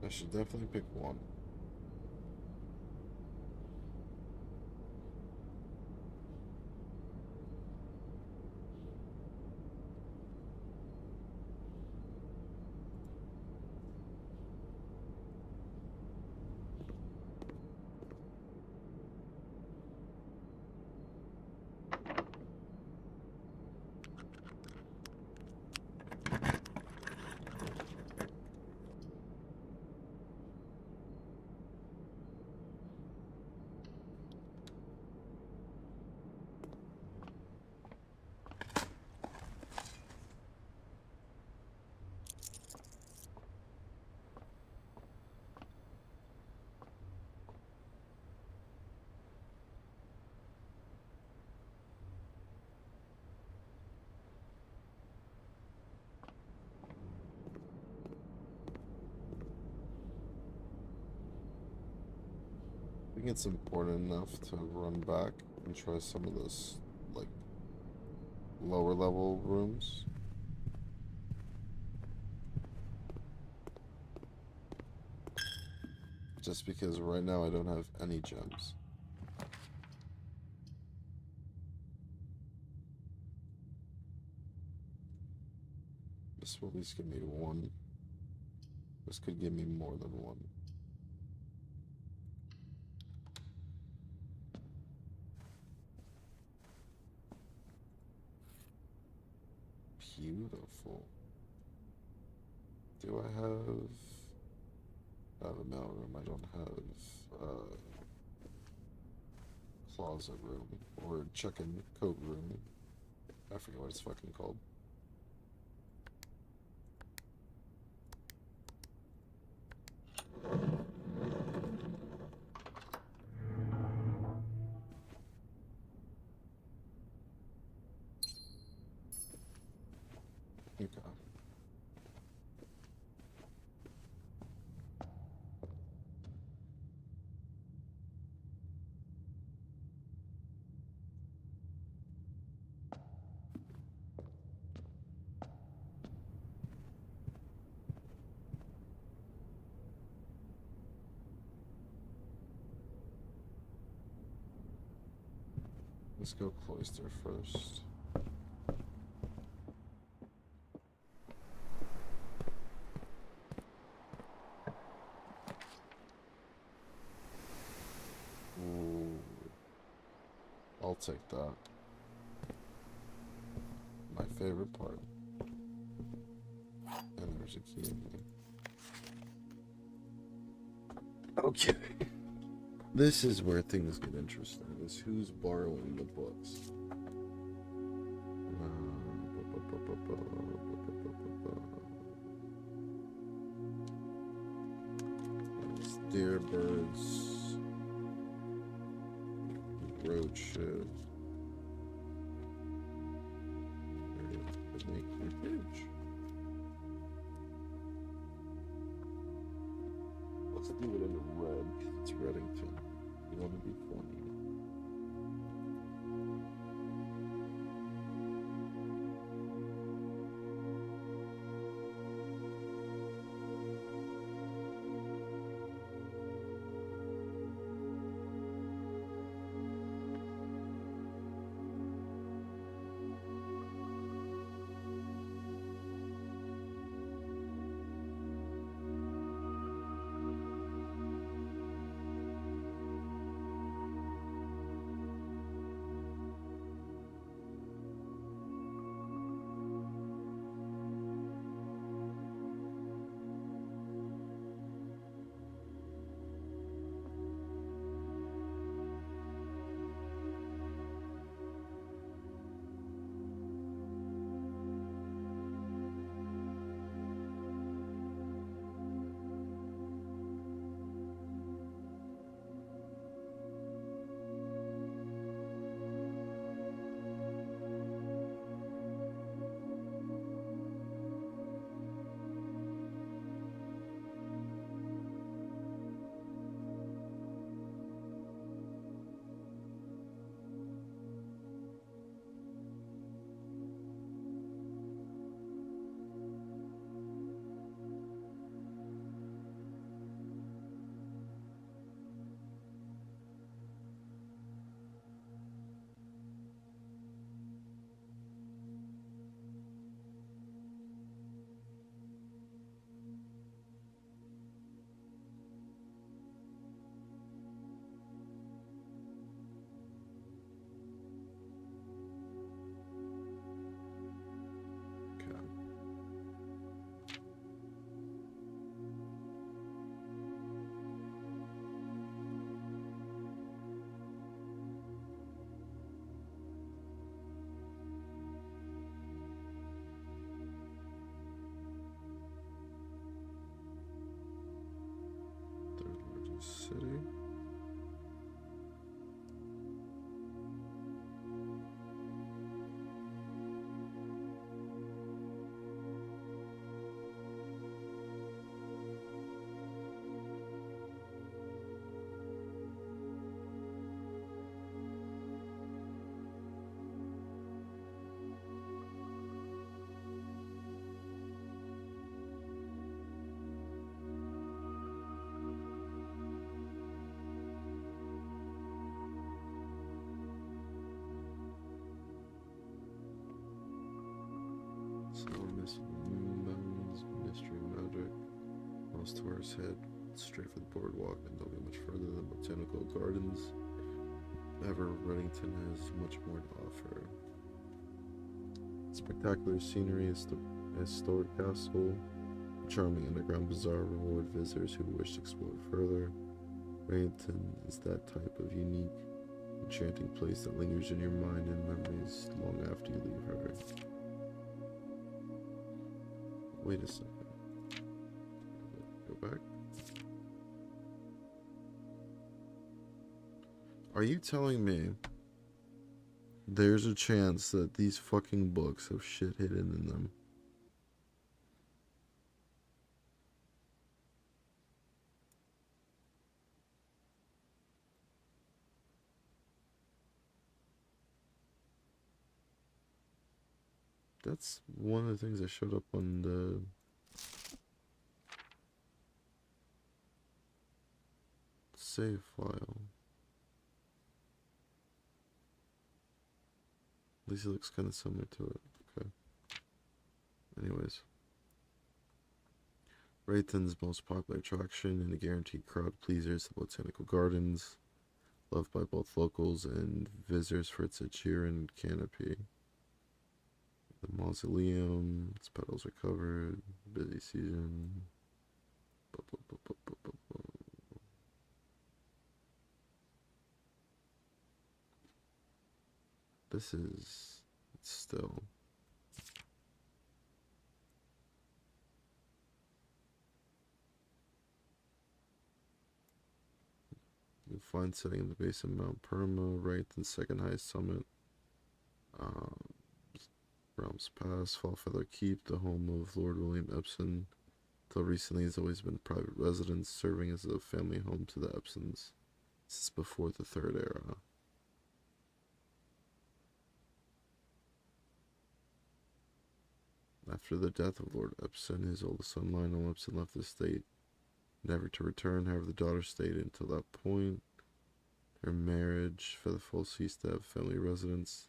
I should definitely pick one. I think it's important enough to run back and try some of this, like, lower level rooms. Just because right now I don't have any gems. This will at least give me one. This could give me more than one. Beautiful. Do I have a mailroom? I don't have closet room or check-in coat room. I forget what it's fucking called. Okay. Let's go cloister first. Ooh. I'll take that. My favorite part. I never succeeded. Okay. This is where things get interesting. Is who's borrowing the books. Dear Birds, Road Shit. Let's do it in red because it's Reddington. You want to be funny. City. Mountains, mystery magic. Most tourists head straight for the boardwalk and don't get much further than botanical gardens. However, Reddington has much more to offer. Spectacular scenery, historic castle, charming underground bazaar reward visitors who wish to explore further. Reddington is that type of unique, enchanting place that lingers in your mind and memories long after you leave her. Wait a second. Go back. Are you telling me there's a chance that these fucking books have shit hidden in them? That's one of the things that showed up on the save file. At least it looks kind of similar to it. Okay. Anyways. Rayton's most popular attraction and a guaranteed crowd pleaser is the Botanical Gardens, loved by both locals and visitors for its Acheron canopy. The mausoleum, its petals are covered. Busy season. Bu- bu- bu- bu- bu- bu- bu. This is still. You'll find setting in the base of Mount Perma, ranked the second highest summit. Um, Realms Pass, Fallfeather Keep, the home of Lord William Epson. Till recently, has always been a private residence, serving as a family home to the Epsons since before the Third Era. After the death of Lord Epson, his oldest son Lionel Epson left the estate, never to return. However, the daughter stayed until that point. Her marriage, Featherfall ceased to have family residence,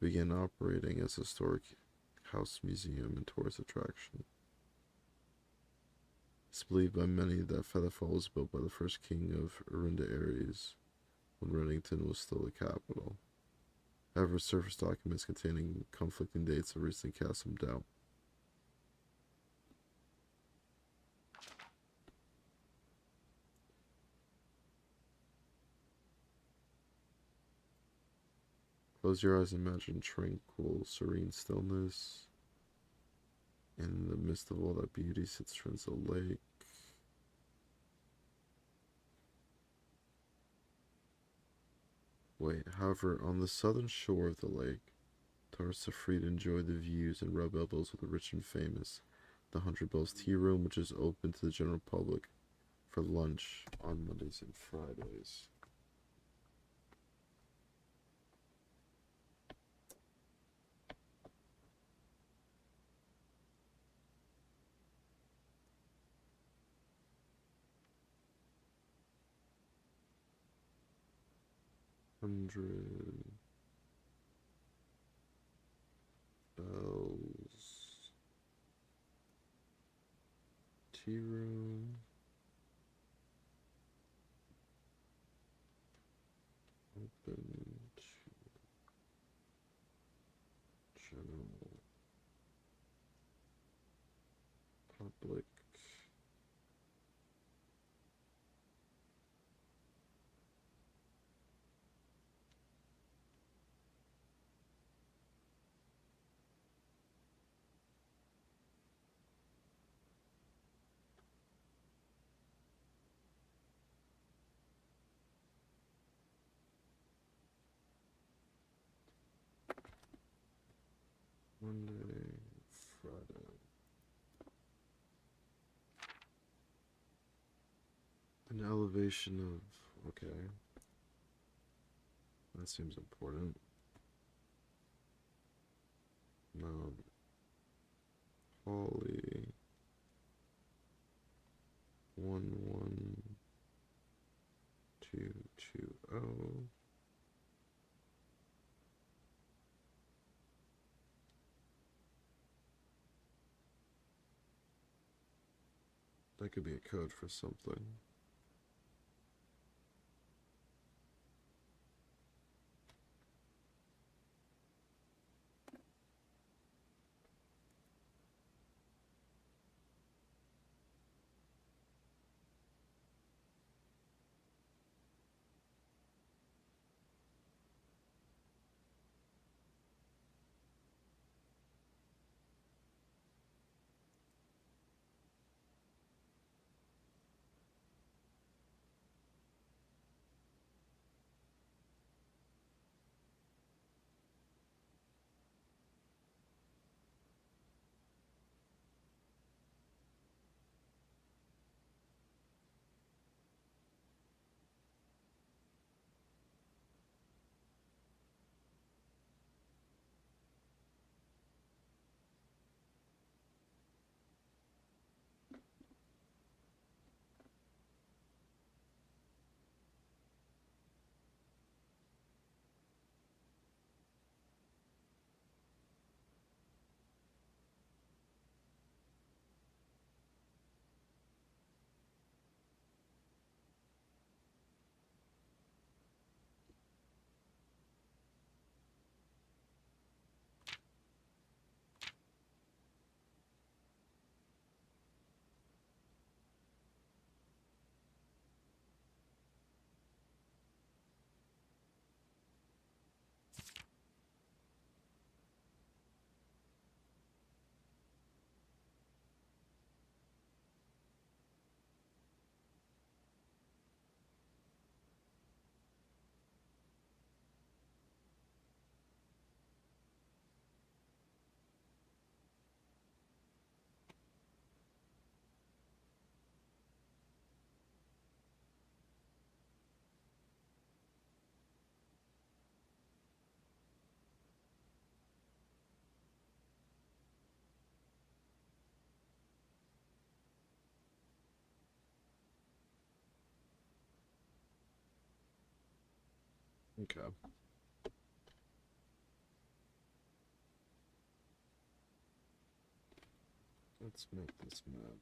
began operating as a historic house museum and tourist attraction. It's believed by many that Featherfall was built by the first king of Arinda Ares, when Reddington was still the capital. However, surface documents containing conflicting dates have recently cast some doubt. Close your eyes and imagine tranquil, serene stillness. In the midst of all that beauty sits Trenzo Lake. Wait, however, on the southern shore of the lake, tourists are free to enjoy the views and rub elbows with the rich and famous. The Hundred Bells Tea Room, which is open to the general public for lunch on Mondays and Fridays. Hundred Bells Tea Room. Open to general public. Monday, Friday. An elevation of, okay, that seems important. Mount Holly 11220. That could be a code for something. Okay. Let's make this map.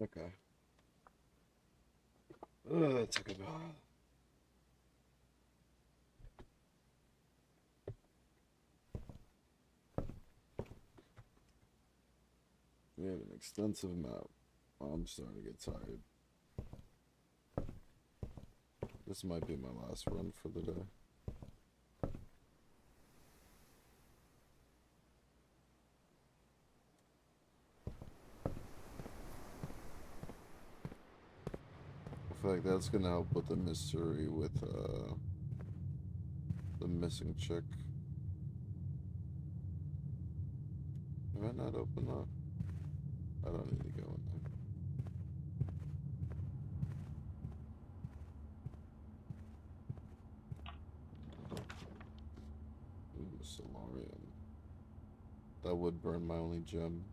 Okay. Took a bath. We have an extensive map. I'm starting to get tired. This might be my last run for the day. I feel like that's gonna help with the mystery with the missing chick. Have I not opened that? I don't need to go in there. Ooh, Solarium. That would burn my only gem.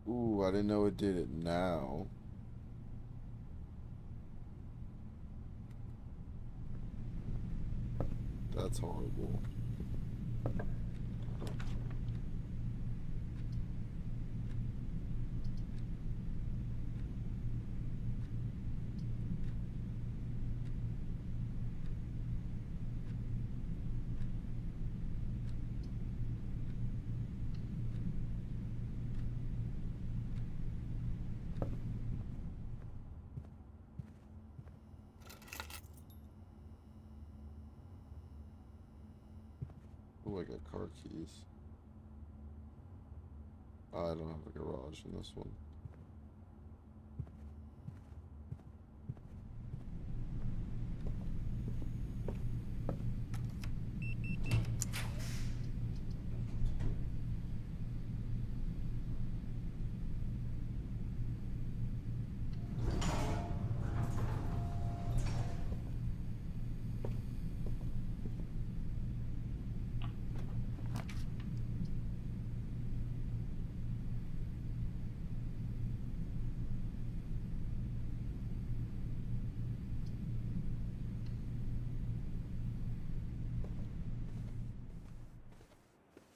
Ooh, I didn't know it did it now. That's horrible. Ooh, I got car keys. I don't have a garage in this one.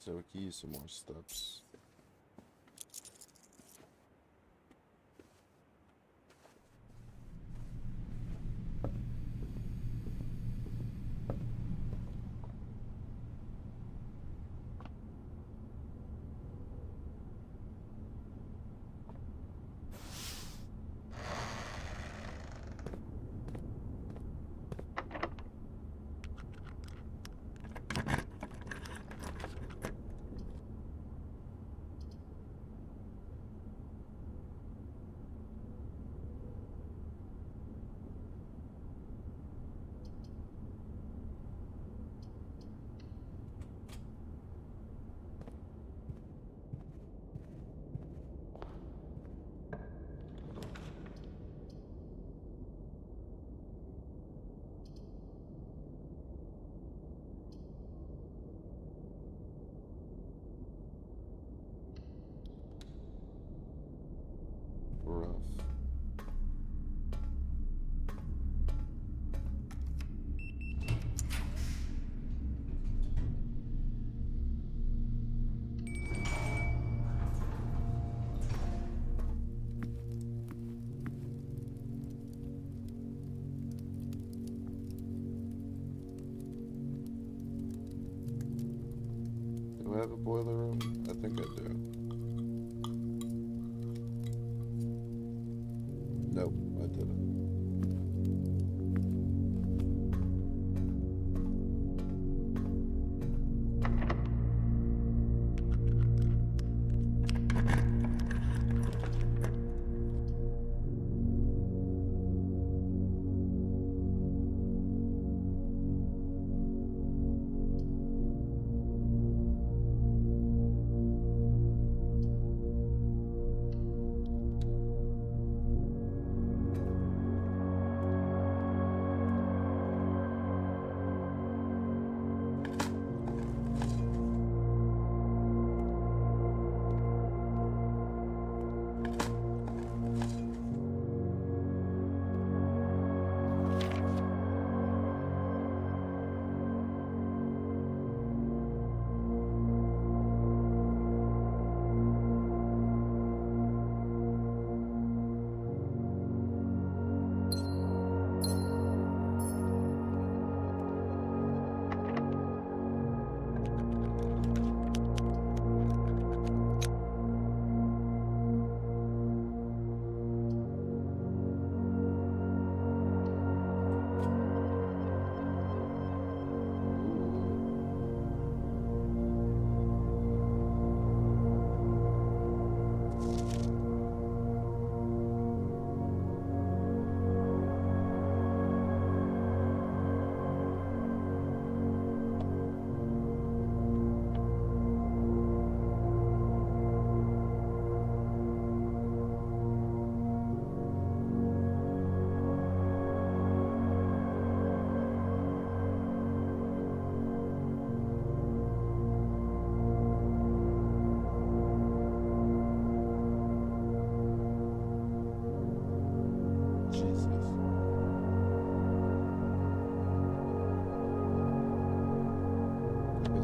So we can use some more steps. Rough. Do I have a boiler room? I think I do. Nope, I didn't.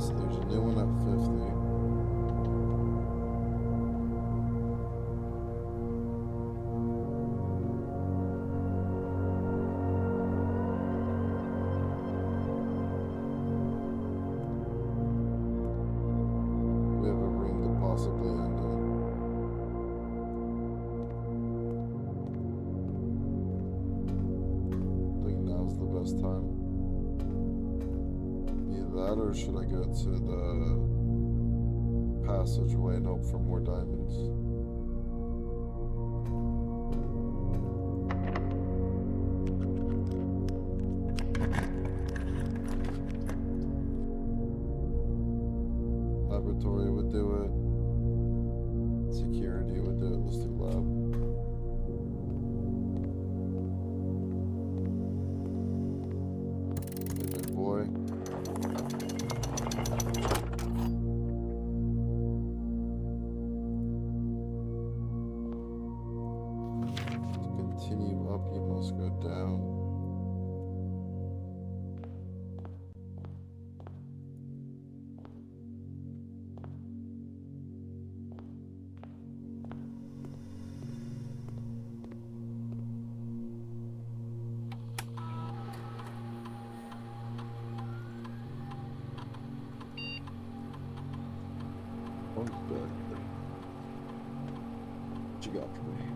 so there's a new one at 50. We have a room to possibly end in. I think now's the best time. Either that or should I go to the passageway and hope for more diamonds? Laboratory would do it. Security would do it. Let's do lab. Hey, big boy. To continue up, you must go down. Oh, good. What you got for me?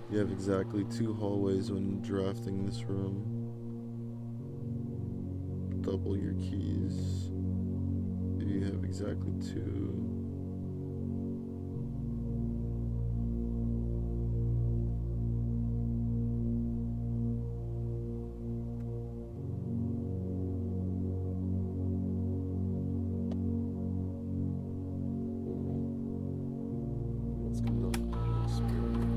You have exactly 2 hallways when drafting this room. Double your keys. You have exactly 2. Let's conduct an experiment.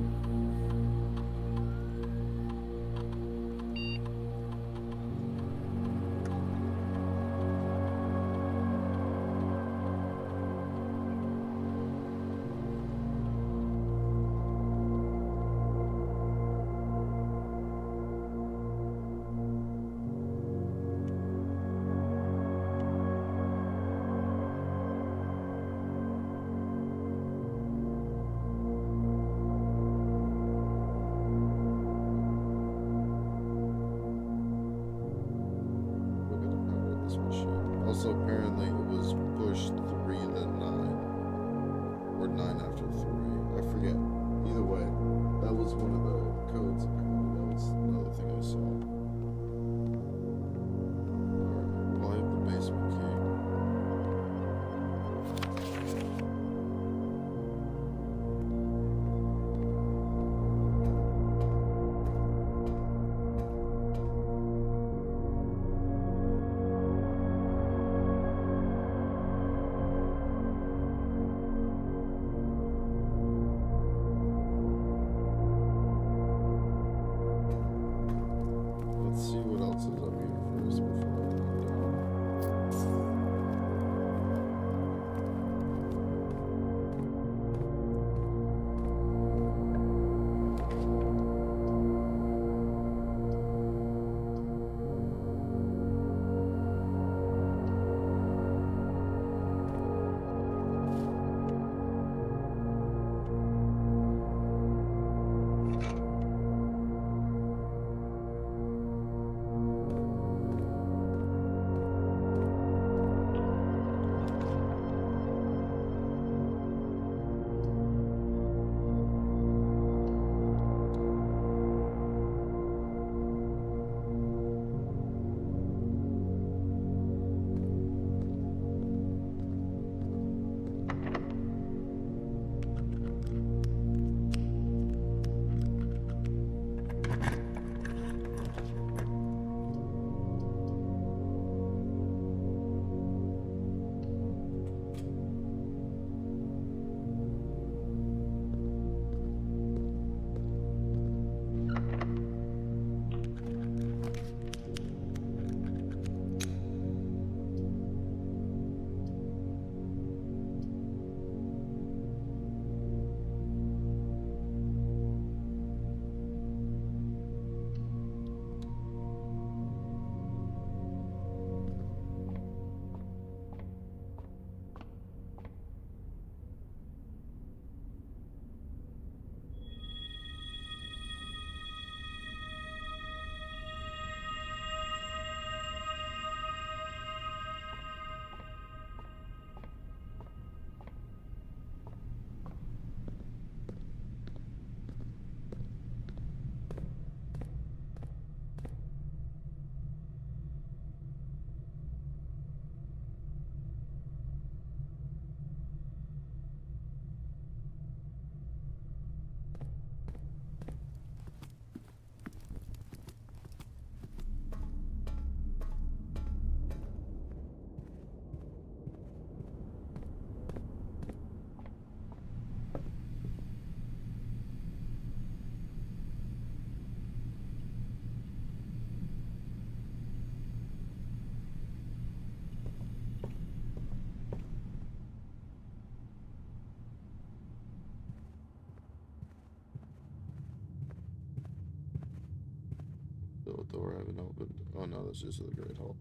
Also, apparently it was pushed 3 then 9. Or 9 after 3. I forget. Either way, that was one of the codes apparently. That was another thing I saw. Alright, well, I have the basement key. Still a door I haven't opened. Oh no, that's just the Great Hall.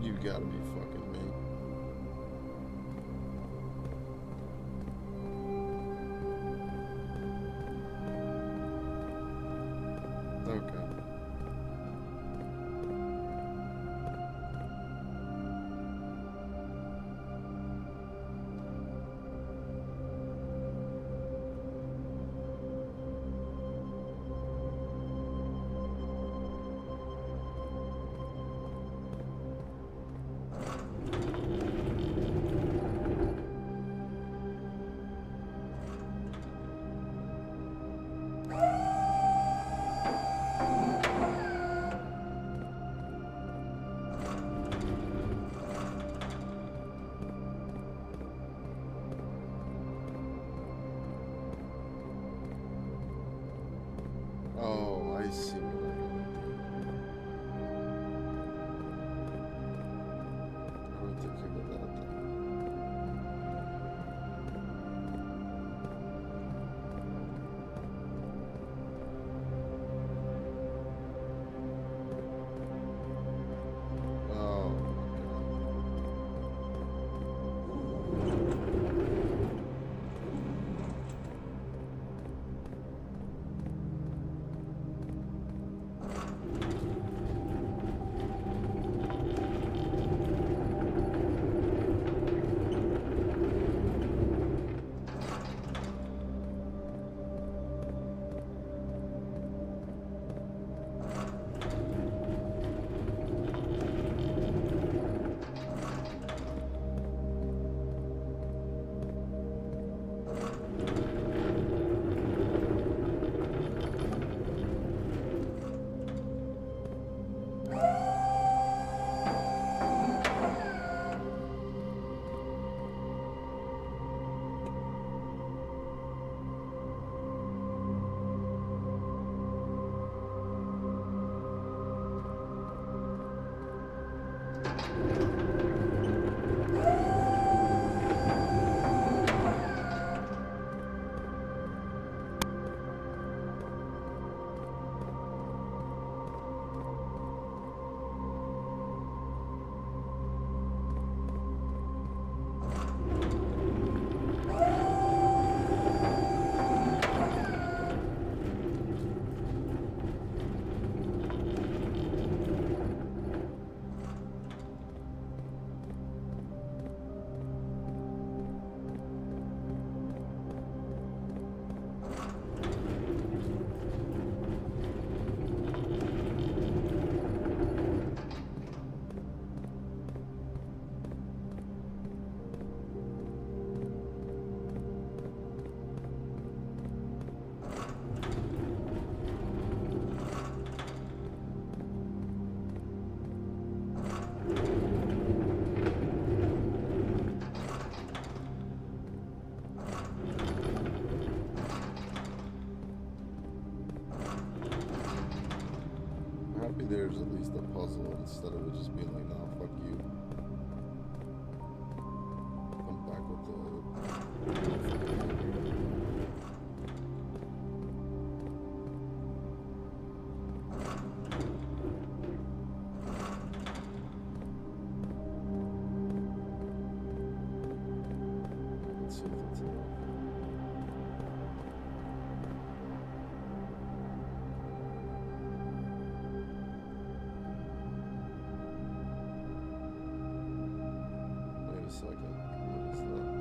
You gotta be fucking me. Okay. puzzle instead of it just being like, nah, fuck you. Come back with let's see if that's enough. Wait a second. What is that?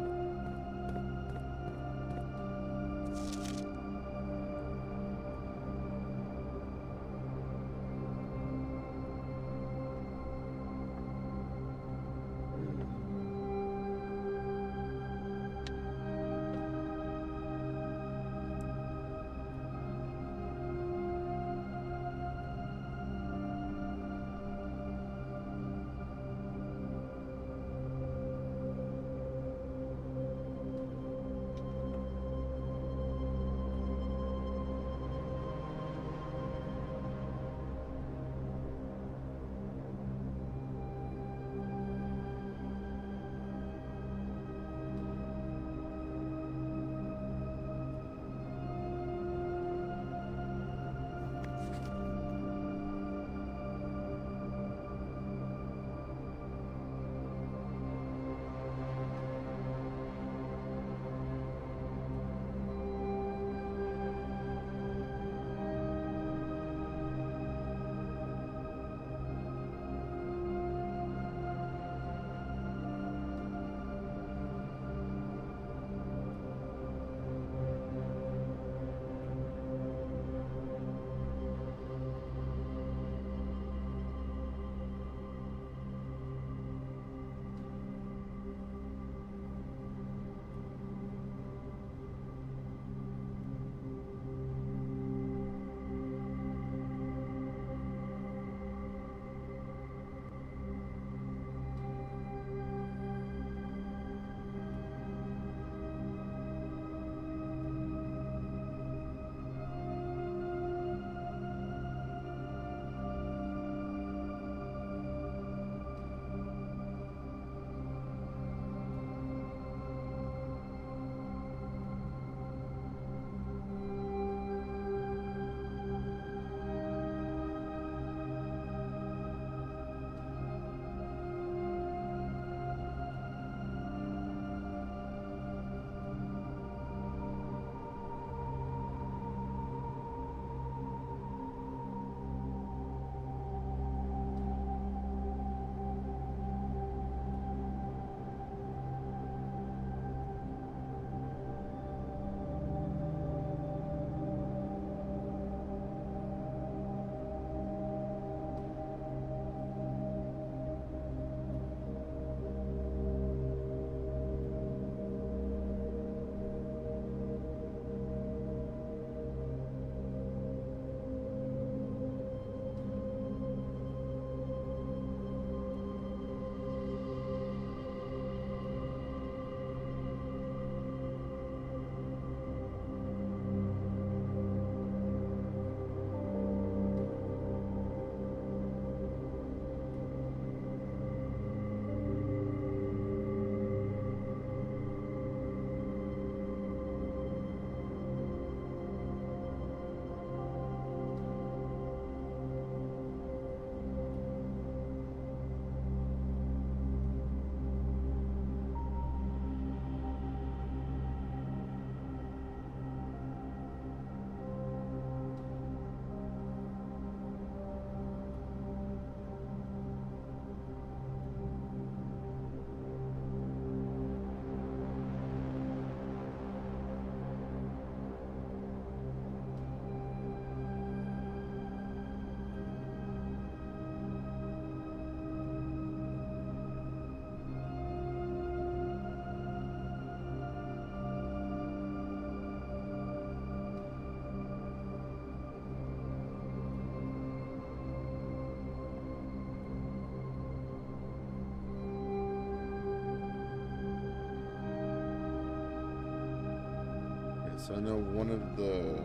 So I know one of the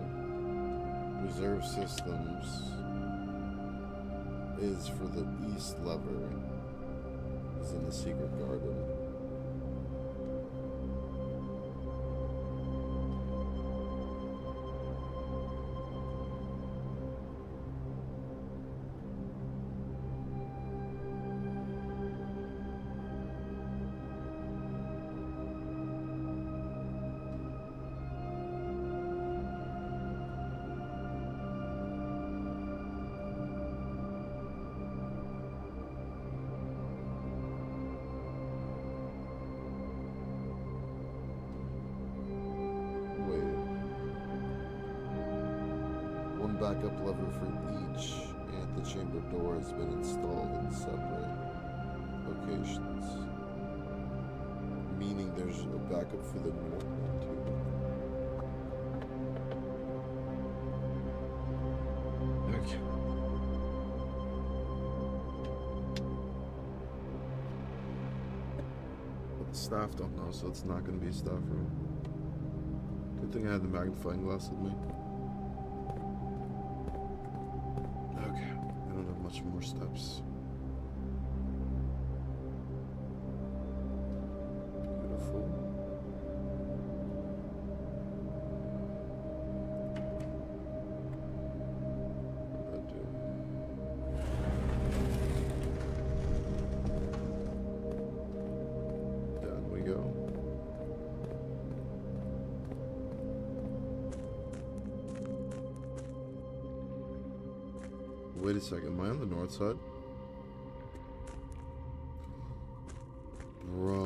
reserve systems is for the east lever. Is in the secret garden. Backup lever for each antechamber door has been installed in separate locations. Meaning there's a backup for the north one too. Okay. But the staff don't know, so it's not going to be a staff room. Good thing I had the magnifying glass with me. Much more steps. Beautiful. What did I do? Down we go. Wait a second, am I on the north side? Bro.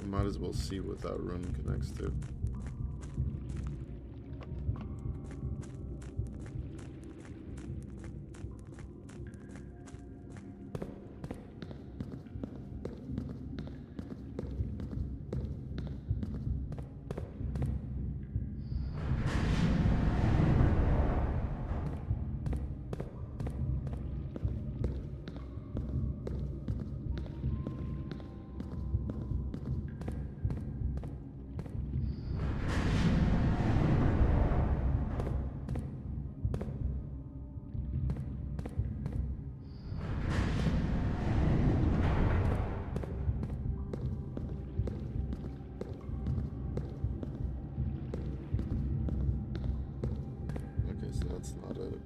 Might as well see what that room connects to. So that's not it.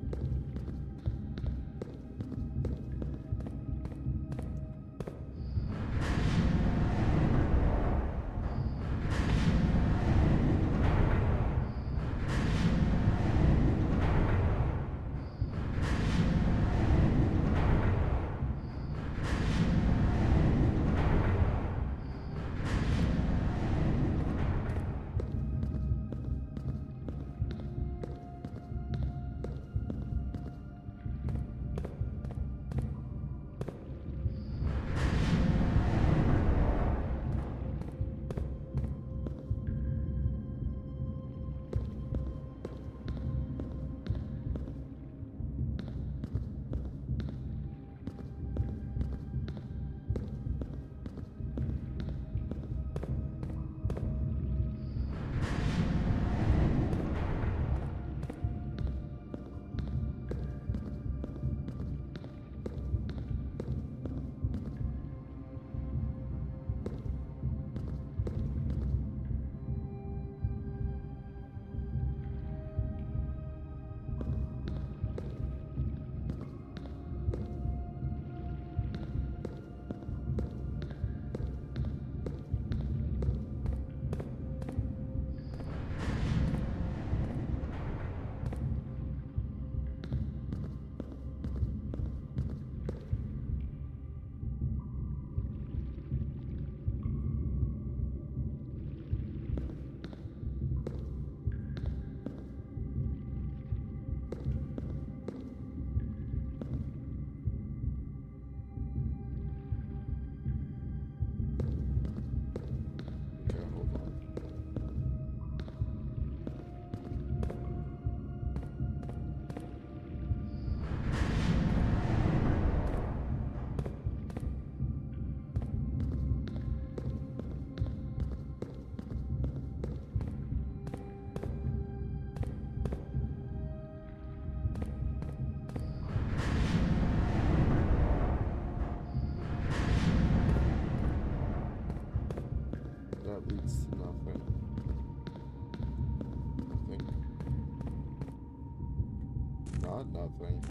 not nothing.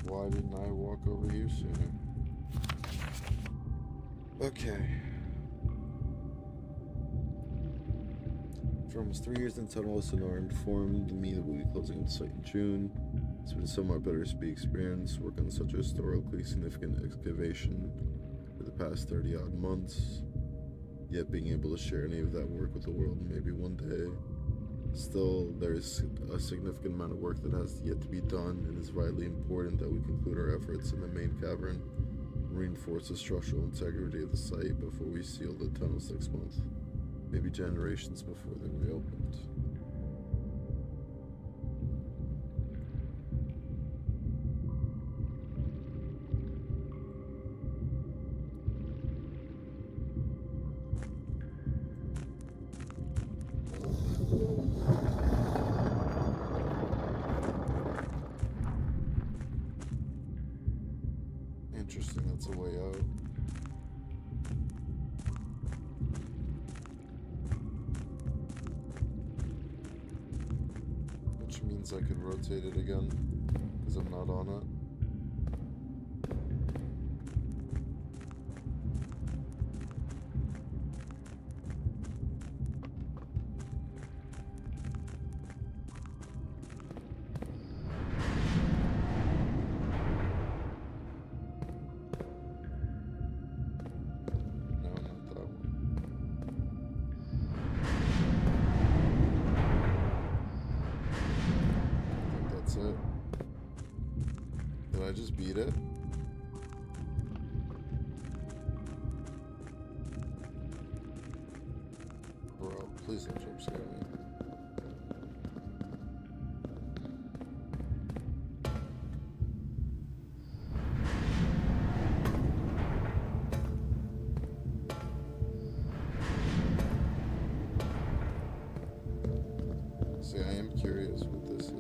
Why didn't I walk over here sooner? Okay. For almost 3 years in Tunnel, Sonora informed me that we'll be closing the site in June. It's been a somewhat bittersweet experience, working on such a historically significant excavation for the past 30 odd months, yet being able to share any of that work with the world maybe one day. Still, there is a significant amount of work that has yet to be done, and it's vitally important that we conclude our efforts in the main cavern, reinforce the structural integrity of the site before we seal the tunnels next month, maybe generations before they're reopened. Interesting, that's a way out. Which means I could rotate it again, because I'm not on it. Did I just beat it? Bro, please don't jump scare me. See, I am curious what this is.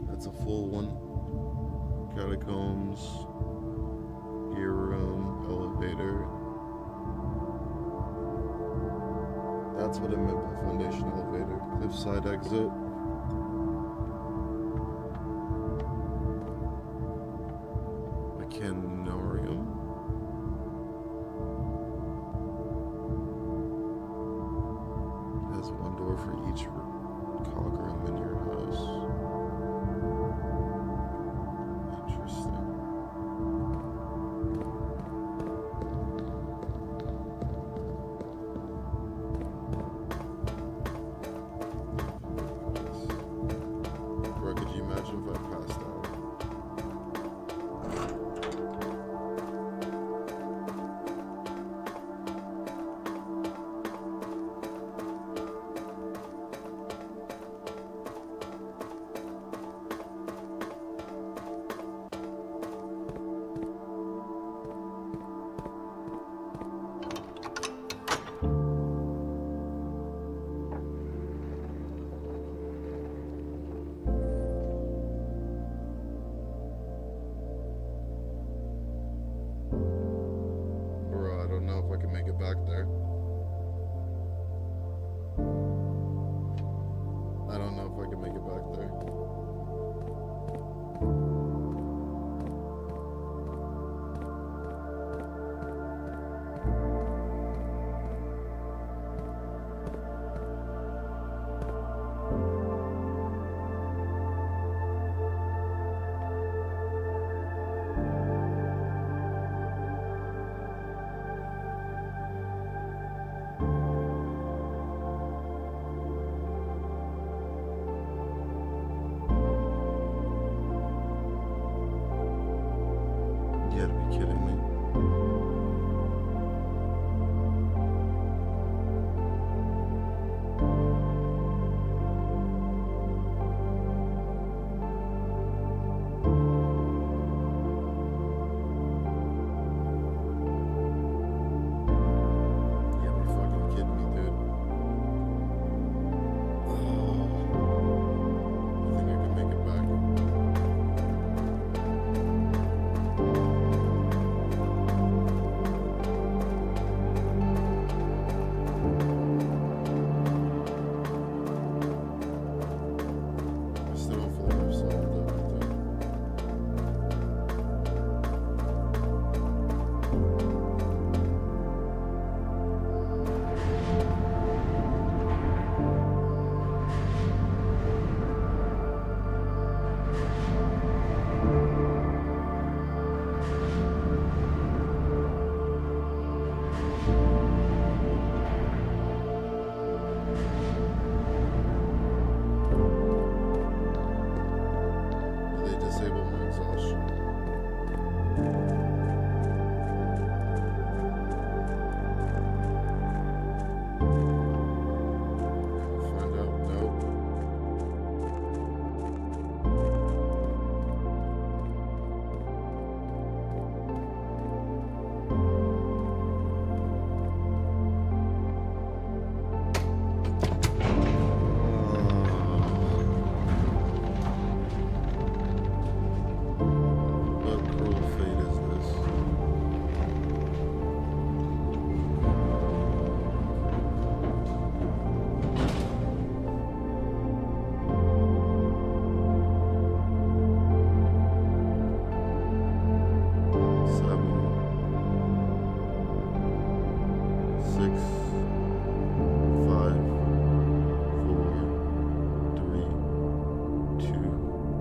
That's a full one. Catacombs, gear room, elevator. That's what I meant by foundation elevator. Cliffside exit. A canorium. Has one door for each cock room in your house. Interesting. Bro, could you imagine if I passed out? Bro, I don't know if I can make it back there. I don't know if I can make it back there. 6, 5, 4, 3, 2, 1.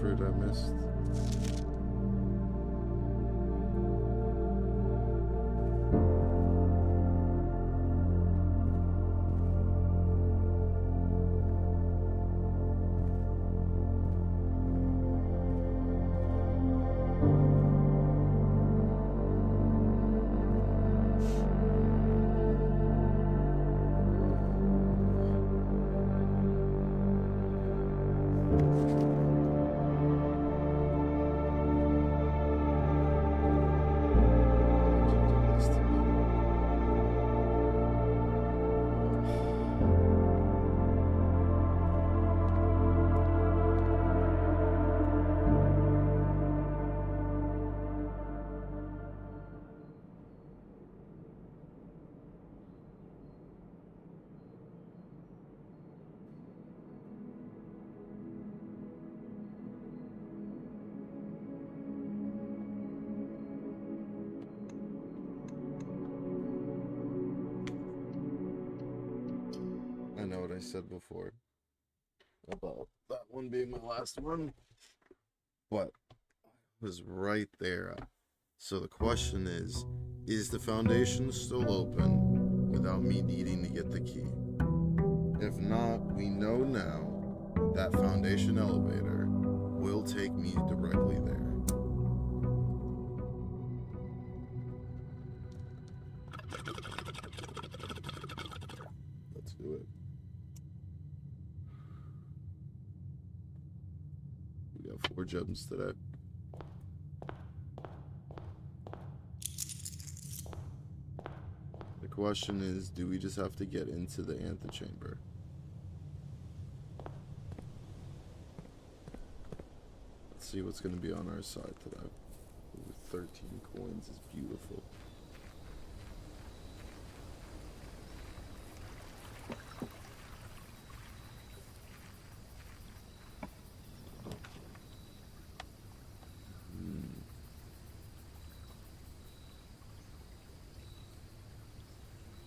Fruit I missed. I know what I said before about that one being my last one, but I was right there. So the question is the foundation still open without me needing to get the key? If not, we know now that foundation elevator will take me directly there. Let's do it. We got 4 gems today. The question is, do we just have to get into the antechamber? Let's see what's going to be on our side today. Ooh, 13 coins is beautiful.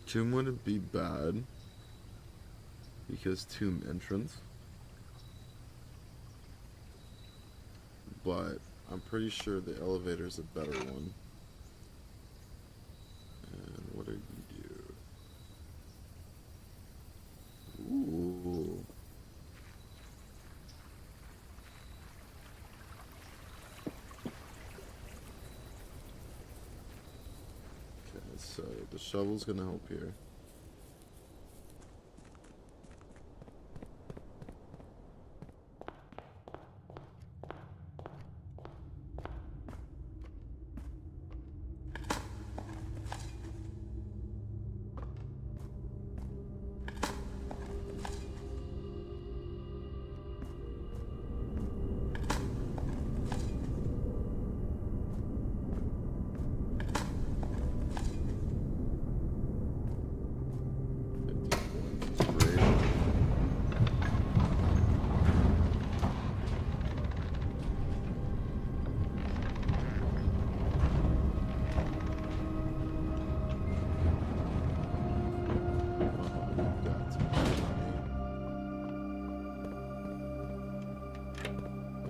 Tomb wouldn't be bad. because tomb entrance. But I'm pretty sure the elevator's a better one. And what do you do? Ooh. Okay, so the shovel's gonna help here.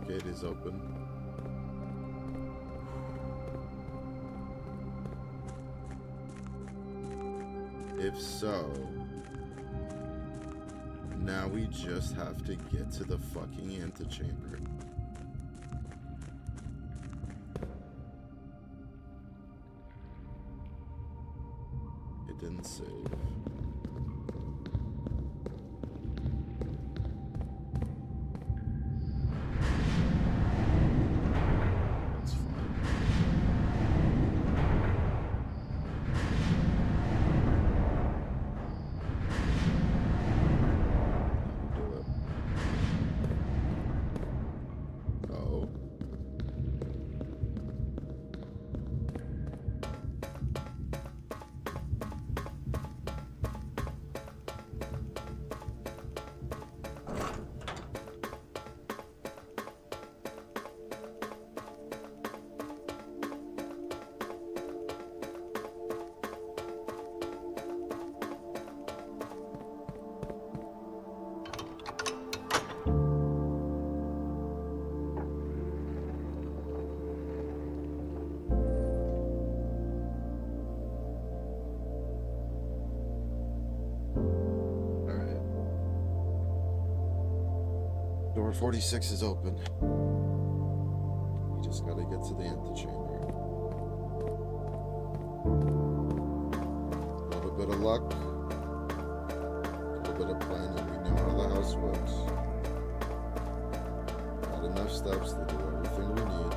Gate is open. If so, now we just have to get to the fucking antechamber. It didn't save. Door 46 is open. You just gotta get to the antechamber. A little bit of luck, a little bit of planning. We know how the house works. Got enough steps to do everything we need.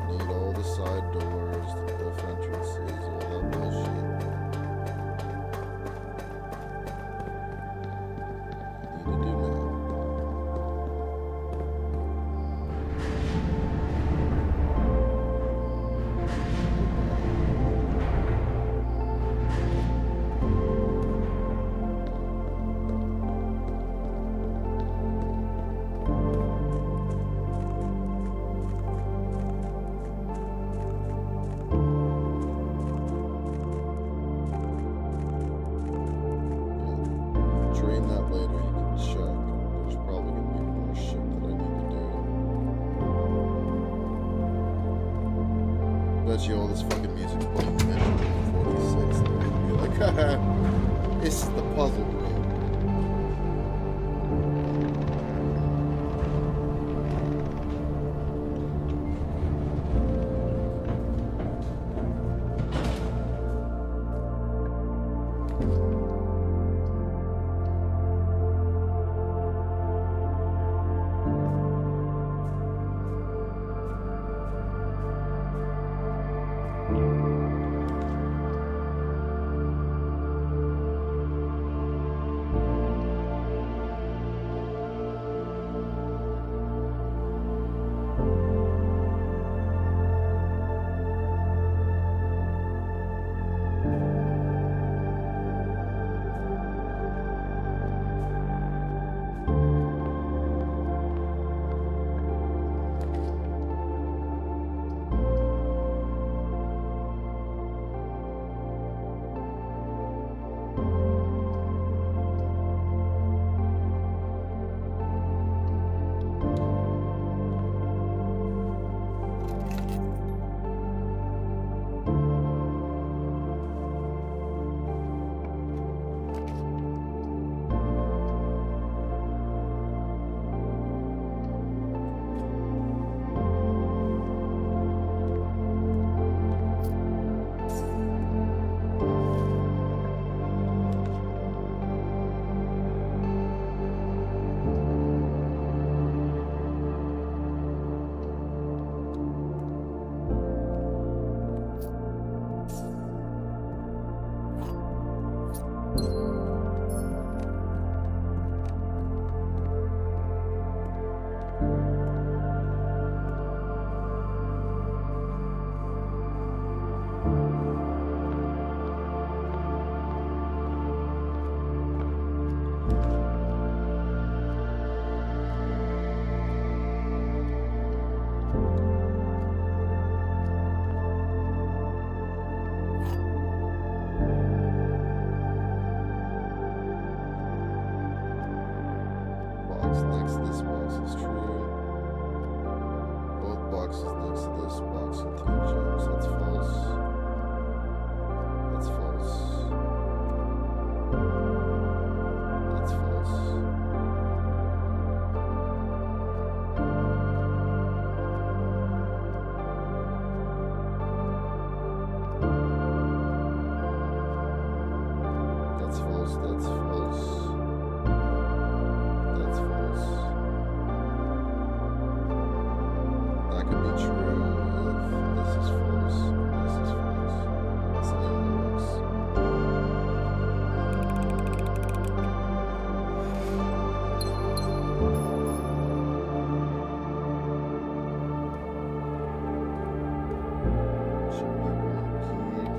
Don't need all the side doors, the cliff entrances, all that bullshit. You all this fucking music's playing in 46 and you're like, haha, this is the puzzle room. next to this box is true. Both boxes next to this box contain gems. That's false. That's false. That's false. That's false. That's false. That's false. That could be true if this is false. This is false. It's not even works. Should be one key.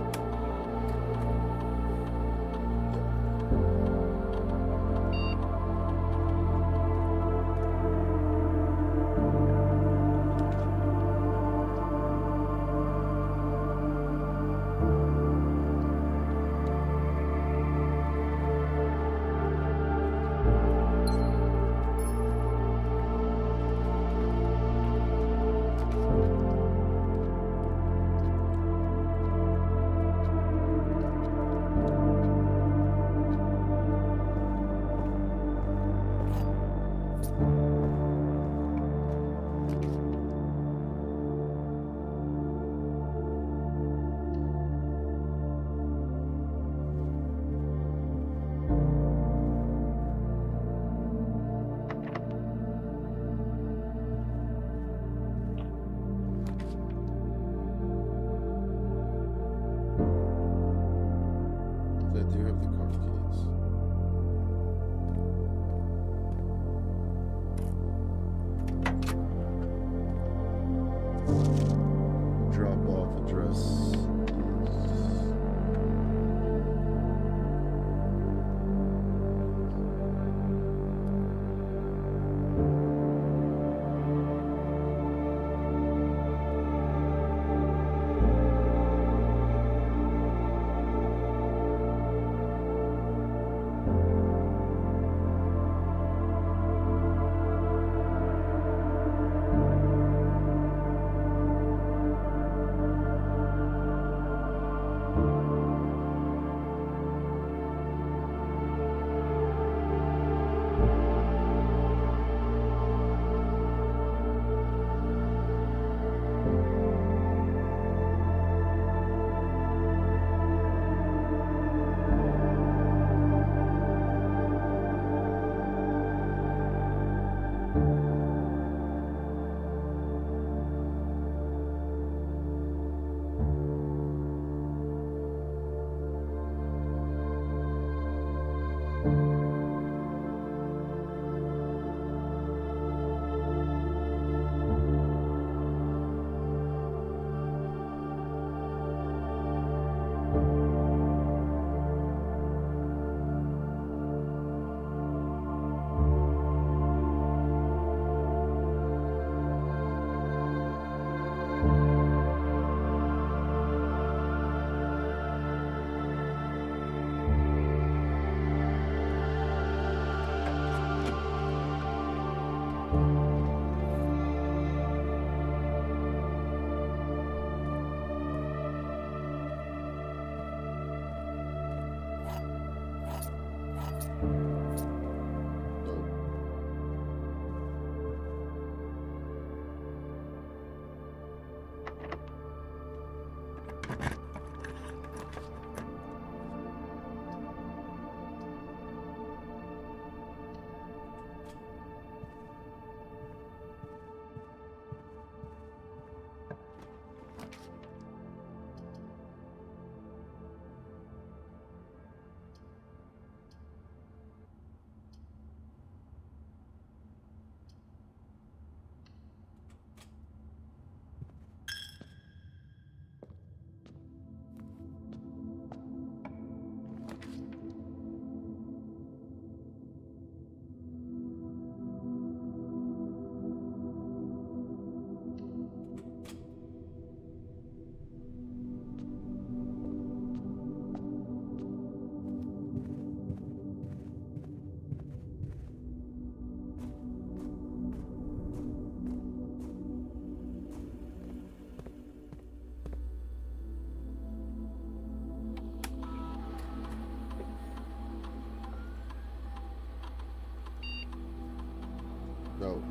No.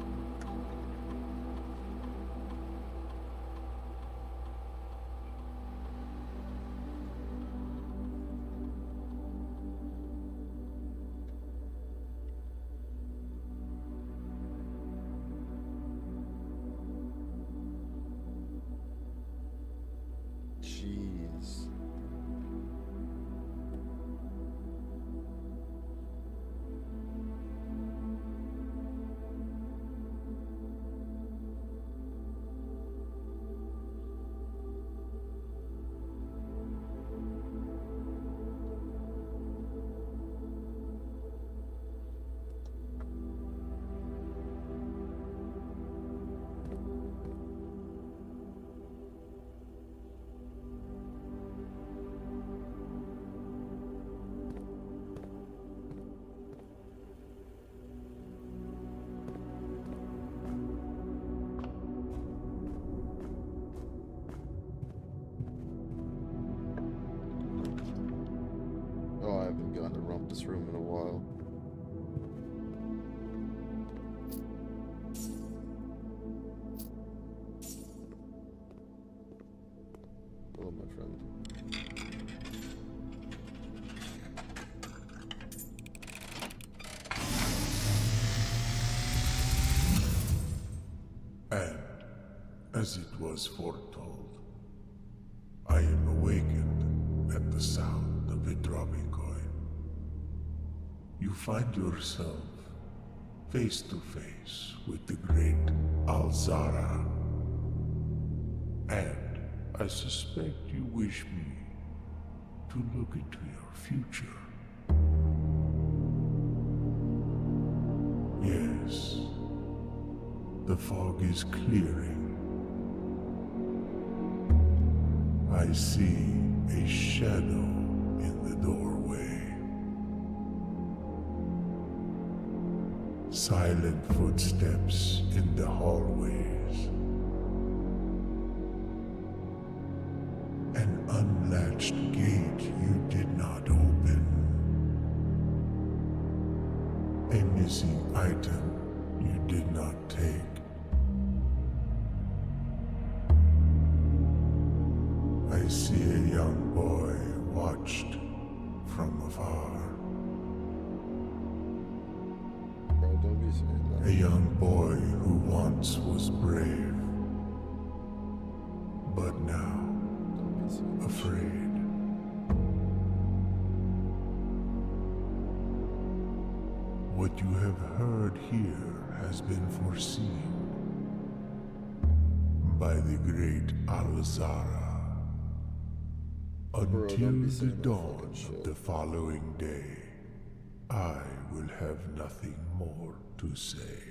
Jeez. Oh, I haven't gotten to romp this room in a while. Hello, my friend. And, as it was foretold, I am awakened at the sound of a dropping coin. You find yourself face to face with the great Alzara. And I suspect you wish me to look into your future. Yes, the fog is clearing. I see a shadow in the doorway. Silent footsteps in the hallways. An unlatched gate you did not open. A missing item you did not take. I see a young boy watched from afar. Bro, don't be saying that. A young boy who once was brave, but now Don't be saying that. afraid. What you have heard here has been foreseen by the great Alzara. Bro, Until don't be the saying that dawn fucking of shit. the following day, I will have nothing more to say.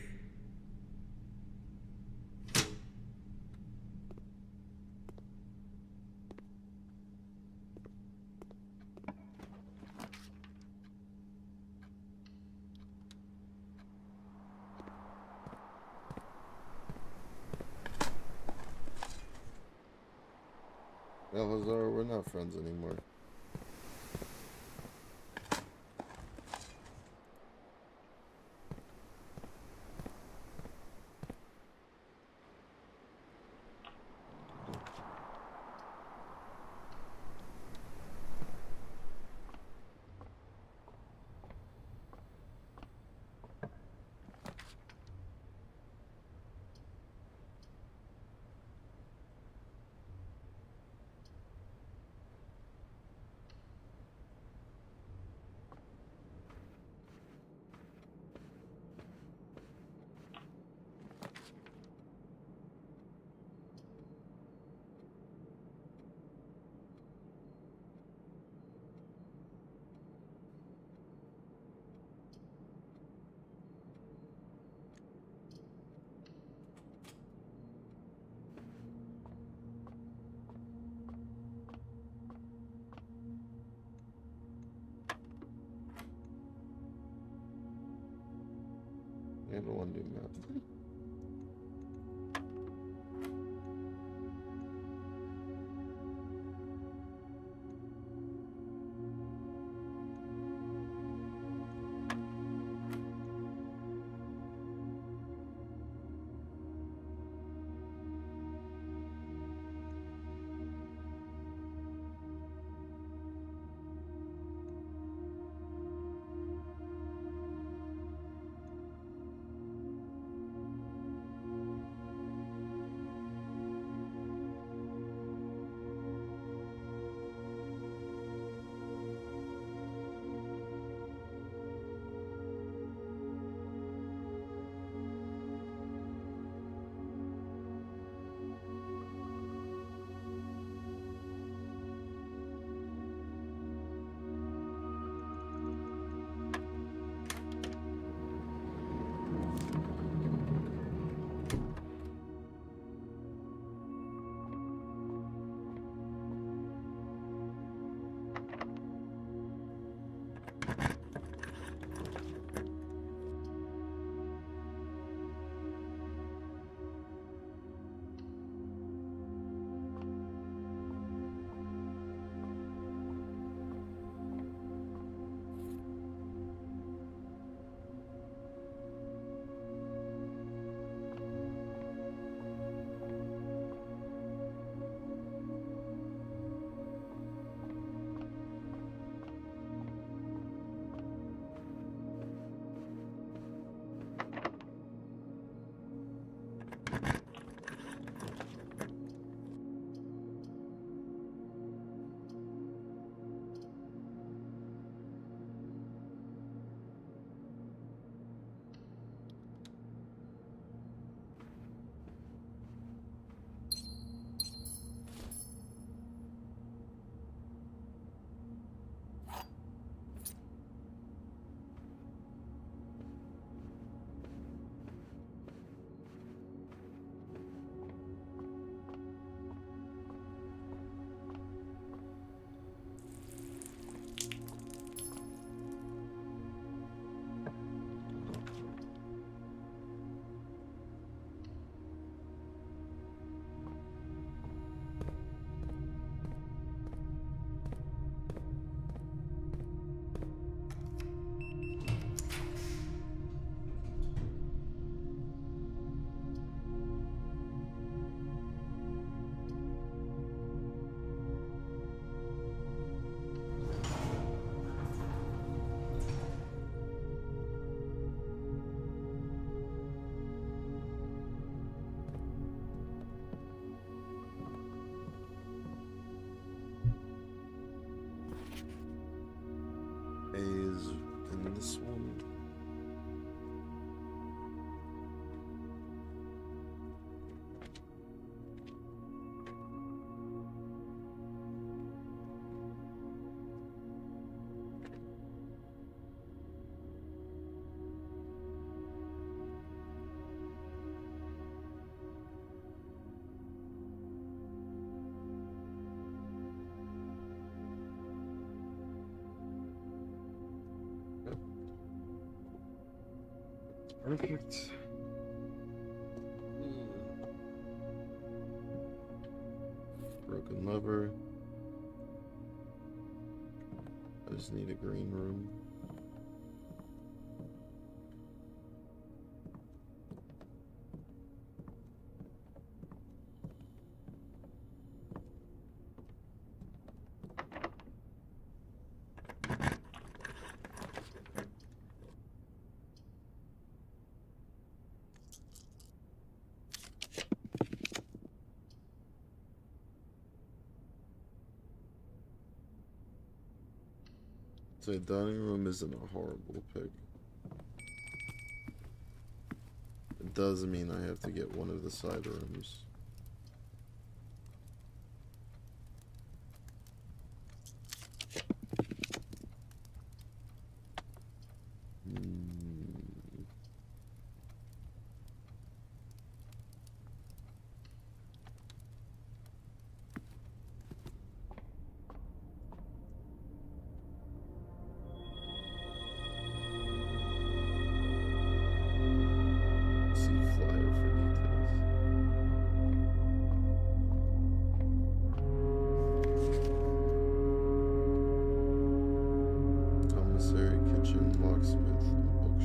Elazar, we're not friends anymore. I don't want to do math. Perfect. Broken lever. I just need a green room. So dining room isn't a horrible pick. It does mean I have to get one of the side rooms. See flyer for details. Commissary, kitchen, locksmith, and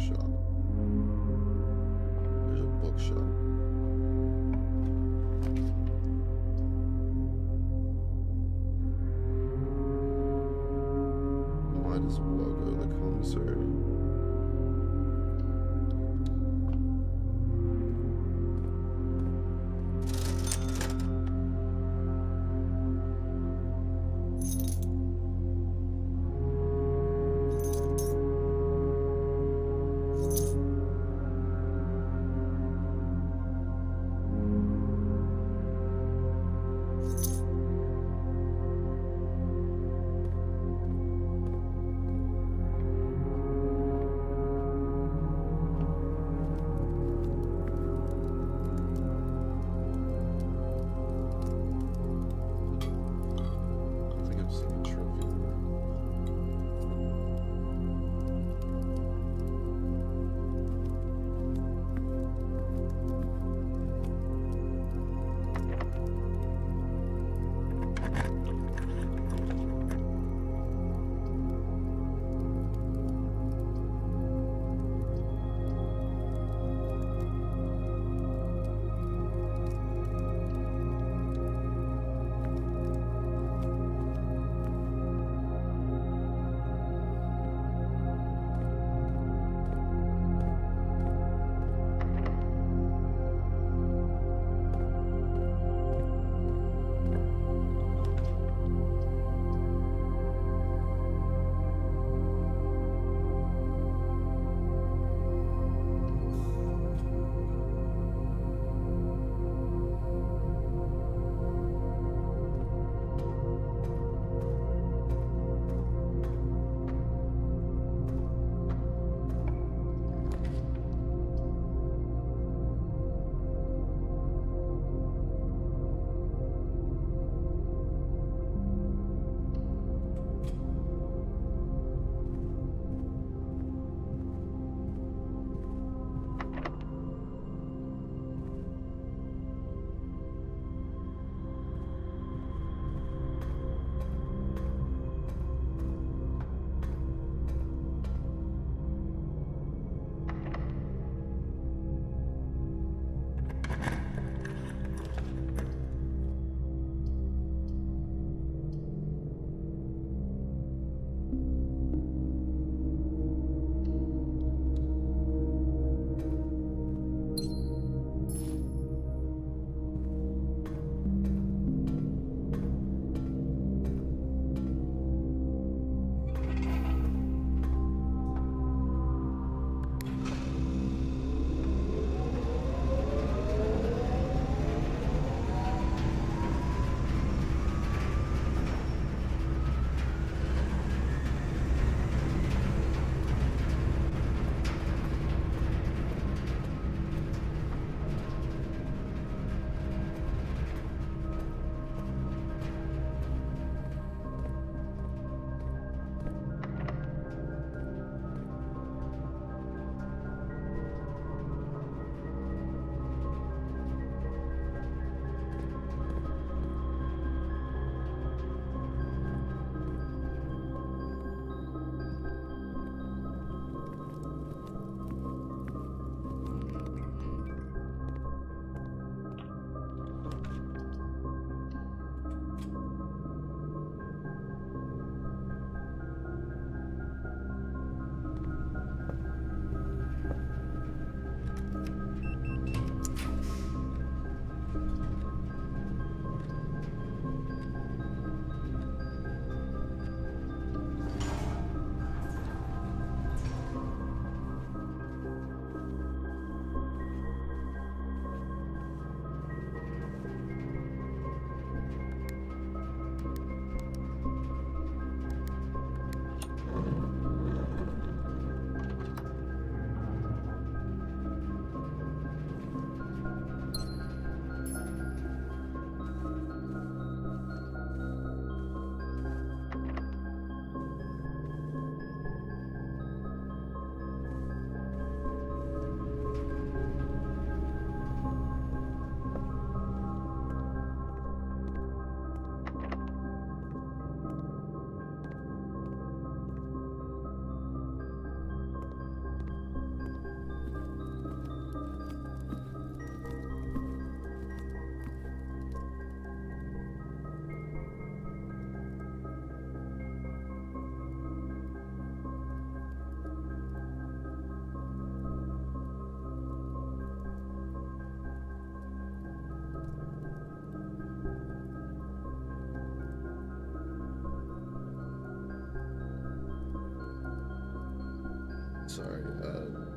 Sorry,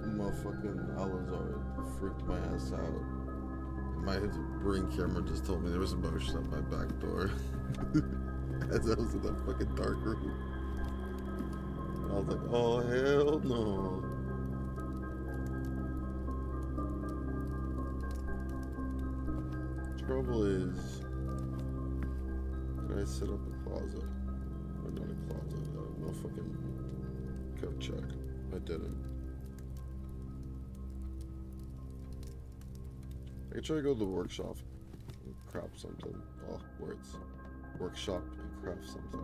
motherfucking Alazar freaked my ass out. My brain camera just told me there was a motion at my back door as I was in that fucking dark room. And I was like, oh hell no. Trouble is, did I set up a closet? Or not a closet, no fucking coat check. I didn't. I could try to go to the workshop and craft something. Oh, words. Workshop and craft something.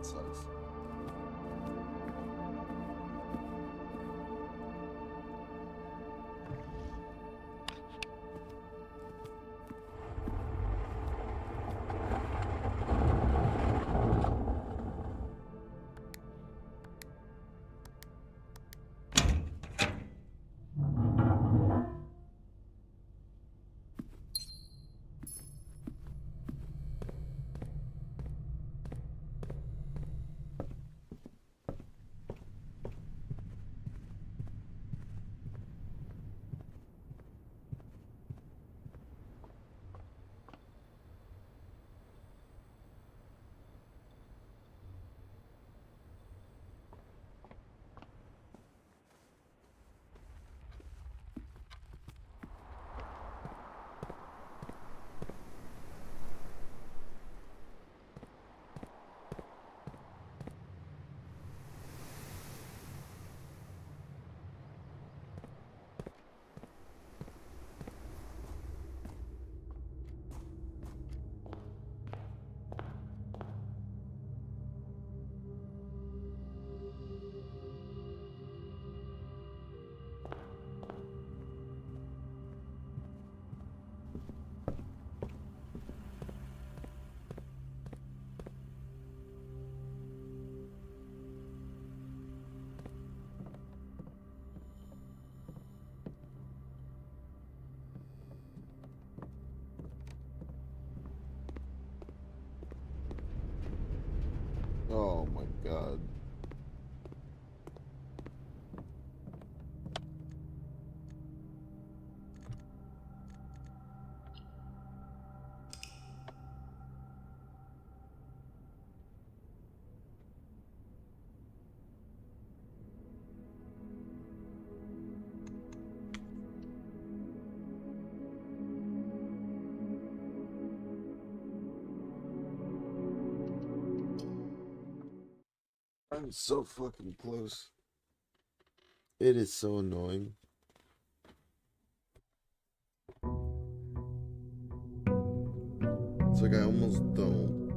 sucks. Oh my god. I'm so fucking close. It is so annoying. It's like I almost don't.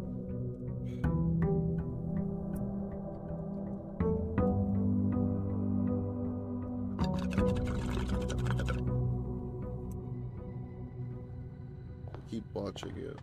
I keep watching it.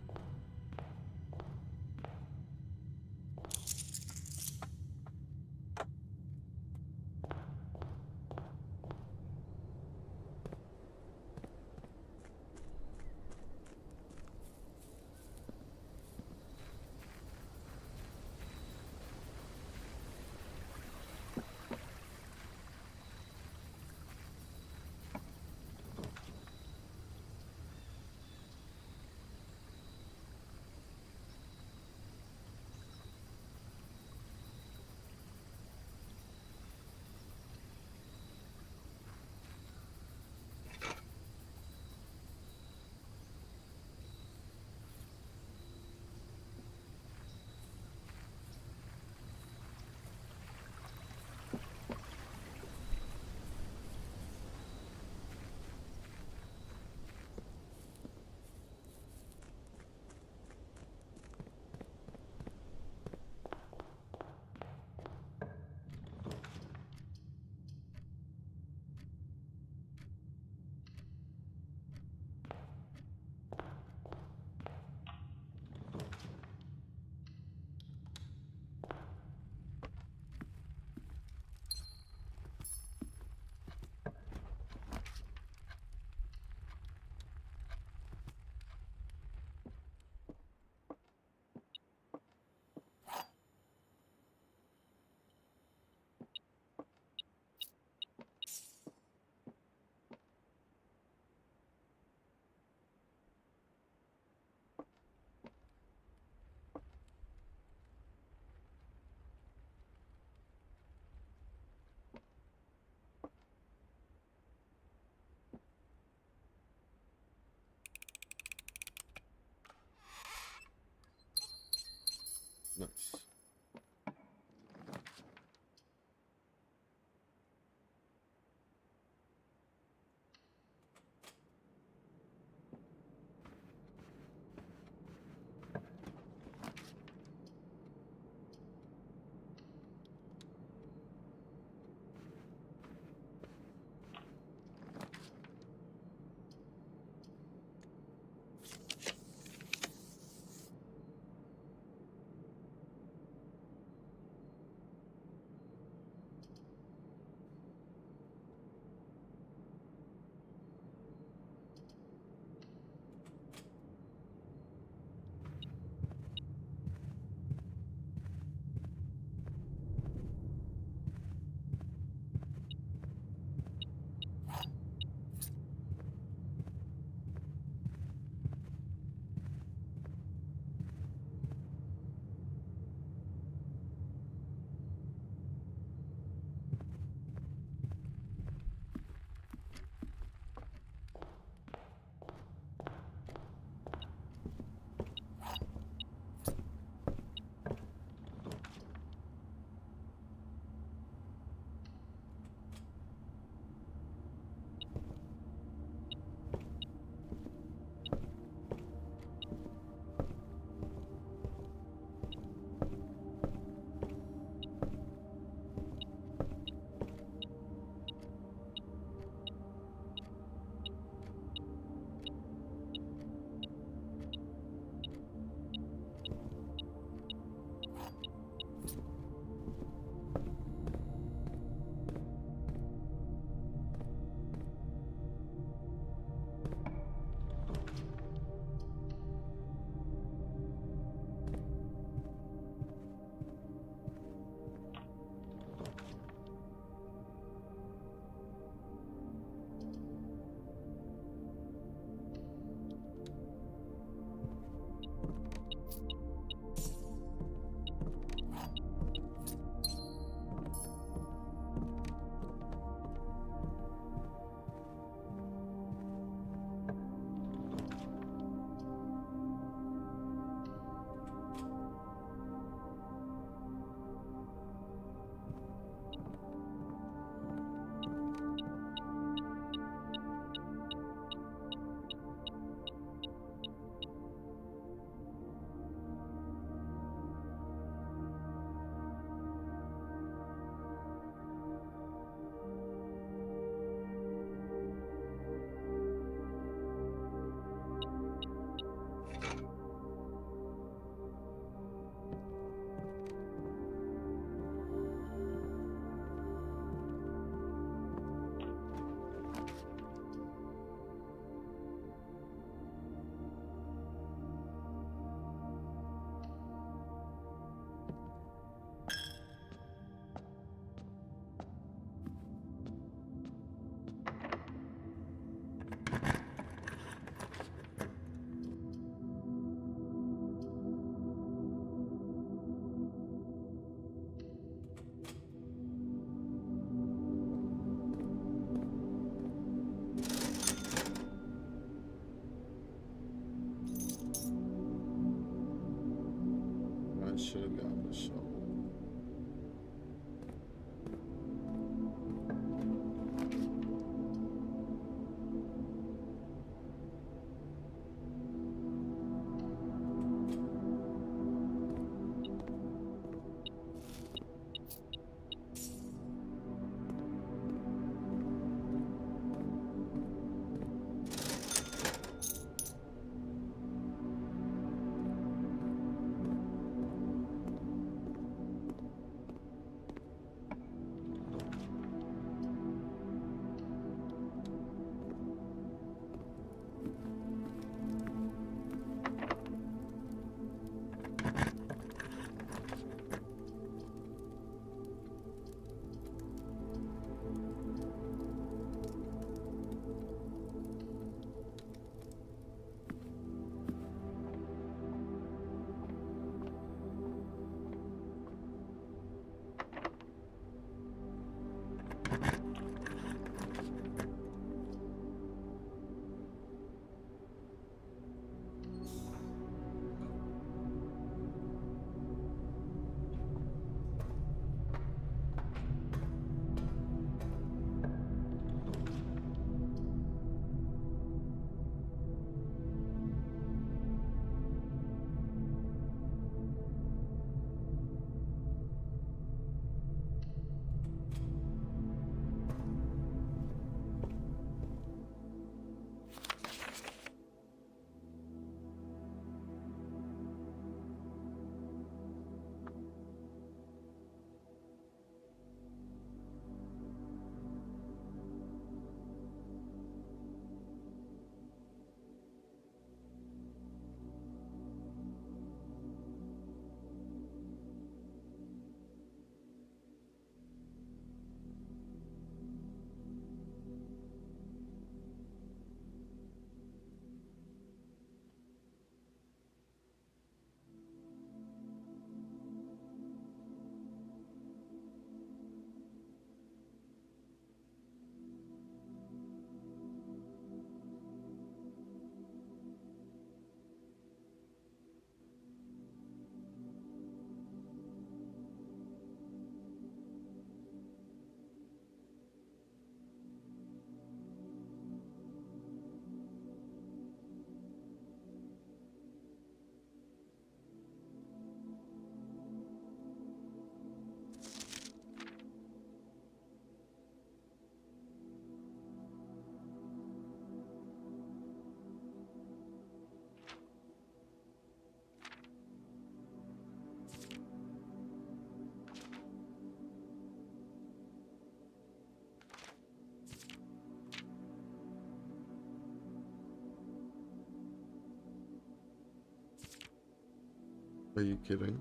Are you kidding?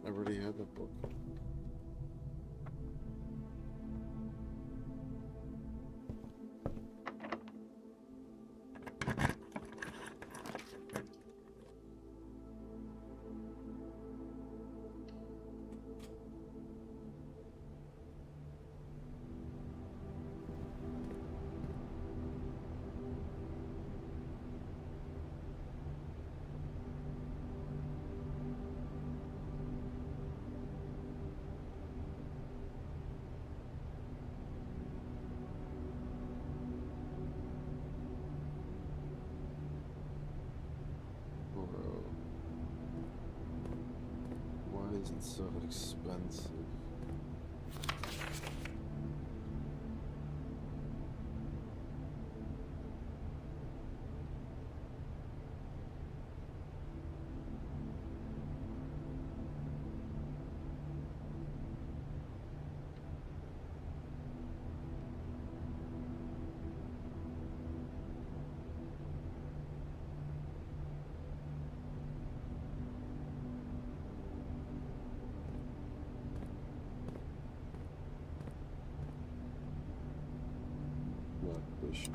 I already had that book. Bro. Why is it so expensive? Blackfish.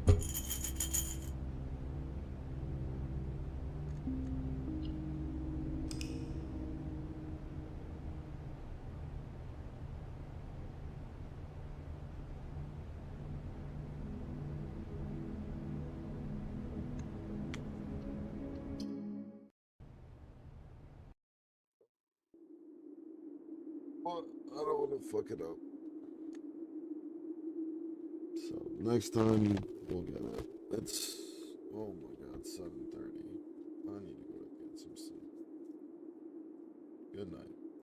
But I don't want to fuck it up. So next time we'll get it. It's, oh my god, 7:30. I need to go to get some sleep. Good night.